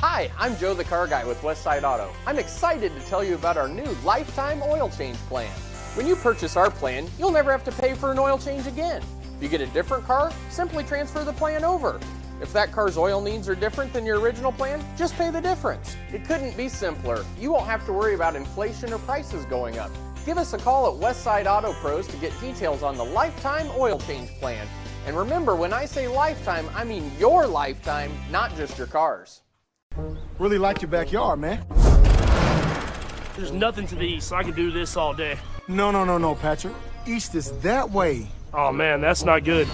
Hi, I'm Joe the Car Guy with Westside Auto. I'm excited to tell you about our new lifetime oil change plan. When you purchase our plan, you'll never have to pay for an oil change again. If you get a different car, simply transfer the plan over. If that car's oil needs are different than your original plan, just pay the difference. It couldn't be simpler. You won't have to worry about inflation or prices going up. Give us a call at Westside Auto Pros to get details on the lifetime oil change plan. And remember, when I say lifetime, I mean your lifetime, not just your car's. Really like your backyard, man. There's nothing to the east, so I can do this all day. No, Patrick. East is that way. Oh man, that's not good.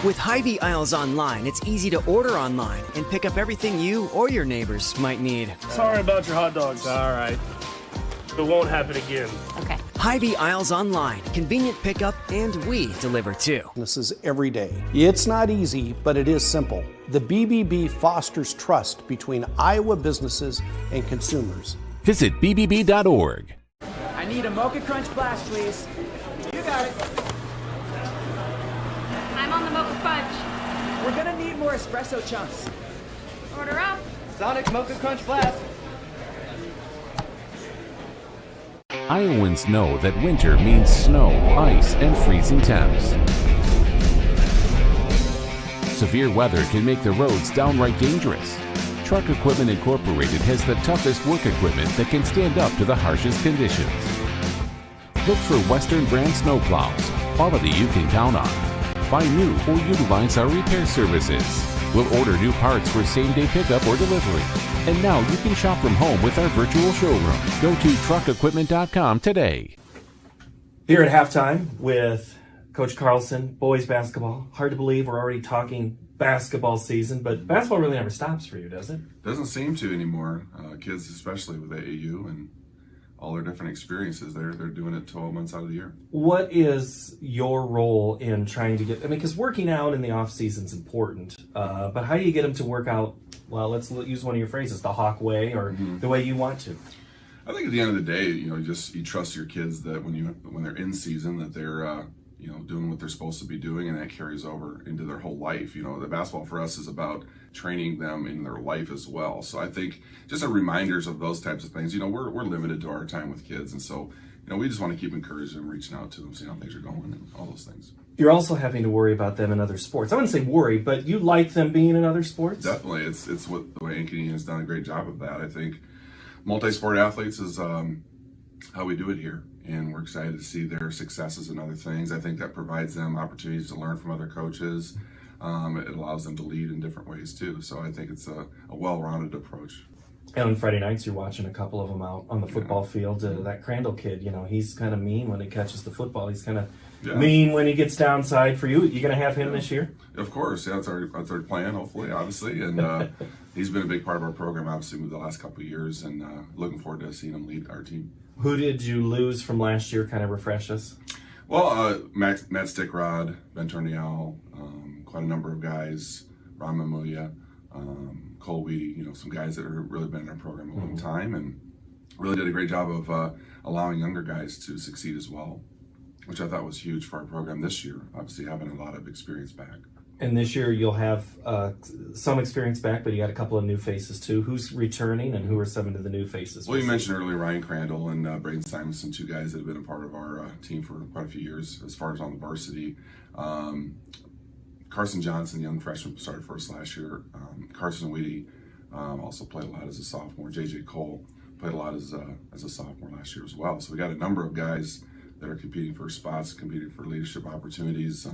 With Hy-Vee Aisles Online, it's easy to order online and pick up everything you or your neighbors might need. Sorry about your hot dogs. All right. It won't happen again. Okay. Hy-Vee aisles online, convenient pickup, and we deliver too. This is every day. It's not easy, but it is simple. The BBB fosters trust between Iowa businesses and consumers. Visit bbb.org. I need a Mocha Crunch Blast, please. You got it. I'm on the Mocha Fudge. We're gonna need more espresso chunks. Order up. Sonic Mocha Crunch Blast. Iowans know that winter means snow, ice, and freezing temps. Severe weather can make the roads downright dangerous. Truck Equipment Incorporated has the toughest work equipment that can stand up to the harshest conditions. Look for Western brand snowplows, quality you can count on. Buy new or utilize our repair services. We'll order new parts for same-day pickup or delivery. And now you can shop from home with our virtual showroom. Go to truckequipment.com today. Here at halftime with Coach Carlson, boys basketball. Hard to believe we're already talking basketball season, but basketball really never stops for you, does it? Doesn't seem to anymore. Kids, especially with AAU and all their different experiences, they're doing it 12 months out of the year. What is your role in trying to get, because working out in the off season is important, but how do you get them to work out, well, let's use one of your phrases, the Hawk way or the way you want to? I think at the end of the day, you trust your kids that when they're in season that they're doing what they're supposed to be doing, and that carries over into their whole life. The basketball for us is about training them in their life as well. So I think just reminders of those types of things. We're limited to our time with kids, and so we just want to keep encouraging them, reaching out to them, seeing how things are going, and all those things. You're also having to worry about them in other sports. I wouldn't say worry, but you like them being in other sports? Definitely. It's what the way Ankeny has done a great job of that. I think multi-sport athletes is how we do it here, and we're excited to see their successes and other things. I think that provides them opportunities to learn from other coaches. It allows them to lead in different ways too. So I think it's a well-rounded approach. And on Friday nights, you're watching a couple of them out on the football field. That Crandall kid, he's kind of mean when he catches the football. He's kind of mean when he gets downside. For you, you going to have him this year? Of course, that's our plan. Hopefully, obviously, and he's been a big part of our program, obviously, with the last couple of years, and looking forward to seeing him lead our team. Who did you lose from last year? Kind of refresh us. Well, Matt Stickrod, Ben Turnial, quite a number of guys, Ron Mamuya, Cole Weedy, some guys that have really been in our program a long time and really did a great job of allowing younger guys to succeed as well, which I thought was huge for our program this year, obviously having a lot of experience back. And this year you'll have some experience back, but you got a couple of new faces too. Who's returning and who are some of the new faces? Well, you mentioned earlier Ryan Crandall and Braden Simonson, two guys that have been a part of our team for quite a few years as far as on the varsity. Carson Johnson, young freshman, started for us last year. Carson Weedy also played a lot as a sophomore. JJ Cole played a lot as a sophomore last year as well. So we got a number of guys that are competing for spots, competing for leadership opportunities.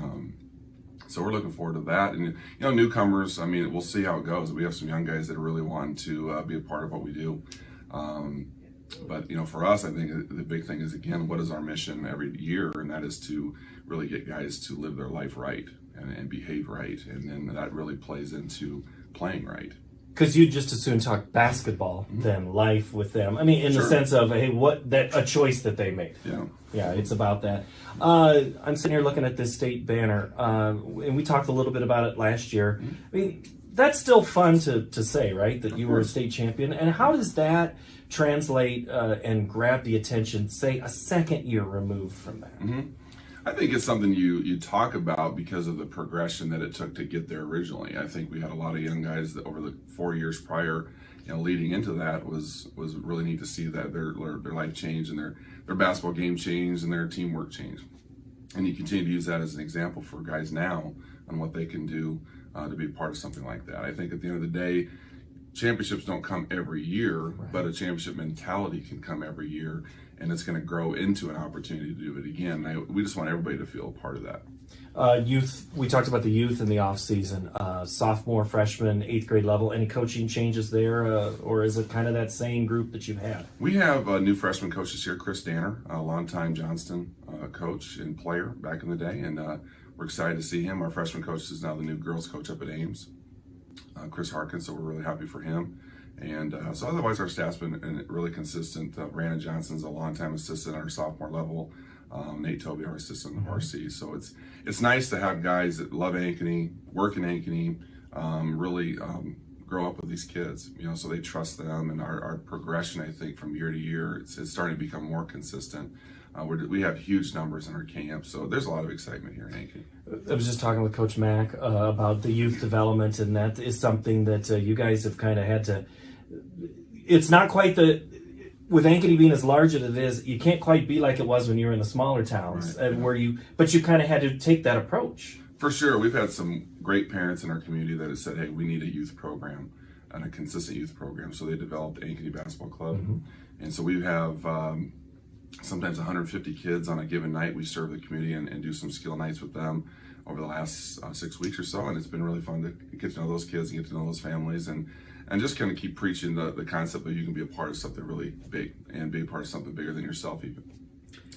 So we're looking forward to that. And newcomers, we'll see how it goes. We have some young guys that are really wanting to be a part of what we do. But for us, I think the big thing is, again, what is our mission every year? And that is to really get guys to live their life right and behave right. And then that really plays into playing right. Because you'd just as soon talk basketball than life with them. In the sense of, hey, a choice that they made. Yeah, it's about that. I'm sitting here looking at this state banner, and we talked a little bit about it last year. That's still fun to say, right? That you were a state champion. And how does that translate and grab the attention, say, a second year removed from that? I think it's something you talk about because of the progression that it took to get there originally. I think we had a lot of young guys that over the 4 years prior, leading into that was really neat to see that their life changed and their basketball game changed and their teamwork changed. And you continue to use that as an example for guys now on what they can do to be part of something like that. I think at the end of the day, championships don't come every year, but a championship mentality can come every year, and it's going to grow into an opportunity to do it again. We just want everybody to feel a part of that. Youth, we talked about the youth in the off season, sophomore, freshman, 8th grade level. Any coaching changes there, or is it kind of that same group that you've had? We have new freshman coaches here, Chris Danner, a longtime Johnston coach and player back in the day, and we're excited to see him. Our freshman coach is now the new girls coach up at Ames, Chris Harkins, so we're really happy for him. And so otherwise our staff's been really consistent. Brandon Johnson's a longtime assistant at our sophomore level. Nate Toby, our assistant in the varsity. So it's nice to have guys that love Ankeny, work in Ankeny, really grow up with these kids, so they trust them. And our progression, I think, from year to year, it's starting to become more consistent. We have huge numbers in our camp, so there's a lot of excitement here in Ankeny. I was just talking with Coach Mack about the youth development, and that is something that you guys have kind of had to. It's not quite with Ankeny being as large as it is, you can't quite be like it was when you were in the smaller towns, right. But you kind of had to take that approach. For sure, we've had some great parents in our community that have said, "Hey, we need a youth program and a consistent youth program." So they developed Ankeny Basketball Club, and so we have. Sometimes 150 kids on a given night. We serve the community and do some skill nights with them over the last 6 weeks or so, and it's been really fun to get to know those kids and get to know those families and just kind of keep preaching the concept that you can be a part of something really big and be a part of something bigger than yourself even.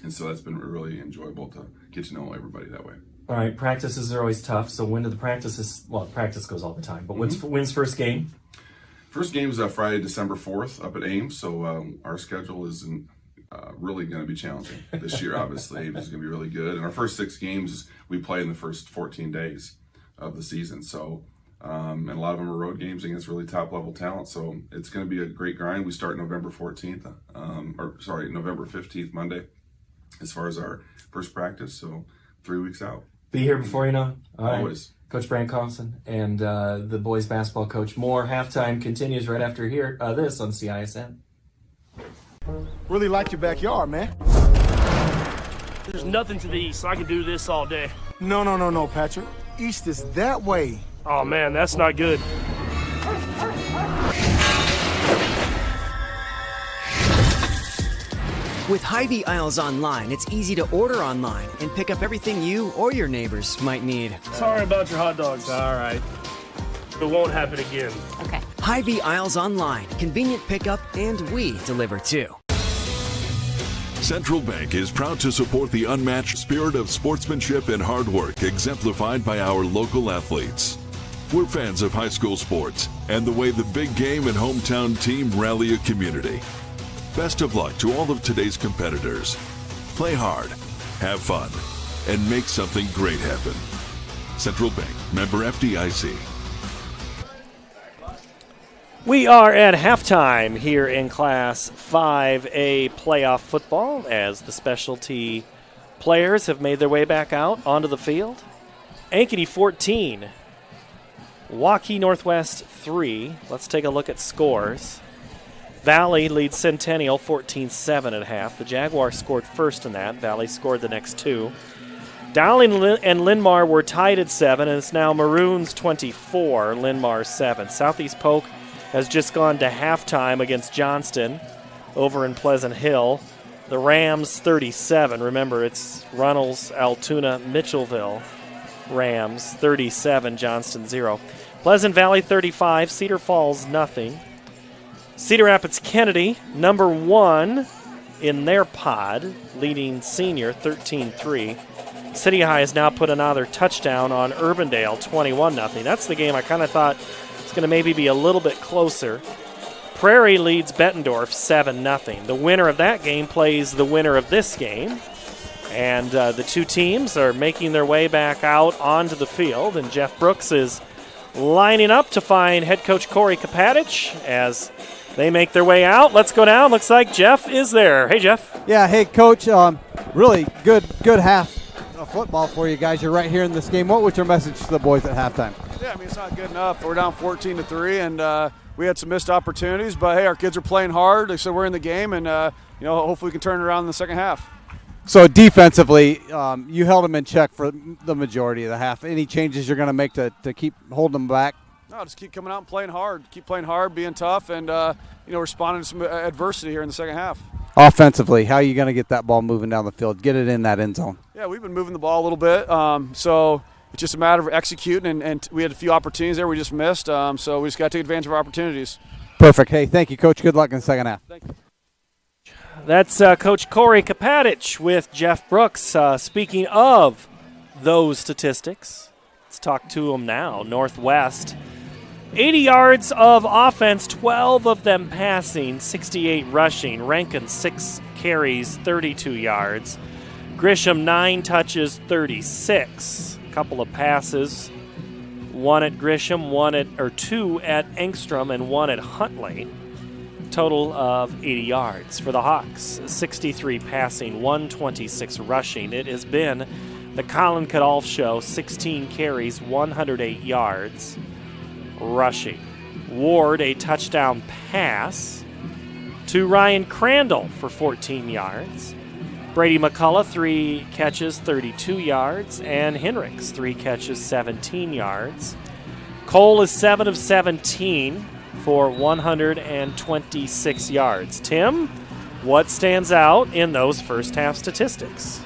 And so that's been really enjoyable to get to know everybody that way. All right, practices are always tough. So when do the practices? Well, practice goes all the time, but when's first game? First game is Friday, December 4th up at Ames. So our schedule isn't really going to be challenging this year. Obviously, it's going to be really good. And our first 6 games we play in the first 14 days of the season. So, and a lot of them are road games against really top level talent. So it's going to be a great grind. We start November 14th, November 15th, Monday, as far as our first practice. So 3 weeks out. Be here before you know. Always. Right. Coach Brant Carlson and the boys basketball coach. More halftime continues right after this on CISN. Really like your backyard, man. There's nothing to the east, so I can do this all day. No, Patrick. East is that way. Oh, man, that's not good. With Hy-Vee aisles online, it's easy to order online and pick up everything you or your neighbors might need. Sorry about your hot dogs. All right. It won't happen again. Okay. Hy-Vee aisles online, convenient pickup, and we deliver too. Central Bank is proud to support the unmatched spirit of sportsmanship and hard work exemplified by our local athletes. We're fans of high school sports and the way the big game and hometown team rally a community. Best of luck to all of today's competitors. Play hard, have fun, and make something great happen. Central Bank, member FDIC. We are at halftime here in Class 5A playoff football as the specialty players have made their way back out onto the field. Ankeny 14, Waukee Northwest 3. Let's take a look at scores. Valley leads Centennial 14-7 at half. The Jaguars scored first in that. Valley scored the next 2. Dowling and Linmar were tied at 7, and it's now Maroons 24, Linmar 7. Southeast Polk has just gone to halftime against Johnston over in Pleasant Hill. The Rams 37. Remember, it's Runnels, Altoona, Mitchellville. Rams 37, Johnston 0. Pleasant Valley 35, Cedar Falls nothing. Cedar Rapids Kennedy, number 1 in their pod, leading senior 13-3. City High has now put another touchdown on Urbandale 21-0. That's the game I kind of thought it's going to maybe be a little bit closer. Prairie leads Bettendorf 7-0. The winner of that game plays the winner of this game. And the two teams are making their way back out onto the field. And Jeff Brooks is lining up to find head coach Corey Kapatic as they make their way out. Let's go down. Looks like Jeff is there. Hey, Jeff. Yeah, hey, Coach. Really good half of football for you guys. You're right here in this game. What was your message to the boys at halftime? Yeah, I mean, it's not good enough. We're down 14-3, and we had some missed opportunities. But, hey, our kids are playing hard. They said we're in the game, and, hopefully we can turn it around in the second half. So defensively, you held them in check for the majority of the half. Any changes you're going to make to keep holding them back? No, just keep coming out and playing hard. Keep playing hard, being tough, and, responding to some adversity here in the second half. Offensively, how are you going to get that ball moving down the field, get it in that end zone? Yeah, we've been moving the ball a little bit, so it's just a matter of executing, and we had a few opportunities there we just missed, so we just got to take advantage of our opportunities. Perfect. Hey, thank you, Coach. Good luck in the second half. Thank you. That's Coach Corey Kapatic with Jeff Brooks. Speaking of those statistics, let's talk to him now. Northwest 80 yards of offense, 12 of them passing, 68 rushing. Rankin 6 carries, 32 yards. Grisham 9 touches, 36. A couple of passes, one at Grisham, two at Engstrom, and one at Huntley. Total of 80 yards for the Hawks. 63 passing, 126 rushing. It has been the Colin Kadolf Show. 16 carries, 108 yards rushing. Ward, a touchdown pass to Ryan Crandall for 14 yards. Brady McCullough, 3 catches, 32 yards. And Henricks, 3 catches, 17 yards. Cole is 7 of 17 for 126 yards. Tim, what stands out in those first half statistics?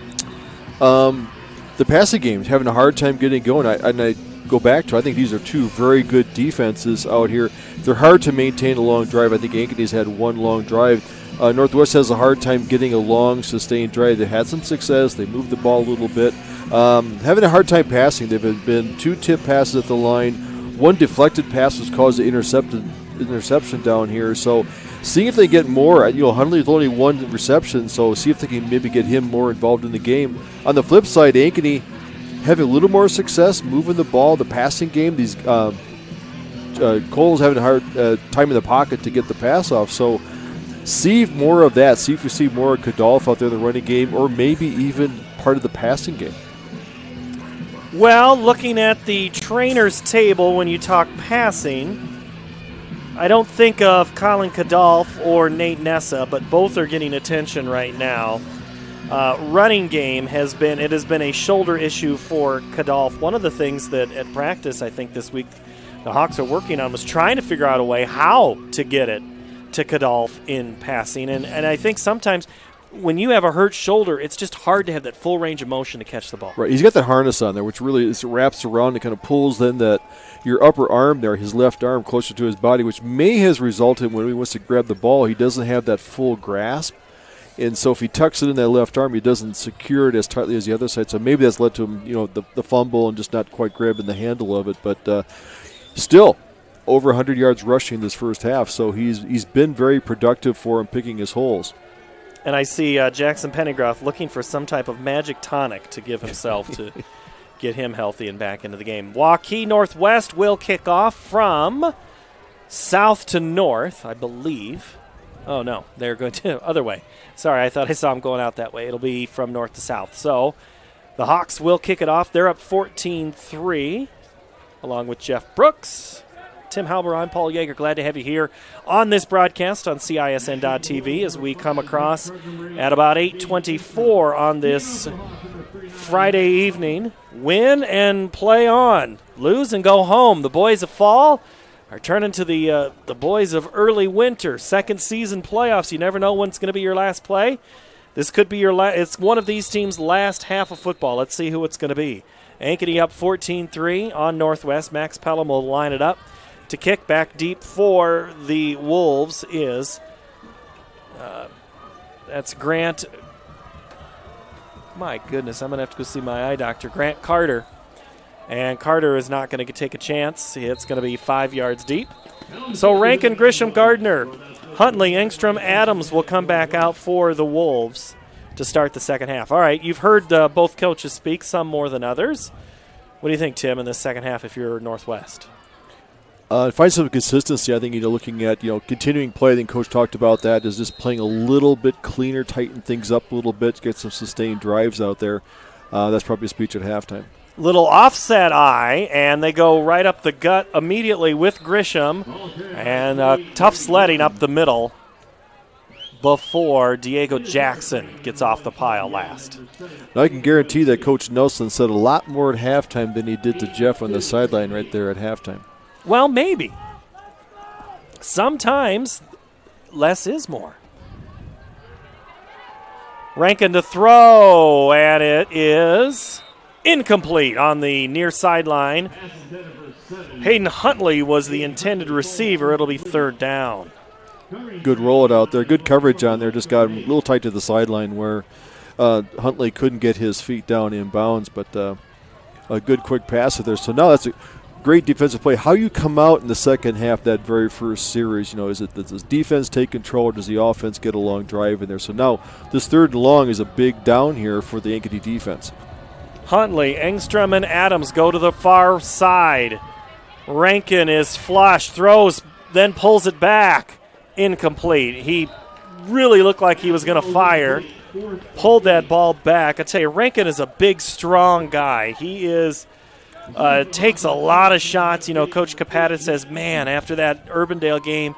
The passing game is having a hard time getting going. I go back to, I think these are two very good defenses out here. They're hard to maintain a long drive. I think Ankeny's had one long drive. Northwest has a hard time getting a long, sustained drive. They had some success. They moved the ball a little bit. Having a hard time passing. There have been 2 tip passes at the line. 1 deflected pass was caused an interception down here. So seeing if they get more. Huntley with only 1 reception, so see if they can maybe get him more involved in the game. On the flip side, Ankeny having a little more success moving the ball, the passing game. These Cole's having a hard time in the pocket to get the pass off. So see more of that. See if we see more of Kadolf out there in the running game, or maybe even part of the passing game. Well, looking at the trainer's table when you talk passing, I don't think of Colin Kadolf or Nate Nessa, but both are getting attention right now. Running game has been a shoulder issue for Kadolf. One of the things that at practice, I think this week, the Hawks are working on was trying to figure out a way how to get it to Kadolf in passing. And I think sometimes when you have a hurt shoulder, it's just hard to have that full range of motion to catch the ball. Right, he's got that harness on there, which really wraps around and kind of pulls then your upper arm there, his left arm closer to his body, which may has resulted when he wants to grab the ball, he doesn't have that full grasp. And so if he tucks it in that left arm, he doesn't secure it as tightly as the other side. So maybe that's led to him, the fumble and just not quite grabbing the handle of it. But still, over 100 yards rushing this first half. So he's been very productive for him picking his holes. And I see Jackson Pennygroth looking for some type of magic tonic to give himself to get him healthy and back into the game. Waukee Northwest will kick off from south to north, I believe. Oh, no, they're going to other way. Sorry, I thought I saw them going out that way. It'll be from north to south. So the Hawks will kick it off. They're up 14-3, along with Jeff Brooks. Tim Halber, I'm Paul Yeager. Glad to have you here on this broadcast on CISN.TV as we come across at about 8:24 on this Friday evening. Win and play on. Lose and go home. The boys of fall are turning to the boys of early winter. Second season playoffs. You never know when it's going to be your last play. This could be it's one of these teams' last half of football. Let's see who it's going to be. Ankeny up 14-3 on Northwest. Max Pelham will line it up. To kick back deep for the Wolves is that's Grant. My goodness, I'm going to have to go see my eye doctor. Grant Carter. And Carter is not going to take a chance. It's going to be 5 yards deep. So Rankin, Grisham, Gardner, Huntley, Engstrom, Adams will come back out for the Wolves to start the second half. All right, you've heard both coaches speak, some more than others. What do you think, Tim, in this second half if you're Northwest? Find some consistency. I think, looking at, continuing play, I think Coach talked about that, is just playing a little bit cleaner, tighten things up a little bit, get some sustained drives out there. That's probably a speech at halftime. Little offset eye, and they go right up the gut immediately with Grisham, and tough sledding up the middle before Diego Jackson gets off the pile last. Now I can guarantee that Coach Nelson said a lot more at halftime than he did to Jeff on the sideline right there at halftime. Well, maybe. Sometimes less is more. Rankin to throw, and it is incomplete on the near sideline. Hayden Huntley was the intended receiver. It'll be third down. Good rollout out there. Good coverage on there. Just got him a little tight to the sideline where Huntley couldn't get his feet down in bounds, but a good quick pass there. So now that's great defensive play. How you come out in the second half, that very first series, does the defense take control, or does the offense get a long drive in there? So now this 3rd and long is a big down here for the Ankeny defense. Huntley, Engstrom, and Adams go to the far side. Rankin is flush, throws, then pulls it back. Incomplete. He really looked like he was going to fire. Pulled that ball back. I tell you, Rankin is a big, strong guy. He is takes a lot of shots. Coach Kapatic says, man, after that Urbandale game,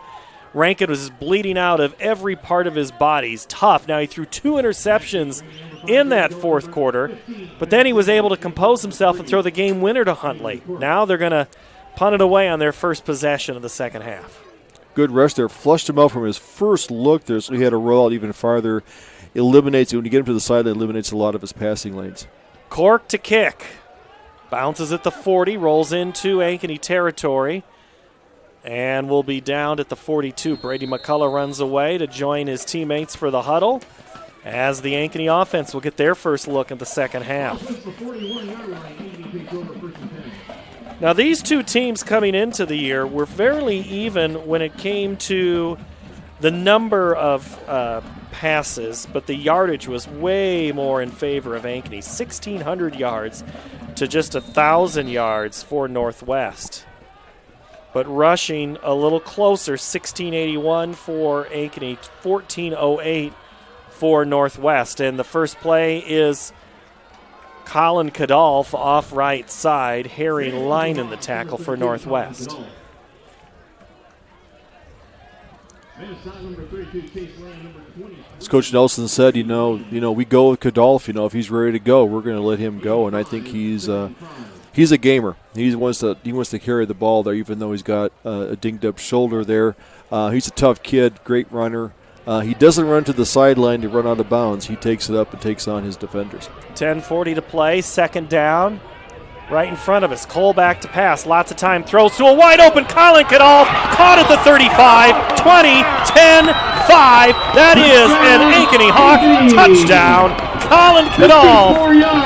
Rankin was bleeding out of every part of his body. He's tough. Now, he threw 2 interceptions in that 4th quarter, but then he was able to compose himself and throw the game winner to Huntley. Now they're going to punt it away on their first possession of the second half. Good rush there. Flushed him out from his first look there, so he had to roll out even farther. Eliminates, when you get him to the side, it eliminates a lot of his passing lanes. Cork to kick. Bounces at the 40, rolls into Ankeny territory, and will be down at the 42. Brady McCullough runs away to join his teammates for the huddle as the Ankeny offense will get their first look at the second half. Now, these two teams coming into the year were fairly even when it came to the number of passes, but the yardage was way more in favor of Ankeny. 1,600 yards to just 1,000 yards for Northwest. But rushing a little closer, 1,681 for Ankeny, 1,408 for Northwest. And the first play is Colin Kadolf off right side. Harry Line in the tackle for Northwest. As Coach Nelson said, we go with Kadolf. If he's ready to go, we're going to let him go. And I think he's a gamer. He wants to carry the ball there, even though he's got a dinged up shoulder there. He's a tough kid, great runner. He doesn't run to the sideline to run out of bounds. He takes it up and takes on his defenders. 10:40 to play, second down. Right in front of us. Cole back to pass. Lots of time. Throws to a wide open Colin Kadolf. Caught at the 35, 20, 10, 5. That is an Ankeny Hawk touchdown. Colin Kadolf,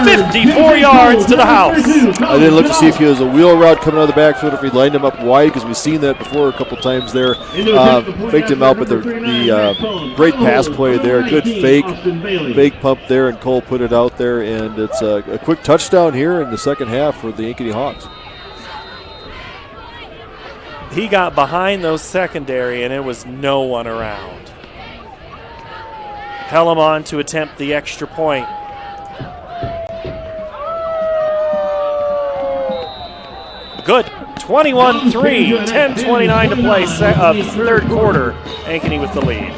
54 yards to the house. I didn't look to see if he was a wheel route coming out of the backfield, if he lined him up wide, because we've seen that before a couple times there. Faked him out, but the great pass play there. Good fake pump there, and Cole put it out there, and it's a quick touchdown here in the second half for the Ankeny Hawks. He got behind those secondary, and it was no one around. Pelham on to attempt the extra point. Good. 21-3, 10:29 to play, third quarter. Ankeny with the lead.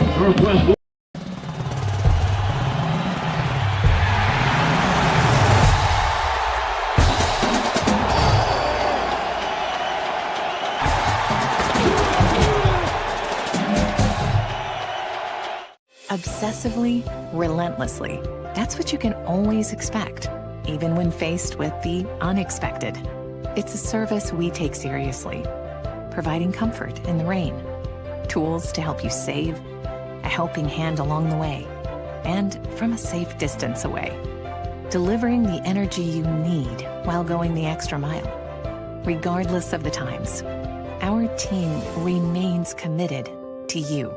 Obsessively, relentlessly. That's what you can always expect, even when faced with the unexpected. It's a service we take seriously, providing comfort in the rain, tools to help you save, a helping hand along the way, and from a safe distance away. Delivering the energy you need while going the extra mile. Regardless of the times, our team remains committed to you.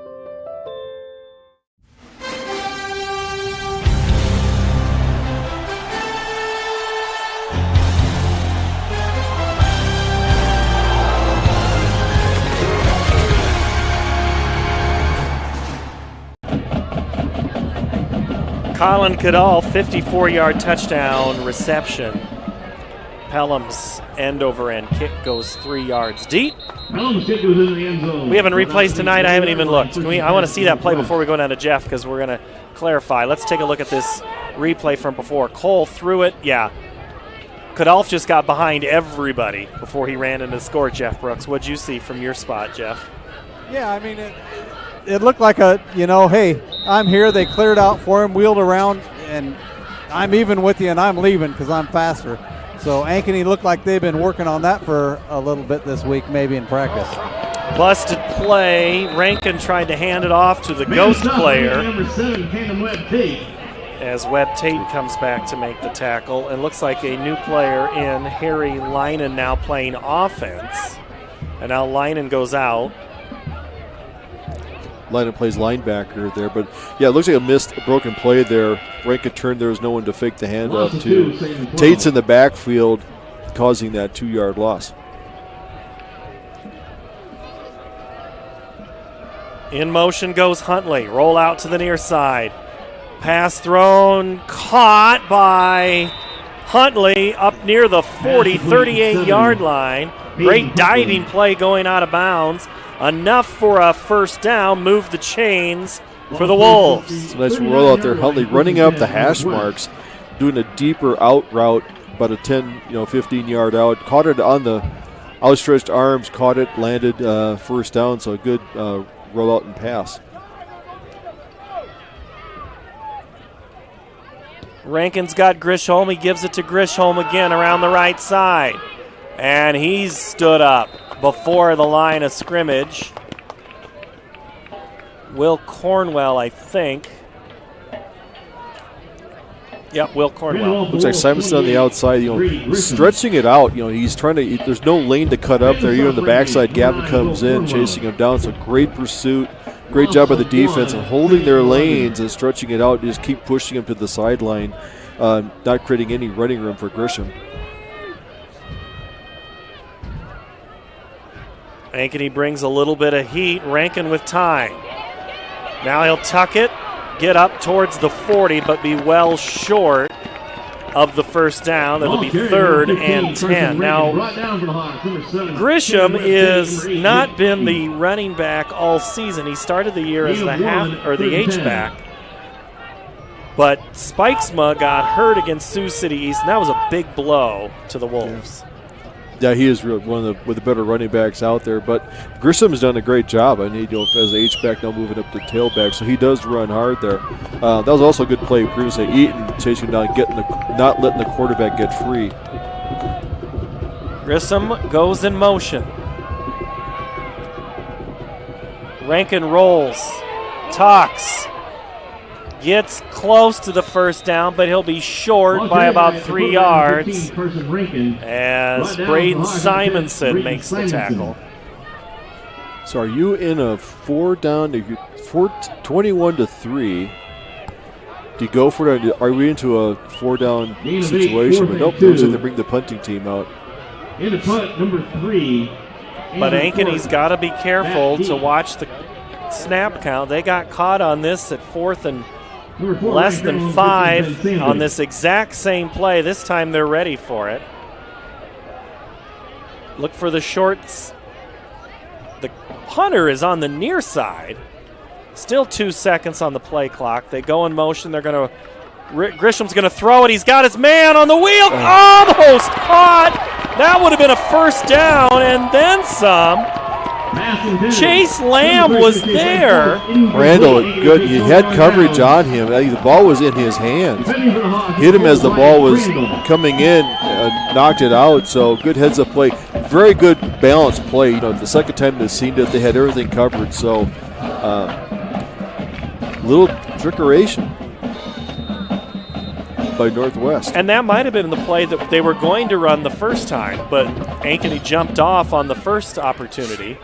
Colin Kadolf, 54-yard touchdown reception. Pelham's end-over-end kick goes 3 yards deep. We haven't replays tonight. I haven't even looked. I want to see that play before we go down to Jeff, because we're going to clarify. Let's take a look at this replay from before. Cole threw it. Yeah. Kadolf just got behind everybody before he ran into the score, Jeff Brooks. What'd you see from your spot, Jeff? Yeah, I mean, it looked like hey, I'm here. They cleared out for him, wheeled around, and I'm even with you, and I'm leaving because I'm faster. So Ankeny looked like they've been working on that for a little bit this week, maybe in practice. Busted play. Rankin tried to hand it off to the ghost player. as Webb Tate comes back to make the tackle, and looks like a new player in Harry Linen now playing offense. And now Linen goes out. Linen plays linebacker there, but yeah, it looks like a broken play there. Rankin turned, there was no one to fake the handoff to. Tate's in the backfield, causing that 2-yard loss. In motion goes Huntley. Roll out to the near side. Pass thrown, caught by Huntley up near the 40, 38-yard line. Great diving play going out of bounds. Enough for a first down. Move the chains for the Wolves. Nice roll out there. Huntley running up the hash marks, doing a deeper out route, about a 10, 15-yard out. Caught it on the outstretched arms, caught it, landed first down. So a good roll out and pass. Rankin's got Grisham. He gives it to Grisham again around the right side. And he's stood up before the line of scrimmage. Will Cornwell, I think. Yep, Will Cornwell. Looks like Simonson on the outside, stretching it out. He's trying to. There's no lane to cut up there. Even on the backside, Gavin comes in, chasing him down. It's a great pursuit. Great job by the defense of holding their lanes and stretching it out. Just keep pushing him to the sideline, not creating any running room for Grisham. Ankeny brings a little bit of heat. Rankin with time. Now he'll tuck it, get up towards the 40, but be well short of the first down. It'll be 3rd and 10. Now, Grisham has not been the running back all season. He started the year as the H-back. But Spikesma got hurt against Sioux City East, and that was a big blow to the Wolves. Yeah, he is one of the better running backs out there. But Grisham has done a great job. As an H-back now moving up to tailback, so he does run hard there. That was also a good play previously. Eaton chasing down, not letting the quarterback get free. Grisham goes in motion. Rankin rolls, tucks, gets close to the first down, but he'll be short by about 3 yards as Braden Simonson makes the tackle. So are you in a 21-3? Do you go for it? Are we into a 4-down situation? But nope, looks like they bring the punting team out. In punt number 3. But Ankeny's got to be careful to watch the snap count. They got caught on this at 4th and less than 5 on this exact same play. This time they're ready for it. Look for the shorts. The punter is on the near side. Still 2 seconds on the play clock. They go in motion. They're going to. Grisham's going to throw it. He's got his man on the wheel. Almost caught. That would have been a first down and then some. Chase Lamb was there. Randall, good. He had coverage on him. The ball was in his hands. Hit him as the ball was coming in, knocked it out. So good heads-up play. Very good balanced play. The second time they've seen it, they had everything covered. So little trickeration by Northwest. And that might have been the play that they were going to run the first time, but Ankeny jumped off on the first opportunity.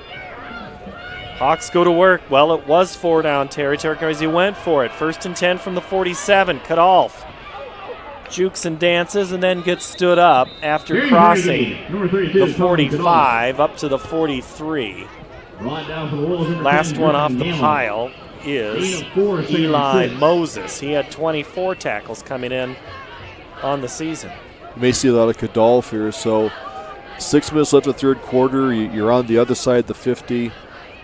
Hawks go to work. Well, it was 4-down territory because he went for it. 1st and 10 from the 47. Kadolf jukes and dances and then gets stood up after crossing the 45 up to the 43. Last one off the pile is Eli Moses. He had 24 tackles coming in on the season. You may see a lot of Kadolf here. So 6 minutes left in the third quarter. You're on the other side of the 50.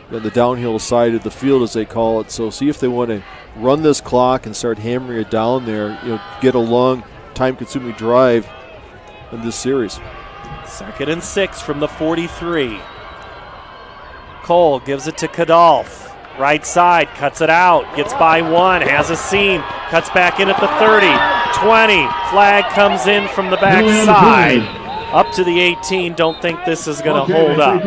On the downhill side of the field, as they call it. So see if they want to run this clock and start hammering it down there, get a long, time-consuming drive in this series. 2nd and 6 from the 43. Cole gives it to Kadolf. Right side, cuts it out, gets by 1, has a seam, cuts back in at the 30, 20. Flag comes in from the back side, up to the 18. Don't think this is going to hold up.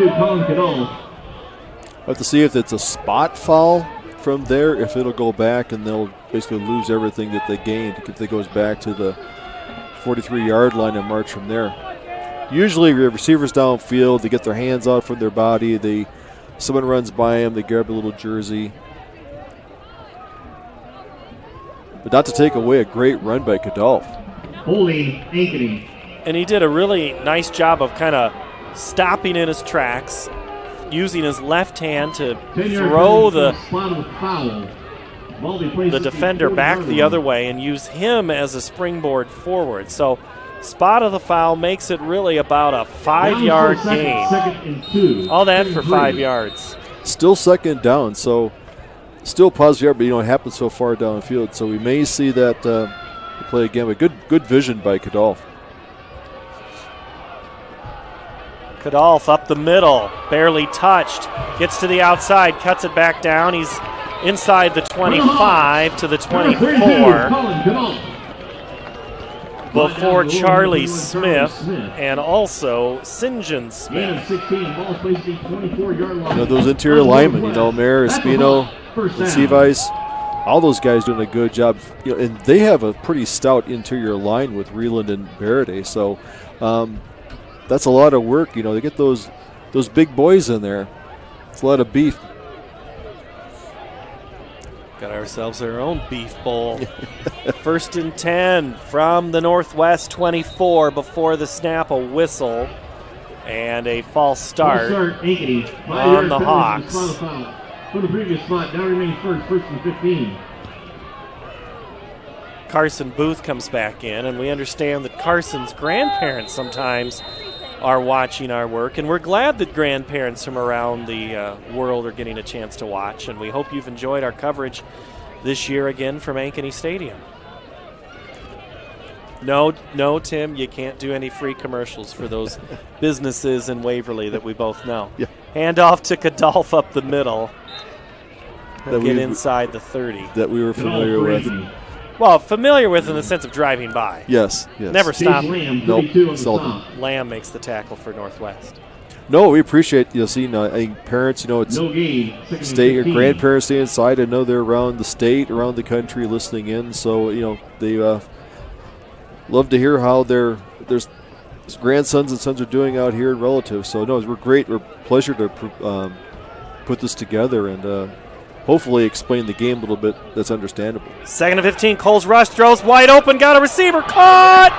We'll have to see if it's a spot foul from there, if it'll go back and they'll basically lose everything that they gained if they goes back to the 43-yard line and march from there. Usually receivers downfield, they get their hands out from their body, someone runs by them, they grab a little jersey. But not to take away a great run by Kadolf. Holding Ankeny. And he did a really nice job of kind of stopping in his tracks, using his left hand to throw the defender back the other way and use him as a springboard forward. So spot of the foul makes it really about a 5-yard gain. All that for 5 yards. Still second down, so still positive yard, but it happens so far downfield. So we may see that play again, but good vision by Kadolf. Kadolf up the middle, barely touched, gets to the outside, cuts it back down. He's inside the 25 to the 24 before Charlie Smith and also St. John Smith. Those interior linemen, Mayer, Espino, and Sevice, all those guys doing a good job. And they have a pretty stout interior line with Reland and Barraday. So that's a lot of work. They get those big boys in there. It's a lot of beef. Got ourselves our own beef bowl. 1st and 10 from the Northwest 24 before the snap, a whistle and a false start on the Hawks. From the previous spot, now remains first and 15. Carson Booth comes back in, and we understand that Carson's grandparents sometimes are watching our work, and we're glad that grandparents from around the world are getting a chance to watch, and we hope you've enjoyed our coverage this year again from Ankeny Stadium. No, Tim, you can't do any free commercials for those businesses in Waverly that we both know. Yeah. Hand off to Kadolf up the middle. He'll get inside the 30. That we were familiar with. Well, familiar with in the sense of driving by. Yes. Never stopped. Nope, seldom. Lamb makes the tackle for Northwest. No, we appreciate seeing I think parents. It's your grandparents stay inside. I know they're around the state, around the country, listening in. So they love to hear how their grandsons and sons are doing out here and relatives. So no, we're great. We're pleasure to put this together and hopefully explain the game a little bit that's understandable. 2nd and 15, Coles rush, throws wide open, got a receiver, caught!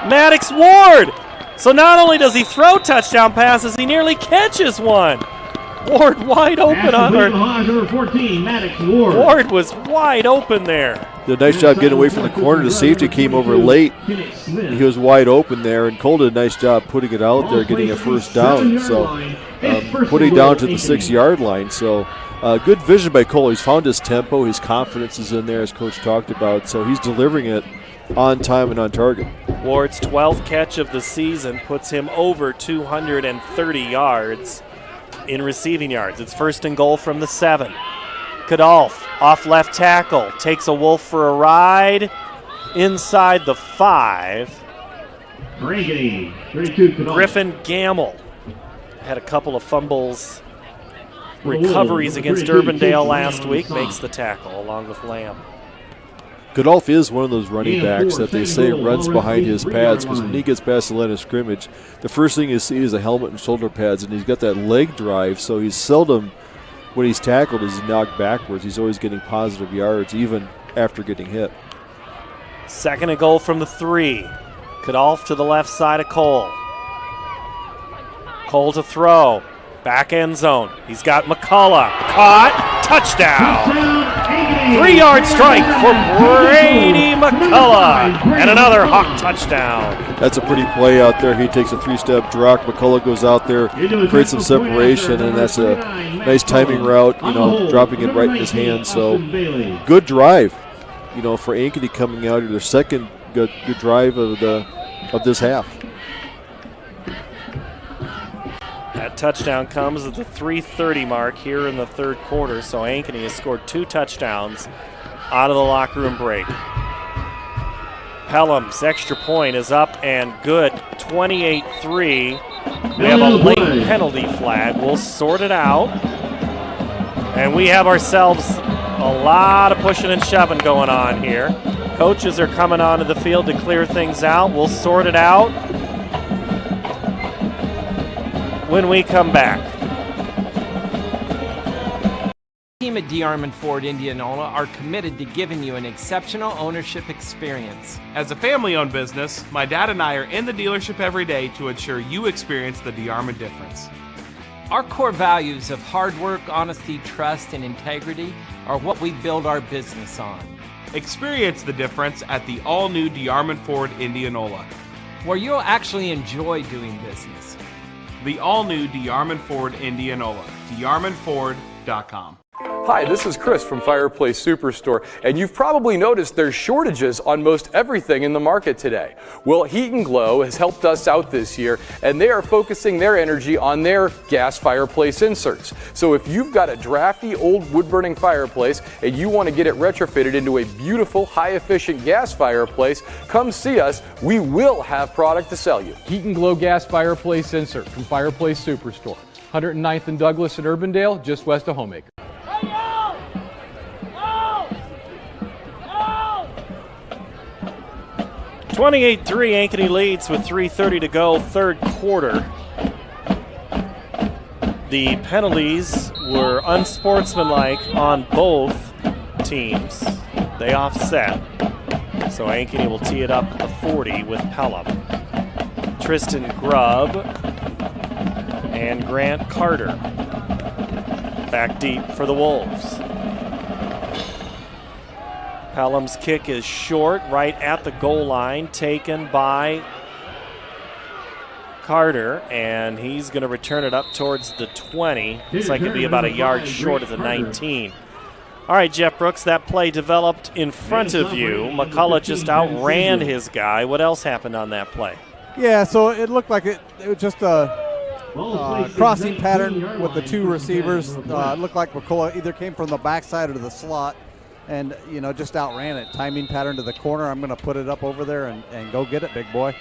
Maddox Ward. So not only does he throw touchdown passes, he nearly catches one. Ward wide open on her. Number 14, Maddox Ward. Ward was wide open there. Did a nice job getting away from the corner. The safety came over late. He was wide open there, and Cole did a nice job putting it out there, getting a first down. So putting down to the 6-yard line. So good vision by Cole. He's found his tempo. His confidence is in there, as Coach talked about. So he's delivering it on time and on target. Ward's 12th catch of the season puts him over 230 yards in receiving yards. It's 1st and goal from the 7. Kadolf off left tackle, takes a Wolf for a ride inside the 5. Griffin Gamble had a couple of fumbles, recoveries against Urbandale last week, makes the tackle along with Lamb. Kadolf is one of those running backs that they say runs behind his pads, because when he gets past the line of scrimmage, the first thing you see is a helmet and shoulder pads, and he's got that leg drive, so he's seldom, when he's tackled, is he knocked backwards. He's always getting positive yards, even after getting hit. 2nd and goal from the 3. Kadolf to the left side of Cole. Cole to throw. Back end zone. He's got McCullough. Caught. Touchdown. 3-yard strike for Brady McCullough. And another Hawk touchdown. That's a pretty play out there. He takes a 3-step drop. McCullough goes out there, creates some separation, and that's a nice timing route, dropping it right in his hand. So good drive, for Ankeny coming out here. Their second good drive of this half. That touchdown comes at the 3:30 mark here in the 3rd quarter, so Ankeny has scored 2 touchdowns out of the locker room break. Pelham's extra point is up and good, 28-3. We have a late penalty flag. We'll sort it out. And we have ourselves A lot of pushing and shoving going on here. Coaches are coming onto the field to clear things out. We'll sort it out when we come back. The team at DeArmond Ford Indianola are committed to giving you an exceptional ownership experience. As a family-owned business, my dad and I are in the dealership every day to ensure you experience the DeArmond difference. Our core values of hard work, honesty, trust, and integrity are what we build our business on. Experience the difference at the all-new DeArmond Ford Indianola, where you'll actually enjoy doing business. The all-new DeArmond Ford Indianola, DeArmondFord.com. Hi, this is Chris from Fireplace Superstore, and you've probably noticed there's shortages on most everything in the market today. Well, Heat and Glow has helped us out this year, and they are focusing their energy on their gas fireplace inserts. So if you've got a drafty old wood-burning fireplace and you want to get it retrofitted into a beautiful, high-efficient gas fireplace, come see us. We will have product to sell you. Heat and Glow gas fireplace insert from Fireplace Superstore. 109th and Douglas in Urbandale, just west of Homemaker. 28-3, Ankeny leads with 3:30 to go, third quarter. The penalties were unsportsmanlike on both teams. They offset. So Ankeny will tee it up at the 40 with Pelham. Tristan Grubb and Grant Carter back deep for the Wolves. Pelham's kick is short, right at the goal line, taken by Carter, and he's going to return it up towards the 20. Looks like it'd be about a yard short of the 19. All right, Jeff Brooks, that play developed in front of you. McCullough just outran his guy. What else happened on that play? Yeah, so it looked like it was just a crossing pattern with the two receivers. It looked like McCullough either came from the backside or the slot and, just outran it. Timing pattern to the corner. I'm going to put it up over there and go get it, big boy.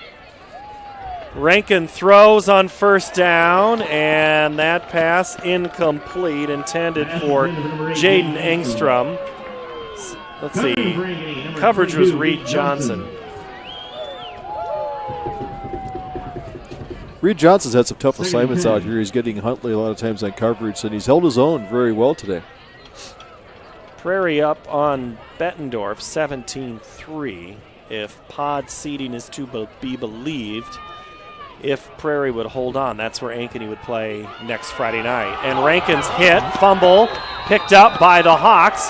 Rankin throws on first down, and that pass incomplete, intended for Jaden Engstrom. Let's see. Coverage was Reed Johnson. Reed Johnson's had some tough assignments out here. He's getting Huntley a lot of times on coverage, and he's held his own very well today. Prairie up on Bettendorf, 17-3. If pod seeding is to be believed, if Prairie would hold on, that's where Ankeny would play next Friday night. And Rankin's hit, fumble, picked up by the Hawks.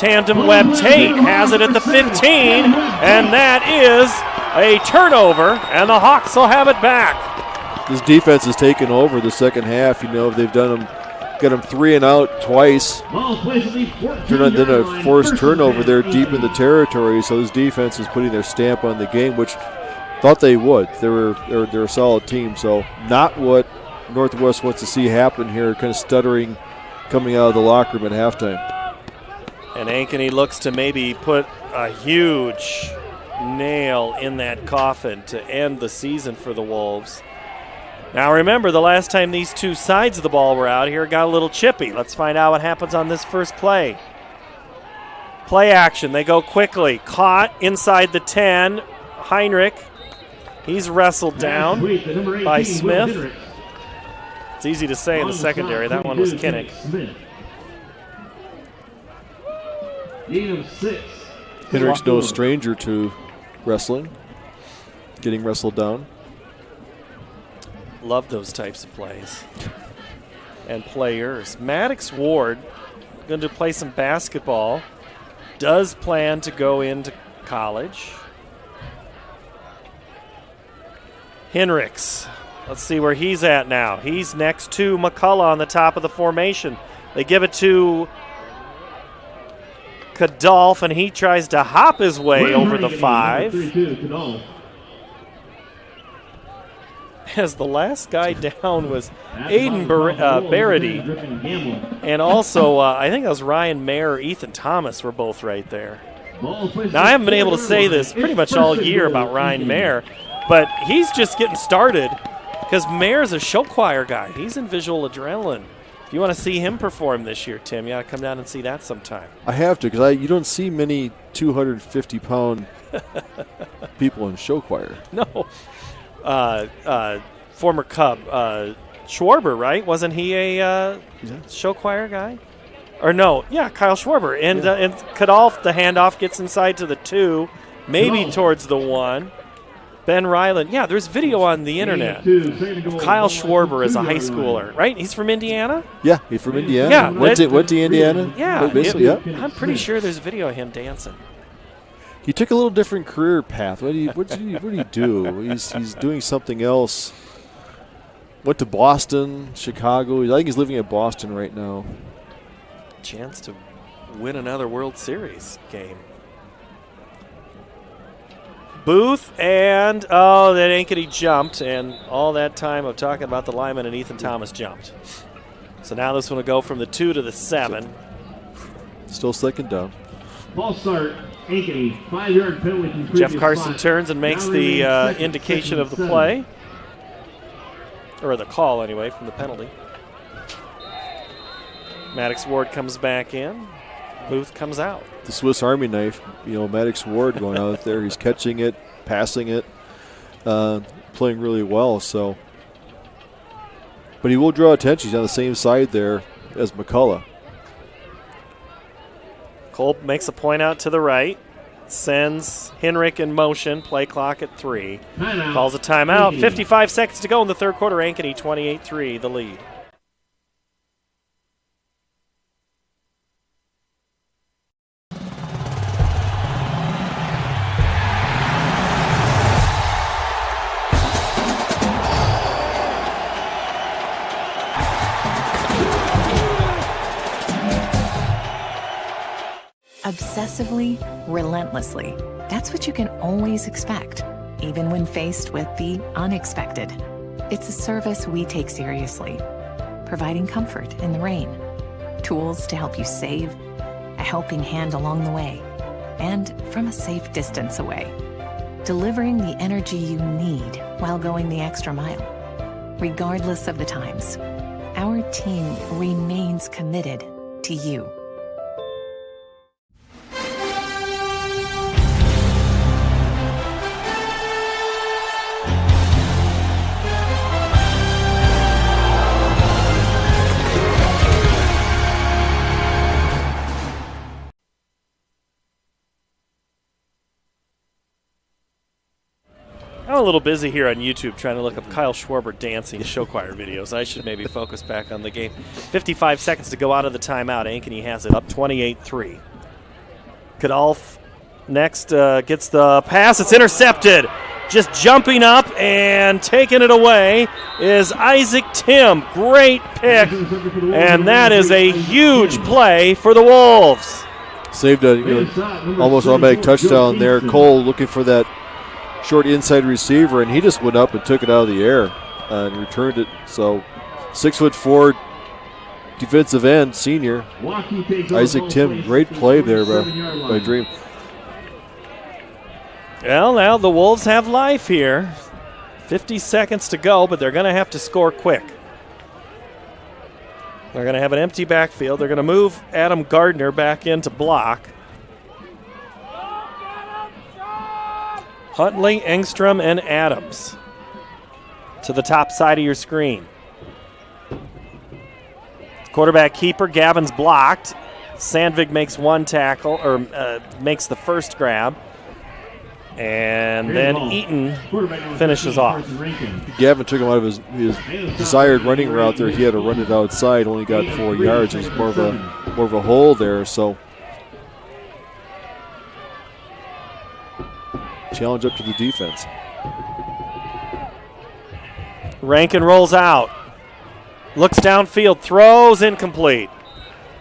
Tandem Webb Tate has it at the 15, and that is a turnover, and the Hawks will have it back. This defense has taken over the second half. They've got them 3 and out twice. Then a forced turnover there deep in the territory. So this defense is putting their stamp on the game, which thought they would. They're a solid team. So not what Northwest wants to see happen here. Kind of stuttering coming out of the locker room at halftime. And Ankeny looks to maybe put a huge nail in that coffin to end the season for the Wolves. Now remember, the last time these two sides of the ball were out here, it got a little chippy. Let's find out what happens on this first play. Play action. They go quickly. Caught inside the 10. Heinrich. He's wrestled down by Smith. It's easy to say in the secondary. That one was Kinnick. Heinrich's no stranger to wrestling, getting wrestled down. Love those types of plays and players. Maddox Ward going to play some basketball. Does plan to go into college. Henricks. Let's see where he's at now. He's next to McCullough on the top of the formation. They give it to Kadolf, and he tries to hop his way over the 5. As the last guy down was Aiden Barity. And also, I think that was Ryan Mayer or Ethan Thomas were both right there. Now, I haven't been able to say this pretty much all year about Ryan Mayer, but he's just getting started because Mayer's a show choir guy. He's in visual adrenaline. If you want to see him perform this year, Tim, you got to come down and see that sometime. I have to, because you don't see many 250-pound people in show choir. No. Former Cub, Schwarber, right? Wasn't he a show choir guy? Or no, yeah, Kyle Schwarber. And Kadolf, the handoff gets inside to the 2, maybe towards the 1. Ben Ryland. Yeah, there's video on the internet of Kyle Schwarber as a high schooler, right? He's from Indiana? Yeah, he's from Indiana. Yeah, went to Indiana. Yeah, basically, yeah. I'm pretty sure there's video of him dancing. He took a little different career path. What did he do? He's doing something else. Went to Boston, Chicago. I think he's living in Boston right now. Chance to win another World Series game. Booth and, that Ankeny jumped, and all that time of talking about the lineman and Ethan Thomas jumped. So now this one will go from the 2 to the 7. Still second down. False start, Ankeny, 5-yard penalty from previous Jeff Carson spot. turns and makes the indication of the play. Or the call, anyway, from the penalty. Maddox Ward comes back in. Booth comes out. The Swiss Army knife, Maddox Ward going out there. He's catching it, passing it, playing really well. So, but he will draw attention. He's on the same side there as McCullough. Kolb makes a point out to the right, sends Henrik in motion, play clock at 3. Timeout. Calls a timeout. 55 seconds to go in the third quarter. Ankeny 28-3, the lead. Obsessively, relentlessly. That's what you can always expect, even when faced with the unexpected. It's a service we take seriously, providing comfort in the rain, tools to help you save, a helping hand along the way, and from a safe distance away. Delivering the energy you need while going the extra mile. Regardless of the times, our team remains committed to you. I'm a little busy here on YouTube trying to look up Kyle Schwarber dancing show choir videos. I should maybe focus back on the game. 55 seconds to go out of the timeout. Ankeny has it up 28-3. Kadolf next gets the pass. It's intercepted. Just jumping up and taking it away is Isaac Tim. Great pick. And that is a huge play for the Wolves. Saved a almost automatic touchdown there. Cole looking for that short inside receiver, and he just went up and took it out of the air and returned it. So 6'4" defensive end, senior Isaac Tim. Great play there by Dream. Well, now the Wolves have life here. 50 seconds to go, but they're going to have to score quick. They're going to have an empty backfield. They're going to move Adam Gardner back in to block. Huntley, Engstrom, and Adams to the top side of your screen. Quarterback keeper, Gavin's blocked. Sandvig makes one tackle, or makes the first grab. And then Eaton finishes off. Gavin took him out of his desired running route there. He had to run it outside, only got 4 yards. It was more of a hole there, so challenge up to the defense. Rankin rolls out. Looks downfield, throws incomplete.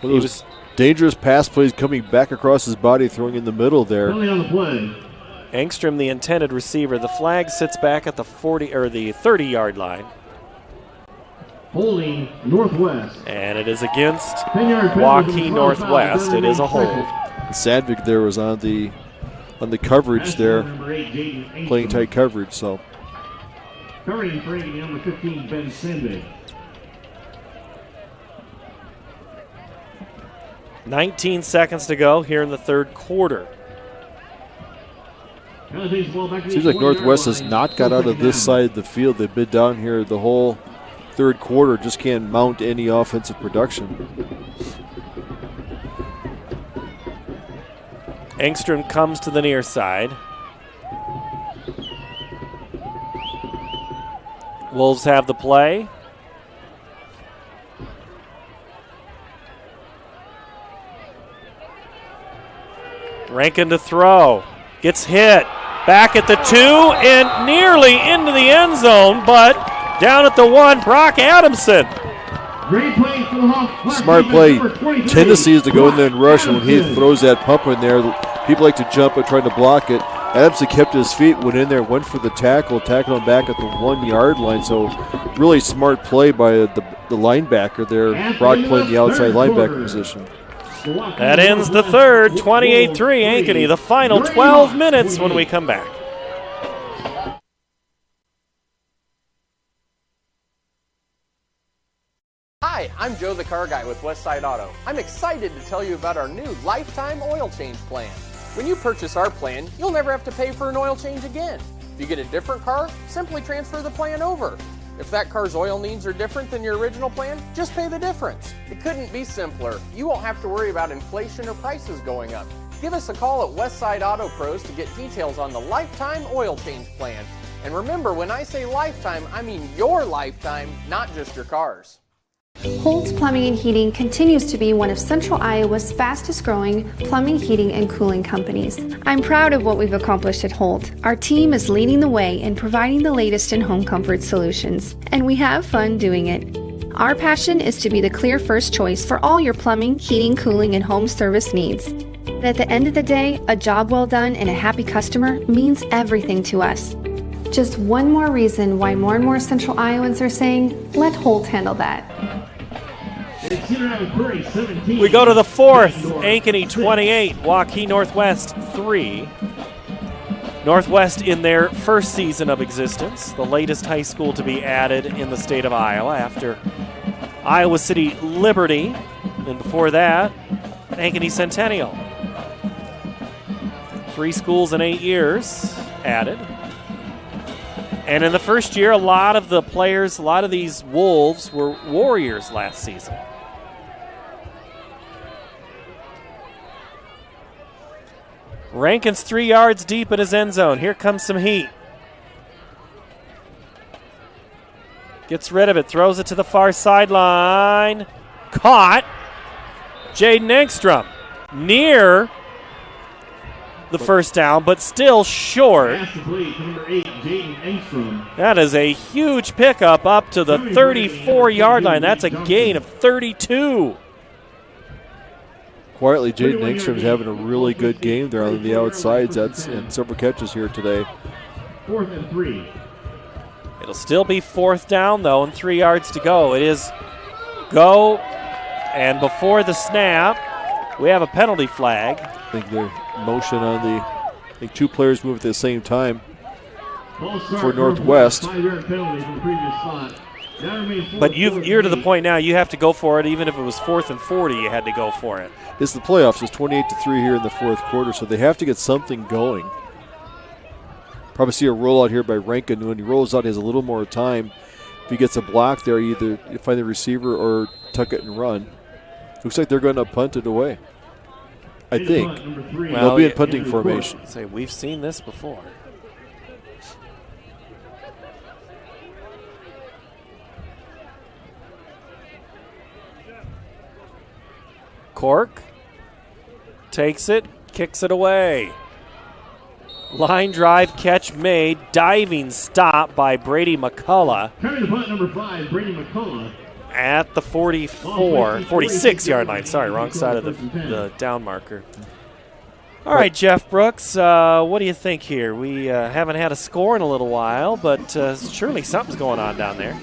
One of those dangerous pass plays coming back across his body, throwing in the middle there. Engstrom, the intended receiver. The flag sits back at the 40 or the 30-yard line. Holding Northwest. And it is against Waukee Northwest. It is a hold. Sandvik there was on the coverage there, playing tight coverage. So covering for number 15, Ben Sandvik. 19 seconds to go here in the third quarter. Seems like Northwest has not got out of this side of the field. They've been down here the whole third quarter, just can't mount any offensive production. Engstrom comes to the near side. Wolves have the play. Rankin to throw. Gets hit. Back at the 2 and nearly into the end zone, but down at the 1, Brock Adamson. Smart play. Tendency is to go in there and rush, and when he throws that pump in there, people like to jump at trying to block it. Adamson kept his feet, went in there, went for the tackle, tackled him back at the 1-yard line. So really smart play by the linebacker there. Brock playing the outside linebacker position. That ends the third, 28-3 Ankeny. The final 12 minutes when we come back. Hi, I'm Joe the Car Guy with Westside Auto. I'm excited to tell you about our new lifetime oil change plan. When you purchase our plan, you'll never have to pay for an oil change again. If you get a different car, simply transfer the plan over. If that car's oil needs are different than your original plan, just pay the difference. It couldn't be simpler. You won't have to worry about inflation or prices going up. Give us a call at Westside Auto Pros to get details on the lifetime oil change plan. And remember, when I say lifetime, I mean your lifetime, not just your car's. Holt's Plumbing and Heating continues to be one of Central Iowa's fastest growing plumbing, heating, and cooling companies. I'm proud of what we've accomplished at Holt. Our team is leading the way in providing the latest in home comfort solutions, and we have fun doing it. Our passion is to be the clear first choice for all your plumbing, heating, cooling, and home service needs. But at the end of the day, a job well done and a happy customer means everything to us. Just one more reason why more and more Central Iowans are saying, let Holt handle that. We go to the fourth. Ankeny 28, Waukee Northwest 3. Northwest in their first season of existence, the latest high school to be added in the state of Iowa after Iowa City Liberty, and before that, Ankeny Centennial. 3 schools in 8 years added. And in the first year, a lot of the players, a lot of these Wolves were Warriors last season. Rankin's 3 yards deep in his end zone. Here comes some heat. Gets rid of it, throws it to the far sideline. Caught. Jaden Engstrom near the first down, but still short. That is a huge pickup up to the 34-yard line. That's a gain of 32. Quietly, Jaden Engstrom's having a really good game there on the outsides. That's in several catches here today. 4th and 3. It'll still be 4th down, though, and 3 yards to go. It is go, and before the snap, we have a penalty flag. I think they're motion on the, I think 2 players move at the same time for Northwest. But you're to the point now you have to go for it. Even if it was 4th and 40, you had to go for it. It's the playoffs. It's 28-3 here in the fourth quarter, so they have to get something going. Probably see a rollout here by Rankin. When he rolls out, he has a little more time. If he gets a block there, either you find the receiver or tuck it and run. Looks like they're going to punt it away. I think. They'll be in punting formation. Say, we've seen this before. Cork takes it, kicks it away. Line drive catch made, diving stop by Brady McCullough. Carrying the punt, number 5, Brady McCullough. At the 46-yard line. Sorry, wrong side of the down marker. All right, Jeff Brooks, what do you think here? We haven't had a score in a little while, but surely something's going on down there.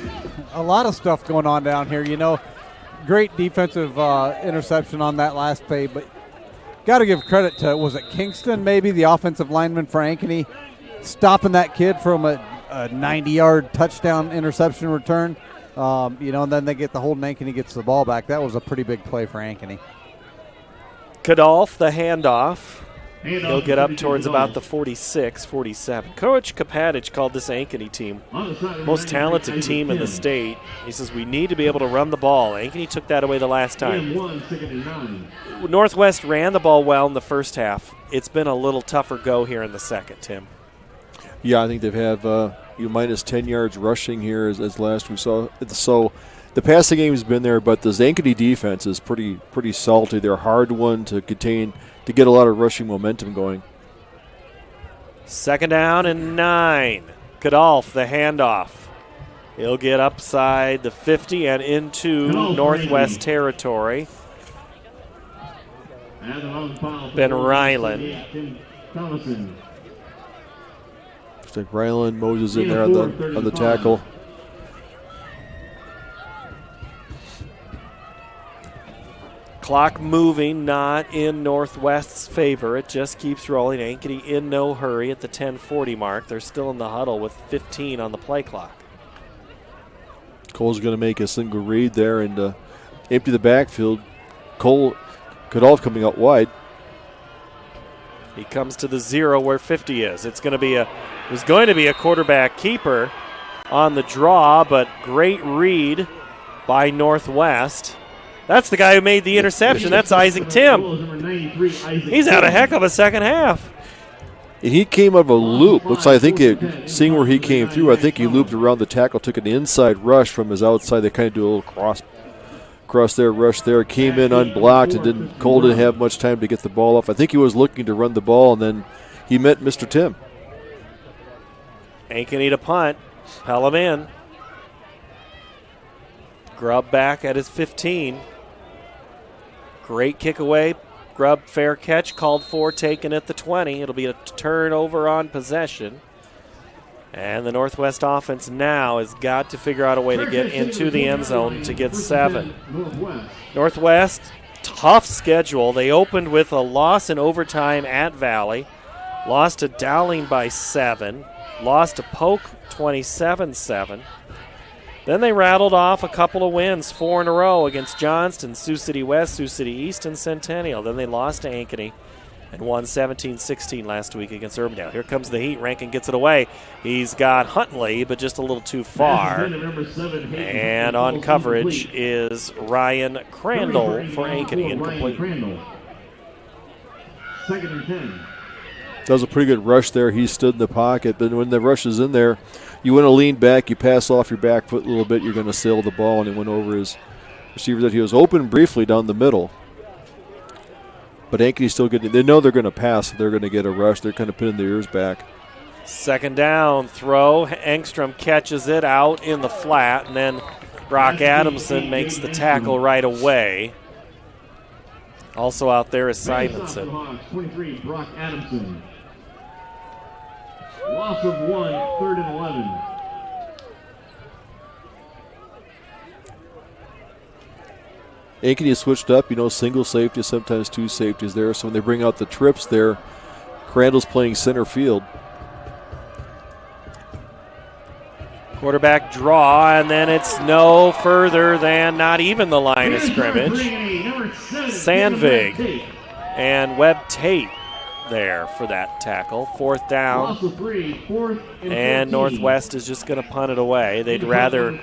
A lot of stuff going on down here, you know. Great defensive interception on that last play, but got to give credit to, was it Kingston maybe, the offensive lineman for Ankeny, stopping that kid from a 90-yard touchdown interception return. You know, and then they get the hold and Ankeny gets the ball back. That was a pretty big play for Ankeny. Kadolf, the handoff. He'll get up towards about the 46, 47. Coach Kapatic called this Ankeny team most talented team in the state. He says we need to be able to run the ball. Ankeny took that away the last time. Northwest ran the ball well in the first half. It's been a little tougher go here in the second, Tim. Yeah, I think they've had minus 10 yards rushing here as last we saw. So the passing game has been there, but this Ankeny defense is pretty salty. They're a hard one to contain, to get a lot of rushing momentum going. 2nd down and 9. Kadolf, the handoff. He'll get upside the 50 and into Northwest territory. Ben Ryland. Looks like Ryland Moses in there on the tackle. Clock moving, not in Northwest's favor. It just keeps rolling. Ankeny in no hurry at the 10:40 mark. They're still in the huddle with 15 on the play clock. Cole's going to make a single read there and empty the backfield. Cole Kadolf coming out wide. He comes to the 0 where 50 is. It was going to be a quarterback keeper on the draw, but great read by Northwest. That's the guy who made the interception. That's Isaac Tim. He's had a heck of a second half. And he came out of a loop. Looks like, I think, seeing where he came through, I think he looped around the tackle, took an inside rush from his outside. They kind of do a little cross there, rush there. Came in unblocked and Cole didn't have much time to get the ball off. I think he was looking to run the ball, and then he met Mr. Tim. Ankeny to punt. Pelham in. Grubb back at his 15. Great kick away. Grubb fair catch called for, taken at the 20. It'll be a turnover on possession. And the Northwest offense now has got to figure out a way to get into the end zone to get 7. Northwest, tough schedule. They opened with a loss in overtime at Valley, lost to Dowling by 7, lost to Polk 27-7. Then they rattled off a couple of wins, 4 in a row against Johnston, Sioux City West, Sioux City East, and Centennial. Then they lost to Ankeny and won 17-16 last week against Urbandale. Here comes the heat. Rankin gets it away. He's got Huntley, but just a little too far. And on coverage is Ryan Crandall for Ankeny, incomplete. 2nd and 10. That was a pretty good rush there. He stood in the pocket, but when the rush is in there, you want to lean back, you pass off your back foot a little bit, you're going to sail the ball, and it went over his receiver. That he was open briefly down the middle. But Ankeny's still getting, they know they're going to pass, they're going to get a rush. They're kind of pinning their ears back. 2nd down, throw. Engstrom catches it out in the flat, and then Brock Adamson makes the tackle right away. Also out there is Simonson. 23, Brock Adamson. Loss of 1, 3rd and 11. Ankeny has switched up, single safety, sometimes 2 safeties there. So when they bring out the trips there, Crandall's playing center field. Quarterback draw, and then it's no further than not even the line of scrimmage. Sandvig and Webb Tate there for that tackle. 4th down. And Northwest is just going to punt it away. They'd rather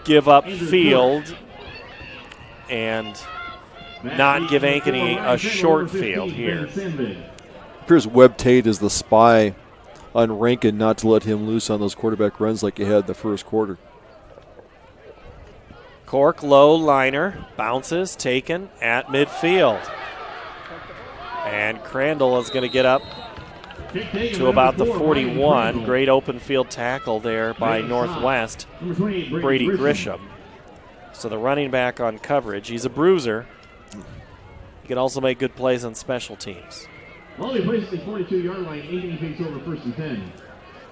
give up field and not give Ankeny a short field here. Appears Webb Tate is the spy on Rankin not to let him loose on those quarterback runs like he had in the first quarter. Cork low liner, bounces, taken at midfield. And Crandall is going to get up to about the 41. Great open field tackle there by Northwest, Brady Grisham. So the running back on coverage, he's a bruiser. He can also make good plays on special teams. Well, he places the 42-yard line. Ankeny takes over 1st and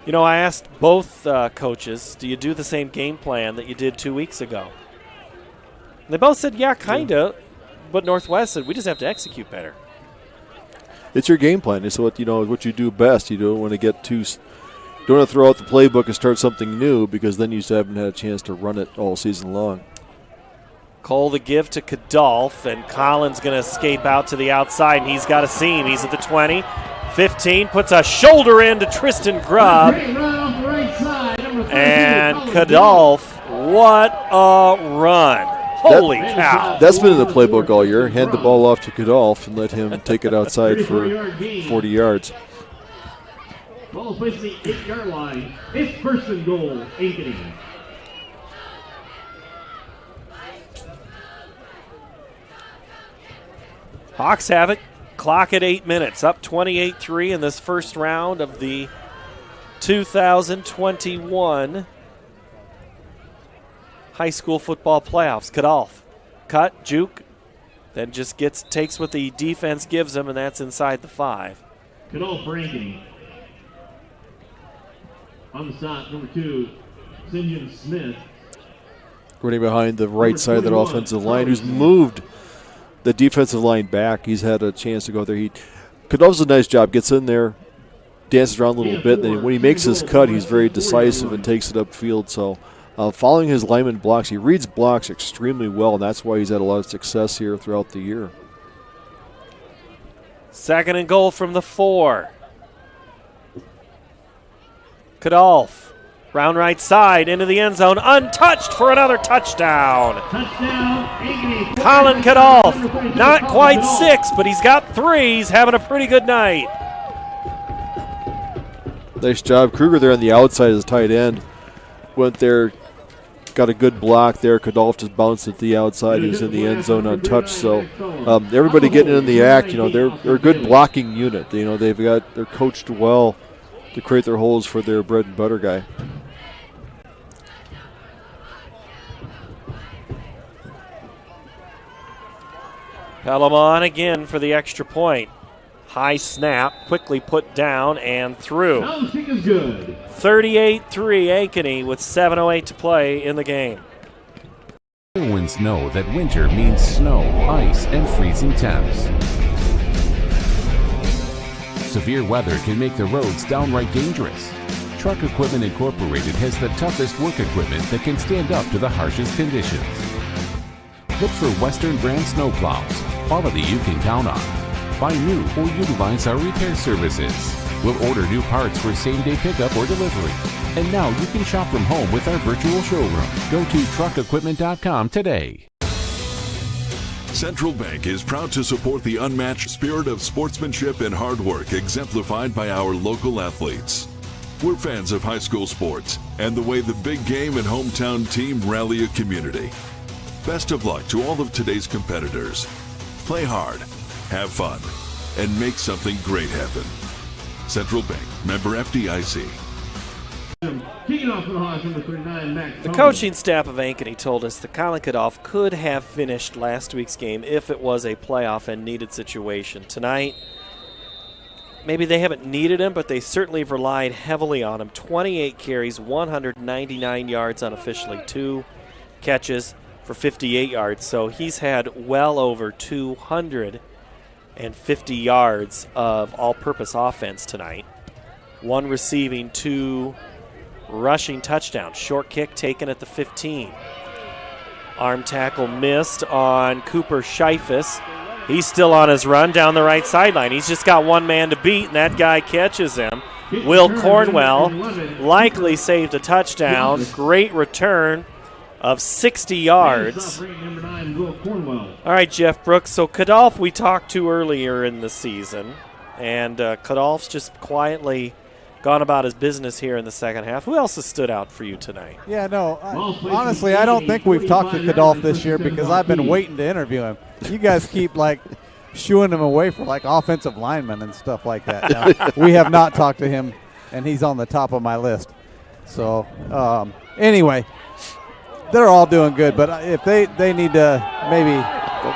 10. I asked both coaches, do you do the same game plan that you did 2 weeks ago? They both said, yeah, kind of. But Northwest said, we just have to execute better. It's your game plan. It's what what you do best. You don't want to get too. Don't want to throw out the playbook and start something new because then you just haven't had a chance to run it all season long. Cole the give to Kadolf, and Collins going to escape out to the outside, and he's got a seam. He's at the 20, 15, puts a shoulder in to Tristan Grubb. And Kadolf, what a run. Holy cow. That's been in the playbook all year. Hand the ball off to Kadolf and let him take it outside for 40 yards. Ball placed at the 8-yard line. It's first and goal, Ankeny. Hawks have it. Clock at 8 minutes. Up 28-3 in this first round of the 2021 high school football playoffs. Kadolf. Cut, juke, then just takes what the defense gives him, and that's inside the 5. Kadolf for Ankeny. On the stop, number 2, Sinjin Smith. Running behind the right side of that offensive line, who's moved the defensive line back. He's had a chance to go there. Kadolf does a nice job, gets in there, dances around a little bit, and when he makes his cut, he's very decisive and takes it upfield. So following his lineman blocks, he reads blocks extremely well, and that's why he's had a lot of success here throughout the year. Second and goal from the 4. Kadolf. Round right side into the end zone, untouched for another touchdown. Colin Kadolf, not quite 6, but he's got 3. He's having a pretty good night. Nice job. Kruger there on the outside as tight end. Went there, got a good block there. Kadolf just bounced at the outside. He was in the end zone untouched. So everybody getting in the act, they're a good blocking unit. They're coached well to create their holes for their bread and butter guy. Pelham again for the extra point. High snap, quickly put down and through. 38-3 Ankeny with 7:08 to play in the game. Winds know that winter means snow, ice, and freezing temps. Severe weather can make the roads downright dangerous. Truck Equipment Incorporated has the toughest work equipment that can stand up to the harshest conditions. Look for Western brand snowplows, quality you can count on. Buy new or utilize our repair services. We'll order new parts for same-day pickup or delivery. And now you can shop from home with our virtual showroom. Go to truckequipment.com today. Central Bank is proud to support the unmatched spirit of sportsmanship and hard work exemplified by our local athletes. We're fans of high school sports and the way the big game and hometown team rally a community. Best of luck to all of today's competitors. Play hard, have fun, and make something great happen. Central Bank, member FDIC. The coaching staff of Ankeny told us that Colin Kadolf could have finished last week's game if it was a playoff and needed situation. Tonight, maybe they haven't needed him, but they certainly have relied heavily on him. 28 carries, 199 yards unofficially, 2 catches for 58 yards. So he's had well over 250 yards of all-purpose offense tonight. 1 receiving, 2 rushing touchdowns. Short kick taken at the 15. Arm tackle missed on Cooper Scheifus. He's still on his run down the right sideline. He's just got one man to beat, and that guy catches him. Will Cornwell likely saved a touchdown. Great return of 60 yards. All right, Jeff Brooks. So Kadolf we talked to earlier in the season, and Kadolf's just quietly gone about his business here in the second half. Who else has stood out for you tonight? Yeah, no, honestly, I don't think we've talked to Kadolf this year because I've been waiting to interview him. You guys keep, shooing him away for, offensive linemen and stuff like that. Now, we have not talked to him, and he's on the top of my list. So, anyway, they're all doing good, but if they need to maybe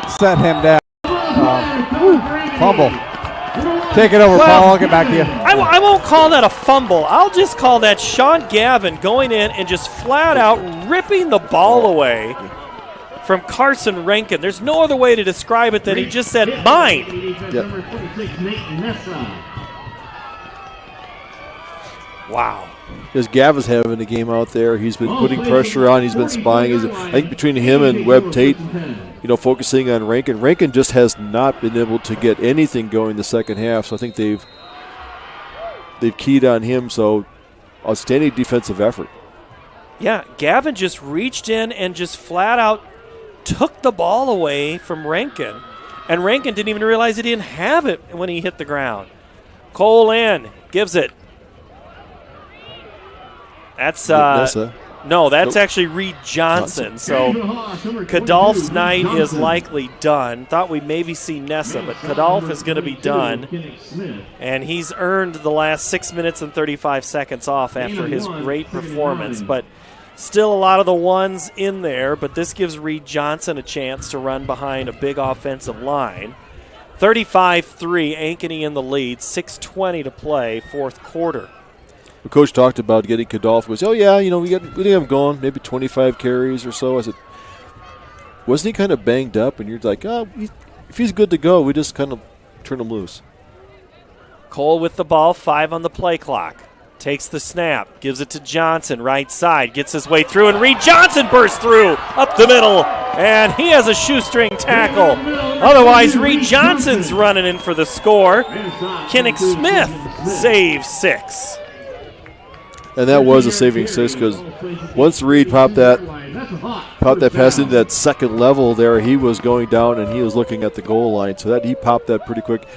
set him down. Fumble. Take it over, Paul. I'll get back to you. I won't call that a fumble. I'll just call that Sean Gavin going in and just flat out ripping the ball away from Carson Rankin. There's no other way to describe it than he just said, mine. Wow. Because Gavin's having a game out there. He's been putting pressure on. He's been spying. I think between him and Webb Tate, focusing on Rankin. Rankin just has not been able to get anything going the second half. So I think they've keyed on him. So outstanding defensive effort. Yeah, Gavin just reached in and just flat out took the ball away from Rankin. And Rankin didn't even realize he didn't have it when he hit the ground. Cole in, gives it. That's no, that's actually Reed Johnson. So Kadolf's night is likely done. Thought we'd maybe see Nessa, but Kadolf is going to be done. And he's earned the last 6 minutes and 35 seconds off after his great performance. But still a lot of the ones in there, but this gives Reed Johnson a chance to run behind a big offensive line. 35-3, Ankeny in the lead, 6:20 to play, fourth quarter. The coach talked about getting Kadolf. Goes, we think I'm going, maybe 25 carries or so. I said, wasn't he kind of banged up? And you're like, if he's good to go, we just kind of turn him loose. Cole with the ball, 5 on the play clock. Takes the snap, gives it to Johnson, right side, gets his way through, and Reed Johnson bursts through up the middle, and he has a shoestring tackle. Otherwise, Reed Johnson's running in for the score. Kinnick Smith saves 6. And that was a saving 6 because once Reed popped that pass into that second level there, he was going down and he was looking at the goal line. So that he popped that pretty quick.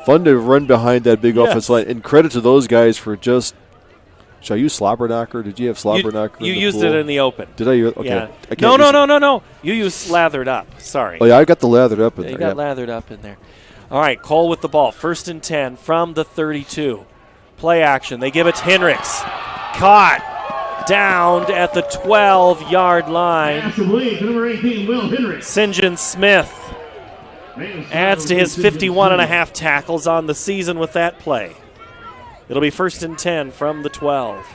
Fun to run behind that big offensive line. And credit to those guys for just – should I use slobber knocker? Did you have slobber knocker? You used it in the open. Did I? Okay. Yeah. I No. You used lathered up. Sorry. Oh, yeah, I got the lathered up in there. You got lathered up in there. All right, Cole with the ball. 1st and 10 from the 32. Play action. They give it to Hendricks. Caught. Downed at the 12-yard line. St. John Smith adds to his 51.5 tackles on the season with that play. It'll be 1st and 10 from the 12.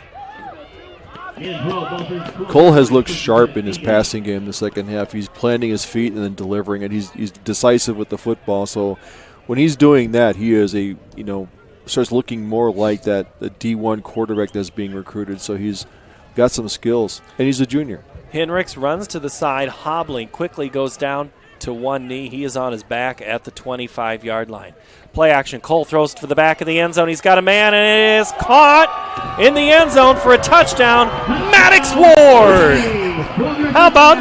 Cole has looked sharp in his passing game in the second half. He's planting his feet and then delivering it. He's decisive with the football. So when he's doing that, he is starts looking more like the D1 quarterback that's being recruited. So he's got some skills, and he's a junior. Hendricks runs to the side, hobbling, quickly goes down to one knee. He is on his back at the 25-yard line. Play action. Cole throws to the back of the end zone. He's got a man, and it is caught in the end zone for a touchdown. Maddox Ward. How about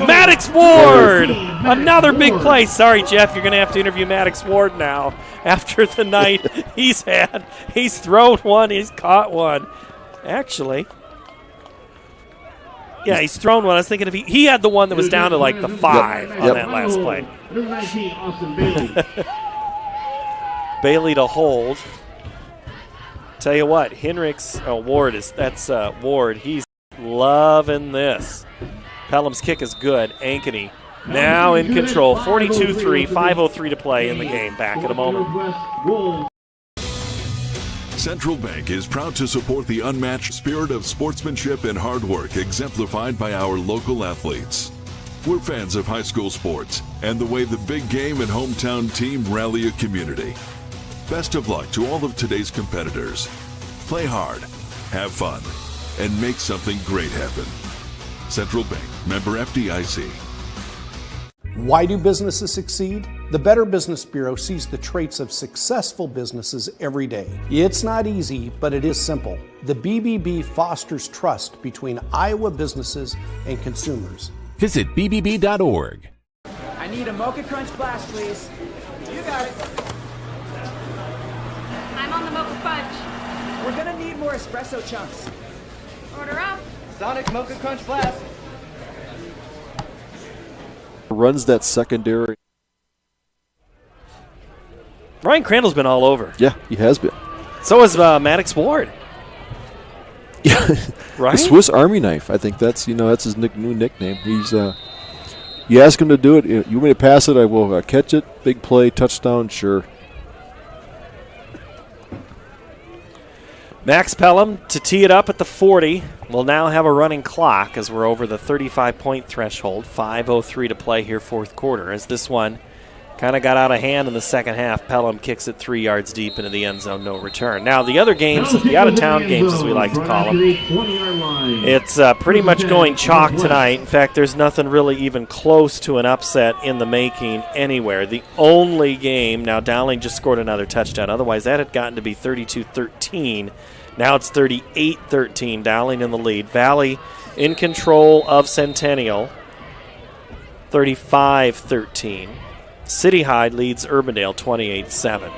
Maddox Ward? Another big play. Sorry, Jeff, you're going to have to interview Maddox Ward now after the night he's had. He's thrown one. He's caught one. Actually, yeah, he's thrown one. I was thinking if he had the one that was down to like the 5 on that last play. Bailey to hold. Tell you what, Ward. He's loving this. Pelham's kick is good. Ankeny now in control. 42-3, 5:03 to play in the game. Back in a moment. Central Bank is proud to support the unmatched spirit of sportsmanship and hard work exemplified by our local athletes. We're fans of high school sports and the way the big game and hometown team rally a community. Best of luck to all of today's competitors. Play hard, have fun, and make something great happen. Central Bank, member FDIC. Why do businesses succeed? The Better Business Bureau sees the traits of successful businesses every day. It's not easy, but it is simple. The BBB fosters trust between Iowa businesses and consumers. Visit bbb.org. I need a Mocha Crunch Blast, please. You got it. I'm on the Mocha Crunch. We're gonna need more espresso chunks. Order up. Sonic Mocha Crunch Blast. Runs that secondary. Ryan Crandall's been all over. Yeah, he has been. So has Maddox Ward. Yeah, right. The Swiss Army knife. I think that's his new nickname. He's you ask him to do it. You want me to pass it? I will catch it. Big play, touchdown. Sure. Max Pelham to tee it up at the 40. We'll now have a running clock as we're over the 35-point threshold. 5:03 to play here, fourth quarter, as this one kind of got out of hand in the second half. Pelham kicks it 3 yards deep into the end zone, no return. Now, the other games, the out-of-town games, as we like to call them, it's pretty much going chalk tonight. In fact, there's nothing really even close to an upset in the making anywhere. The only game, now Dowling just scored another touchdown. Otherwise, that had gotten to be 32-13. Now it's 38-13, Dowling in the lead. Valley in control of Centennial, 35-13. City High leads Urbandale 28-7.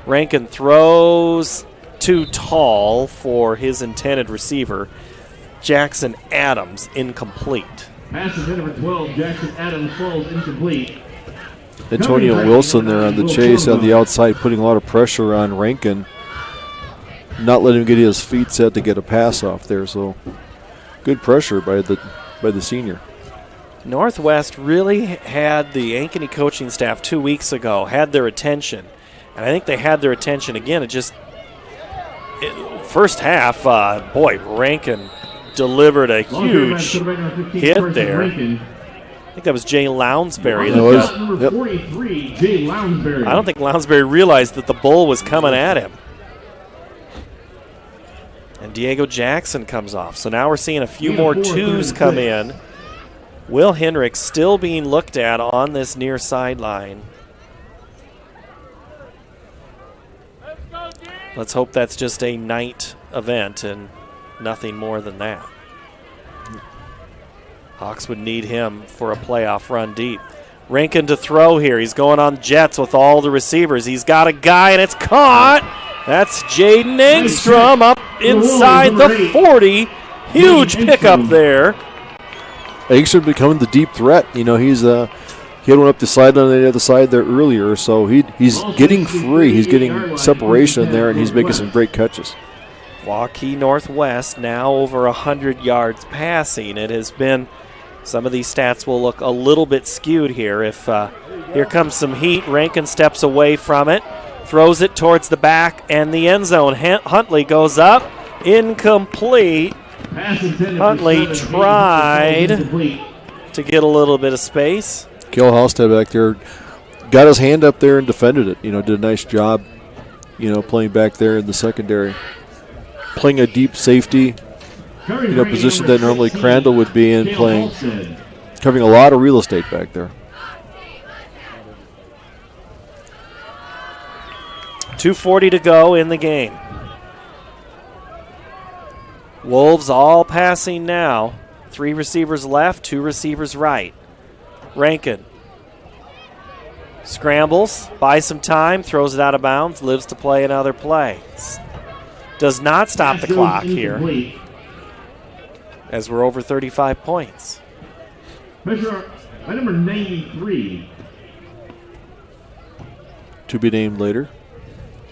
Rankin throws too tall for his intended receiver, Jackson Adams, incomplete. Pass is number 12, Jackson Adams falls incomplete. Antonio Wilson there on the chase on the outside, putting a lot of pressure on Rankin, not letting him get his feet set to get a pass off there. So good pressure by the senior. Northwest really had the Ankeny coaching staff 2 weeks ago, had their attention. And I think they had their attention again. First half, Rankin delivered a huge hit there. I think that was Jay Lounsbury. Number 43, Jay Lounsbury. I don't think Lounsbury realized that the bull was coming at him. And Diego Jackson comes off. So now we're seeing a few more twos come in. Will Henricks still being looked at on this near sideline. Let's hope that's just a night event and nothing more than that. Hawks would need him for a playoff run deep. Rankin to throw here. He's going on jets with all the receivers. He's got a guy, and it's caught. That's Jaden Engstrom up inside the 40. Huge pickup there. Engstrom becoming the deep threat. You know, he had one up the sideline on the other side there earlier, so he's getting free. He's getting separation there, and he's making some great catches. Waukee Northwest now over 100 yards passing. It has been, some of these stats will look a little bit skewed here. If here comes some heat, Rankin steps away from it, throws it towards the back and the end zone. Huntley goes up, incomplete. Huntley tried to get a little bit of space. Kel Halstead back there got his hand up there and defended it. You know, did a nice job, you know, playing back there in the secondary. Playing a deep safety, you know, position that normally Crandall would be in, covering a lot of real estate back there. 2:40 to go in the game. Wolves all passing now. 3 receivers left, 2 receivers right. Rankin scrambles, buys some time, throws it out of bounds, lives to play another play. Does not stop the clock here as we're over 35 points. Pressure by number 93. To be named later.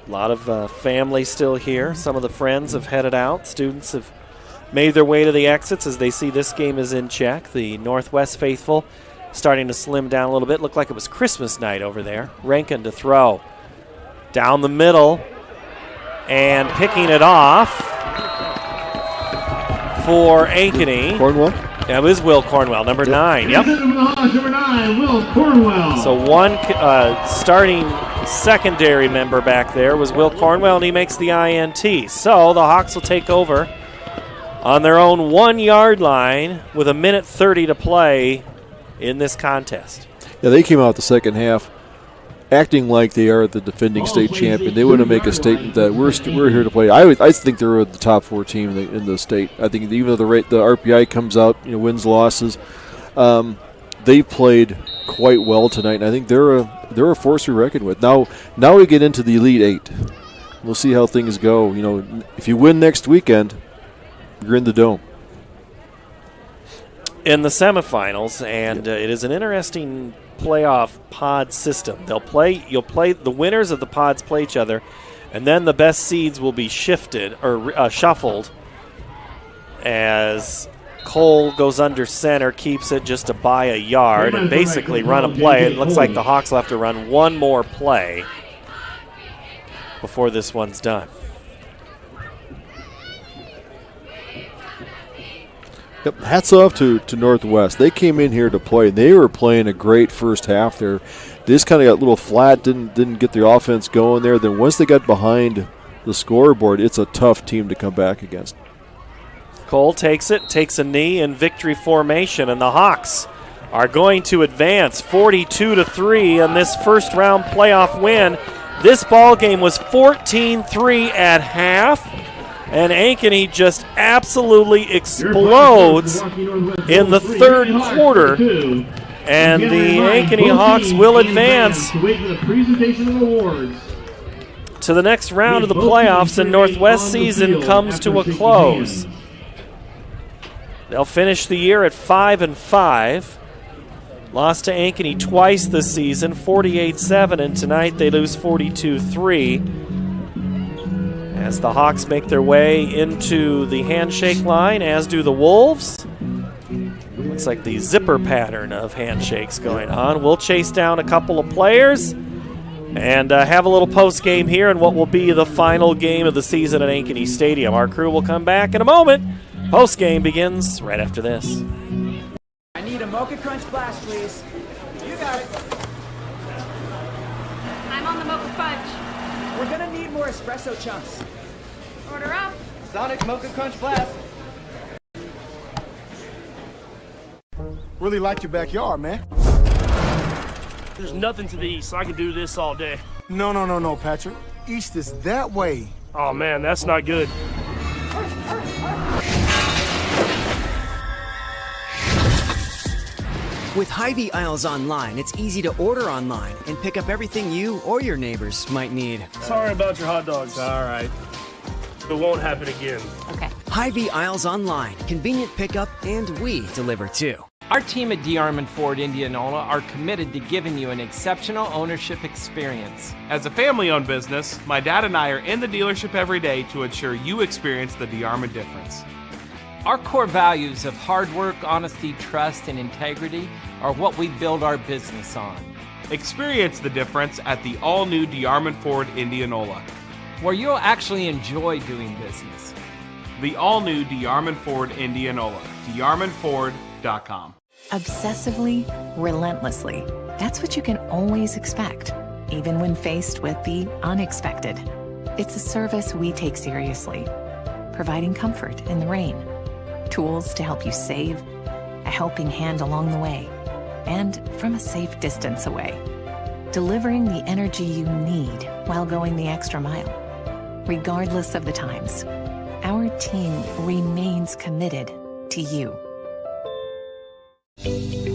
A lot of family still here. Some of the friends have headed out. Students have made their way to the exits as they see this game is in check. The Northwest faithful starting to slim down a little bit. Looked like it was Christmas night over there. Rankin to throw. Down the middle. And picking it off for Ankeny. Cornwell? That was Will Cornwell, number 9. Yep. Number 9, Will Cornwell. So one starting secondary member back there was Will Cornwell, and he makes the INT. So the Hawks will take over on their own 1-yard line with 1:30 to play in this contest. Yeah, they came out the second half acting like they are the defending state champion. They want to make a statement that we're here to play. I think they're the top 4 team in the state. I think even though the RPI comes out, you know, wins, losses, they played quite well tonight, and I think they're a force to be reckoned with. Now we get into the Elite 8. We'll see how things go. You know, if you win next weekend, you're in the Dome. In the semifinals, and it is an interesting playoff pod system. You'll play the winners of the pods play each other, and then the best seeds will be shifted or shuffled as Cole goes under center, keeps it just to buy a yard and basically run a play. It looks like the Hawks will have to run one more play before this one's done. Yep, hats off to Northwest. They came in here to play, and they were playing a great first half there. They just kind of got a little flat, didn't get the offense going there. Then once they got behind the scoreboard, it's a tough team to come back against. Cole takes a knee in victory formation, and the Hawks are going to advance 42-3 in this first round playoff win. This ball game was 14-3 at half, and Ankeny just absolutely explodes in the third quarter, and the Ankeny Hawks will advance to the next round of the playoffs, and Northwest season comes to a close. They'll finish the year at 5-5. Lost to Ankeny twice this season, 48-7, and tonight they lose 42-3. As the Hawks make their way into the handshake line, as do the Wolves. Looks like the zipper pattern of handshakes going on. We'll chase down a couple of players and have a little post-game here in what will be the final game of the season at Ankeny Stadium. Our crew will come back in a moment. Post-game begins right after this. I need a Mocha Crunch Blast, please. You got it. I'm on the Mocha Fudge. We're gonna need more espresso chunks. Order up. Sonic Mocha Crunch Blast. Really like your backyard, man. There's nothing to the east, so I can do this all day. No, Patrick. East is that way. Oh, man, that's not good. With Hy-Vee aisles online, it's easy to order online and pick up everything you or your neighbors might need. Sorry about your hot dogs. All right. It won't happen again. Okay. Hy-Vee aisles online, convenient pickup, and we deliver too. Our team at DeArmond Ford Indianola are committed to giving you an exceptional ownership experience. As a family-owned business, my dad and I are in the dealership every day to ensure you experience the DeArmond difference. Our core values of hard work, honesty, trust, and integrity are what we build our business on. Experience the difference at the all-new DeArmond Ford Indianola, where you'll actually enjoy doing business. The all-new DeArmond Ford Indianola, DeArmondFord.com. Obsessively, relentlessly. That's what you can always expect, even when faced with the unexpected. It's a service we take seriously, providing comfort in the rain, tools to help you save, a helping hand along the way, and from a safe distance away. Delivering the energy you need while going the extra mile. Regardless of the times, our team remains committed to you.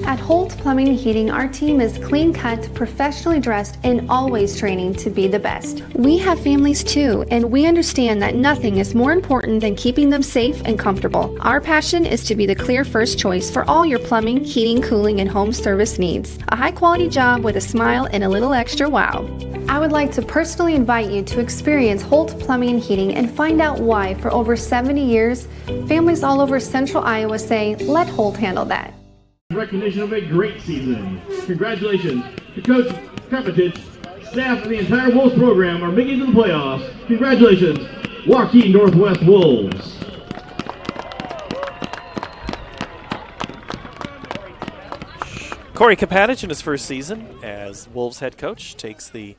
At Holt Plumbing and Heating, our team is clean-cut, professionally dressed, and always training to be the best. We have families too, and we understand that nothing is more important than keeping them safe and comfortable. Our passion is to be the clear first choice for all your plumbing, heating, cooling, and home service needs. A high-quality job with a smile and a little extra wow. I would like to personally invite you to experience Holt Plumbing and Heating and find out why, for over 70 years, families all over central Iowa say, let Holt handle that. Recognition of a great season. Congratulations to Coach Kapatic, staff, and the entire Wolves program are making it to the playoffs. Congratulations, Waukee Northwest Wolves. Corey Kapatic in his first season as Wolves head coach takes the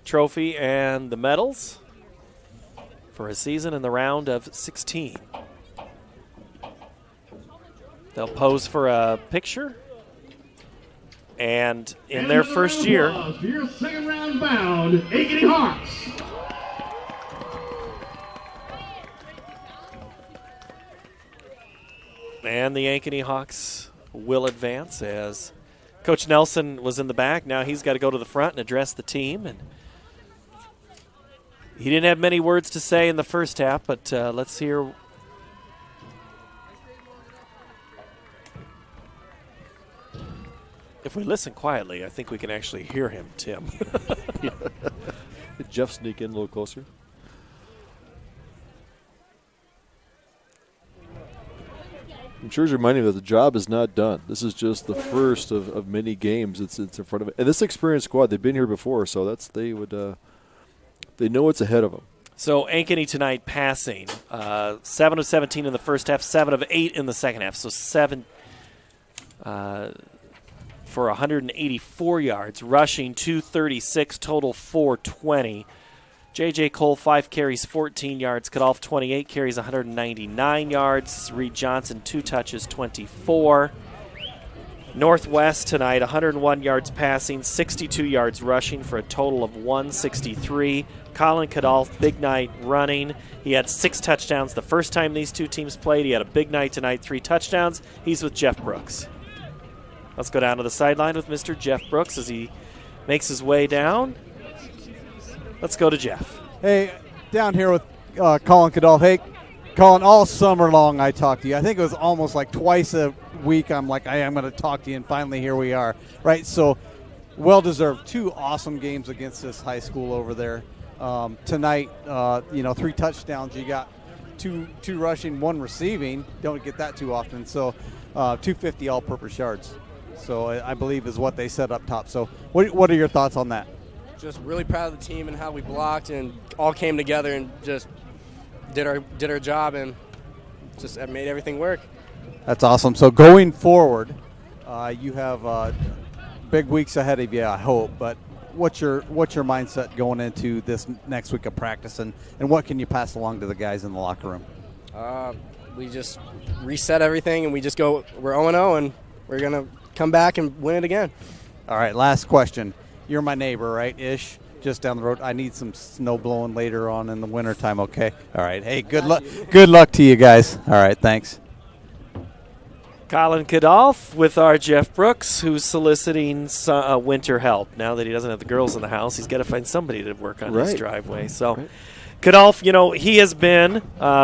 trophy and the medals for his season in the round of 16. They'll pose for a picture, and in their first year, for your second round bound, Ankeny Hawks. and the Ankeny Hawks will advance as Coach Nelson was in the back. Now he's got to go to the front and address the team, and he didn't have many words to say in the first half, but let's hear. If we listen quietly, I think we can actually hear him, Tim. Did Jeff sneak in a little closer? I'm sure he's reminding me that the job is not done. This is just the first of many games. It's in front of it. And this experienced squad, they've been here before, so that's they know what's ahead of them. So Ankeny tonight passing 7 of 17 in the first half, 7 of 8 in the second half. So 7 for 184 yards, rushing 236, total 420. J.J. Cole, 5 carries, 14 yards. Kadolf, 28 carries, 199 yards. Reed Johnson, 2 touches, 24. Northwest tonight, 101 yards passing, 62 yards rushing for a total of 163. Colin Kadolf, big night running. He had 6 touchdowns the first time these two teams played. He had a big night tonight, 3 touchdowns. He's with Jeff Brooks. Let's go down to the sideline with Mr. Jeff Brooks as he makes his way down. Let's go to Jeff. Hey, down here with Colin Kadolf. Hey, Colin, all summer long I talked to you. I think it was almost like twice a week I'm like, I'm going to talk to you, and finally here we are. Right, so well-deserved. 2 awesome games against this high school over there. Tonight, 3 touchdowns. You got two rushing, 1 receiving. Don't get that too often. So 250 all-purpose yards. So I believe is what they said up top. So what are your thoughts on that? Just really proud of the team and how we blocked and all came together and just did our job and just made everything work. That's awesome. So going forward, you have big weeks ahead of you, I hope. But what's your mindset going into this next week of practice, and what can you pass along to the guys in the locker room? We just reset everything and we just go. We're 0-0 and we're gonna come back and win it again. All right. Last question. You're my neighbor, right? Ish. Just down the road. I need some snow blowing later on in the wintertime, okay? All right. Hey, good luck. Good luck to you guys. All right, thanks. Colin Kadolf with our Jeff Brooks, who's soliciting winter help. Now that he doesn't have the girls in the house, he's got to find somebody to work on his driveway. So, Kadolf, he has been.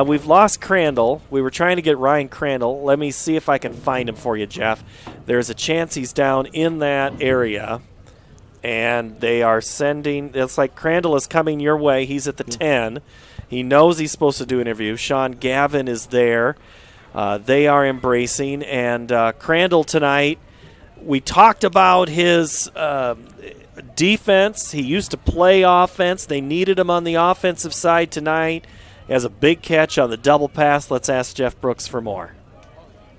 We've lost Crandall. We were trying to get Ryan Crandall. Let me see if I can find him for you, Jeff. There's a chance he's down in that area. And they are sending, it's like Crandall is coming your way. He's at the 10. He knows he's supposed to do an interview. Sean Gavin is there. They are embracing. And Crandall tonight, we talked about his defense. He used to play offense. They needed him on the offensive side tonight. He has a big catch on the double pass. Let's ask Jeff Brooks for more.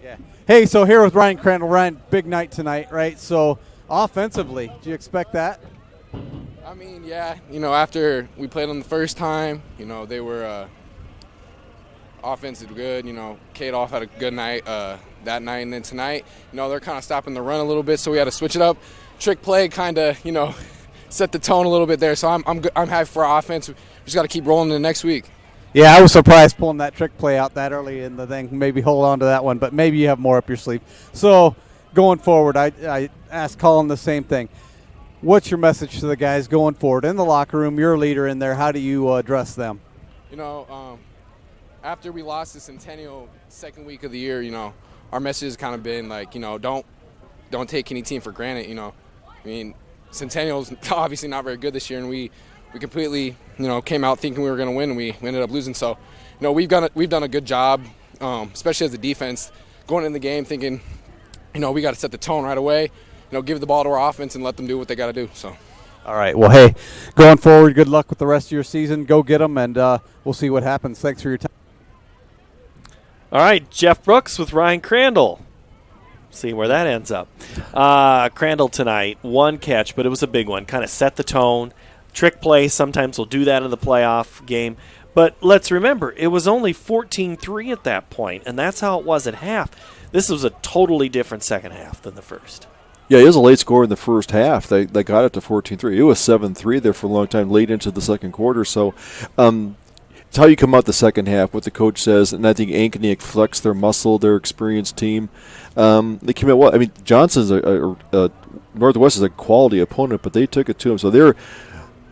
Yeah. Hey, so here with Ryan Crandall. Ryan, big night tonight, right? So offensively, do you expect that? I mean, yeah. After we played them the first time, they were offense is good. Kadolf had a good night that night, and then tonight, they're kind of stopping the run a little bit, so we had to switch it up. Trick play kind of, set the tone a little bit there. So I'm happy for our offense. We just got to keep rolling the next week. Yeah, I was surprised pulling that trick play out that early in the thing. Maybe hold on to that one, but maybe you have more up your sleeve. So going forward, I asked Colin the same thing. What's your message to the guys going forward in the locker room? You're a leader in there. How do you address them? After we lost the Centennial second week of the year, our message has kind of been like, don't take any team for granted. Centennial's obviously not very good this year, and we completely, came out thinking we were going to win, and we ended up losing. So, we've done a good job, especially as a defense, going in the game thinking, we got to set the tone right away, give the ball to our offense and let them do what they got to do. So, all right. Well, hey, going forward, good luck with the rest of your season. Go get them, and we'll see what happens. Thanks for your time. All right, Jeff Brooks with Ryan Crandall. See where that ends up. Crandall tonight, 1 catch, but it was a big one. Kind of set the tone. Trick play, sometimes we'll do that in the playoff game. But let's remember, it was only 14-3 at that point, and that's how it was at half. This was a totally different second half than the first. Yeah, it was a late score in the first half. They got it to 14-3. It was 7-3 there for a long time, late into the second quarter. So it's how you come out the second half, what the coach says, and I think Ankeny flexed their muscle, their experienced team. They came out well. I mean, Johnson's Northwest is a quality opponent, but they took it to them. So they're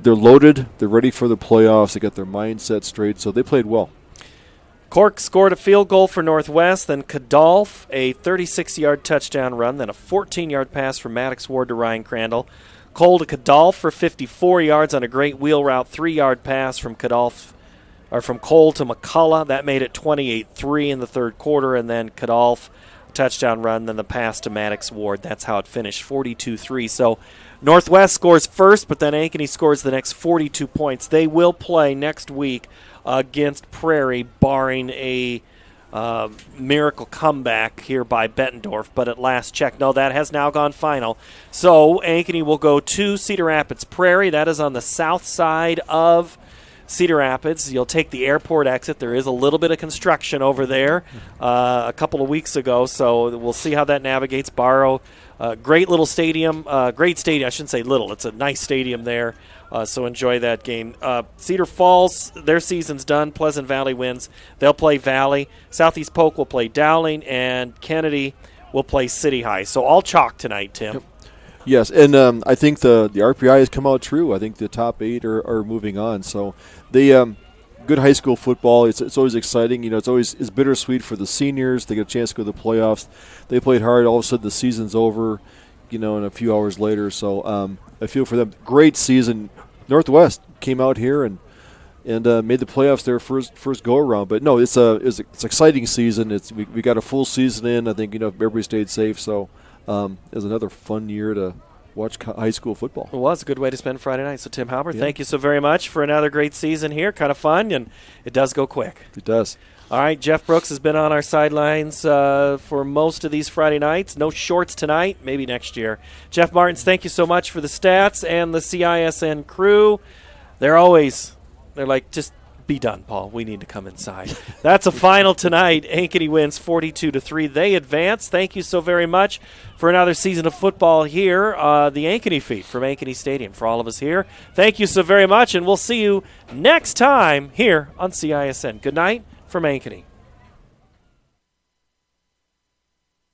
loaded. They're ready for the playoffs. They got their mindset straight, so they played well. Cork scored a field goal for Northwest, then Kadolf, a 36-yard touchdown run, then a 14-yard pass from Maddox Ward to Ryan Crandall. Cole to Kadolf for 54 yards on a great wheel route, 3-yard pass from Cole to McCullough. That made it 28-3 in the third quarter, and then Kadolf touchdown run, then the pass to Maddox Ward. That's how it finished, 42-3. So Northwest scores first, but then Ankeny scores the next 42 points. They will play next week against Prairie, barring a miracle comeback here by Bettendorf, but at last check, no, that has now gone final. So Ankeny will go to Cedar Rapids Prairie. That is on the south side of Cedar Rapids. You'll take the airport exit. There is a little bit of construction over there a couple of weeks ago, so we'll see how that navigates. Barrow, great little stadium. Great stadium. I shouldn't say little. It's a nice stadium there, so enjoy that game. Cedar Falls, their season's done. Pleasant Valley wins. They'll play Valley. Southeast Polk will play Dowling, and Kennedy will play City High. So all chalk tonight, Tim. Yep. Yes, and I think the RPI has come out true. I think the top 8 are moving on. So the good high school football, it's always exciting. It's bittersweet for the seniors. They get a chance to go to the playoffs. They played hard. All of a sudden the season's over, and a few hours later. So I feel for them. Great season. Northwest came out here and made the playoffs their first go around. But no, it's exciting season. We got a full season in. I think everybody stayed safe. So it was another fun year to watch high school football. It was a good way to spend Friday night. So Tim Halbert, thank you so very much for another great season here. Kind of fun, and it does go quick. It does. All right, Jeff Brooks has been on our sidelines for most of these Friday nights. No shorts tonight, maybe next year. Jeff Martins, thank you so much for the stats, and the CISN crew. They're like, just be done, Paul. We need to come inside. That's a final tonight. Ankeny wins 42-3. They advance. Thank you so very much for another season of football here. The Ankeny feed from Ankeny Stadium. For all of us here, thank you so very much, and we'll see you next time here on CISN. Good night from Ankeny.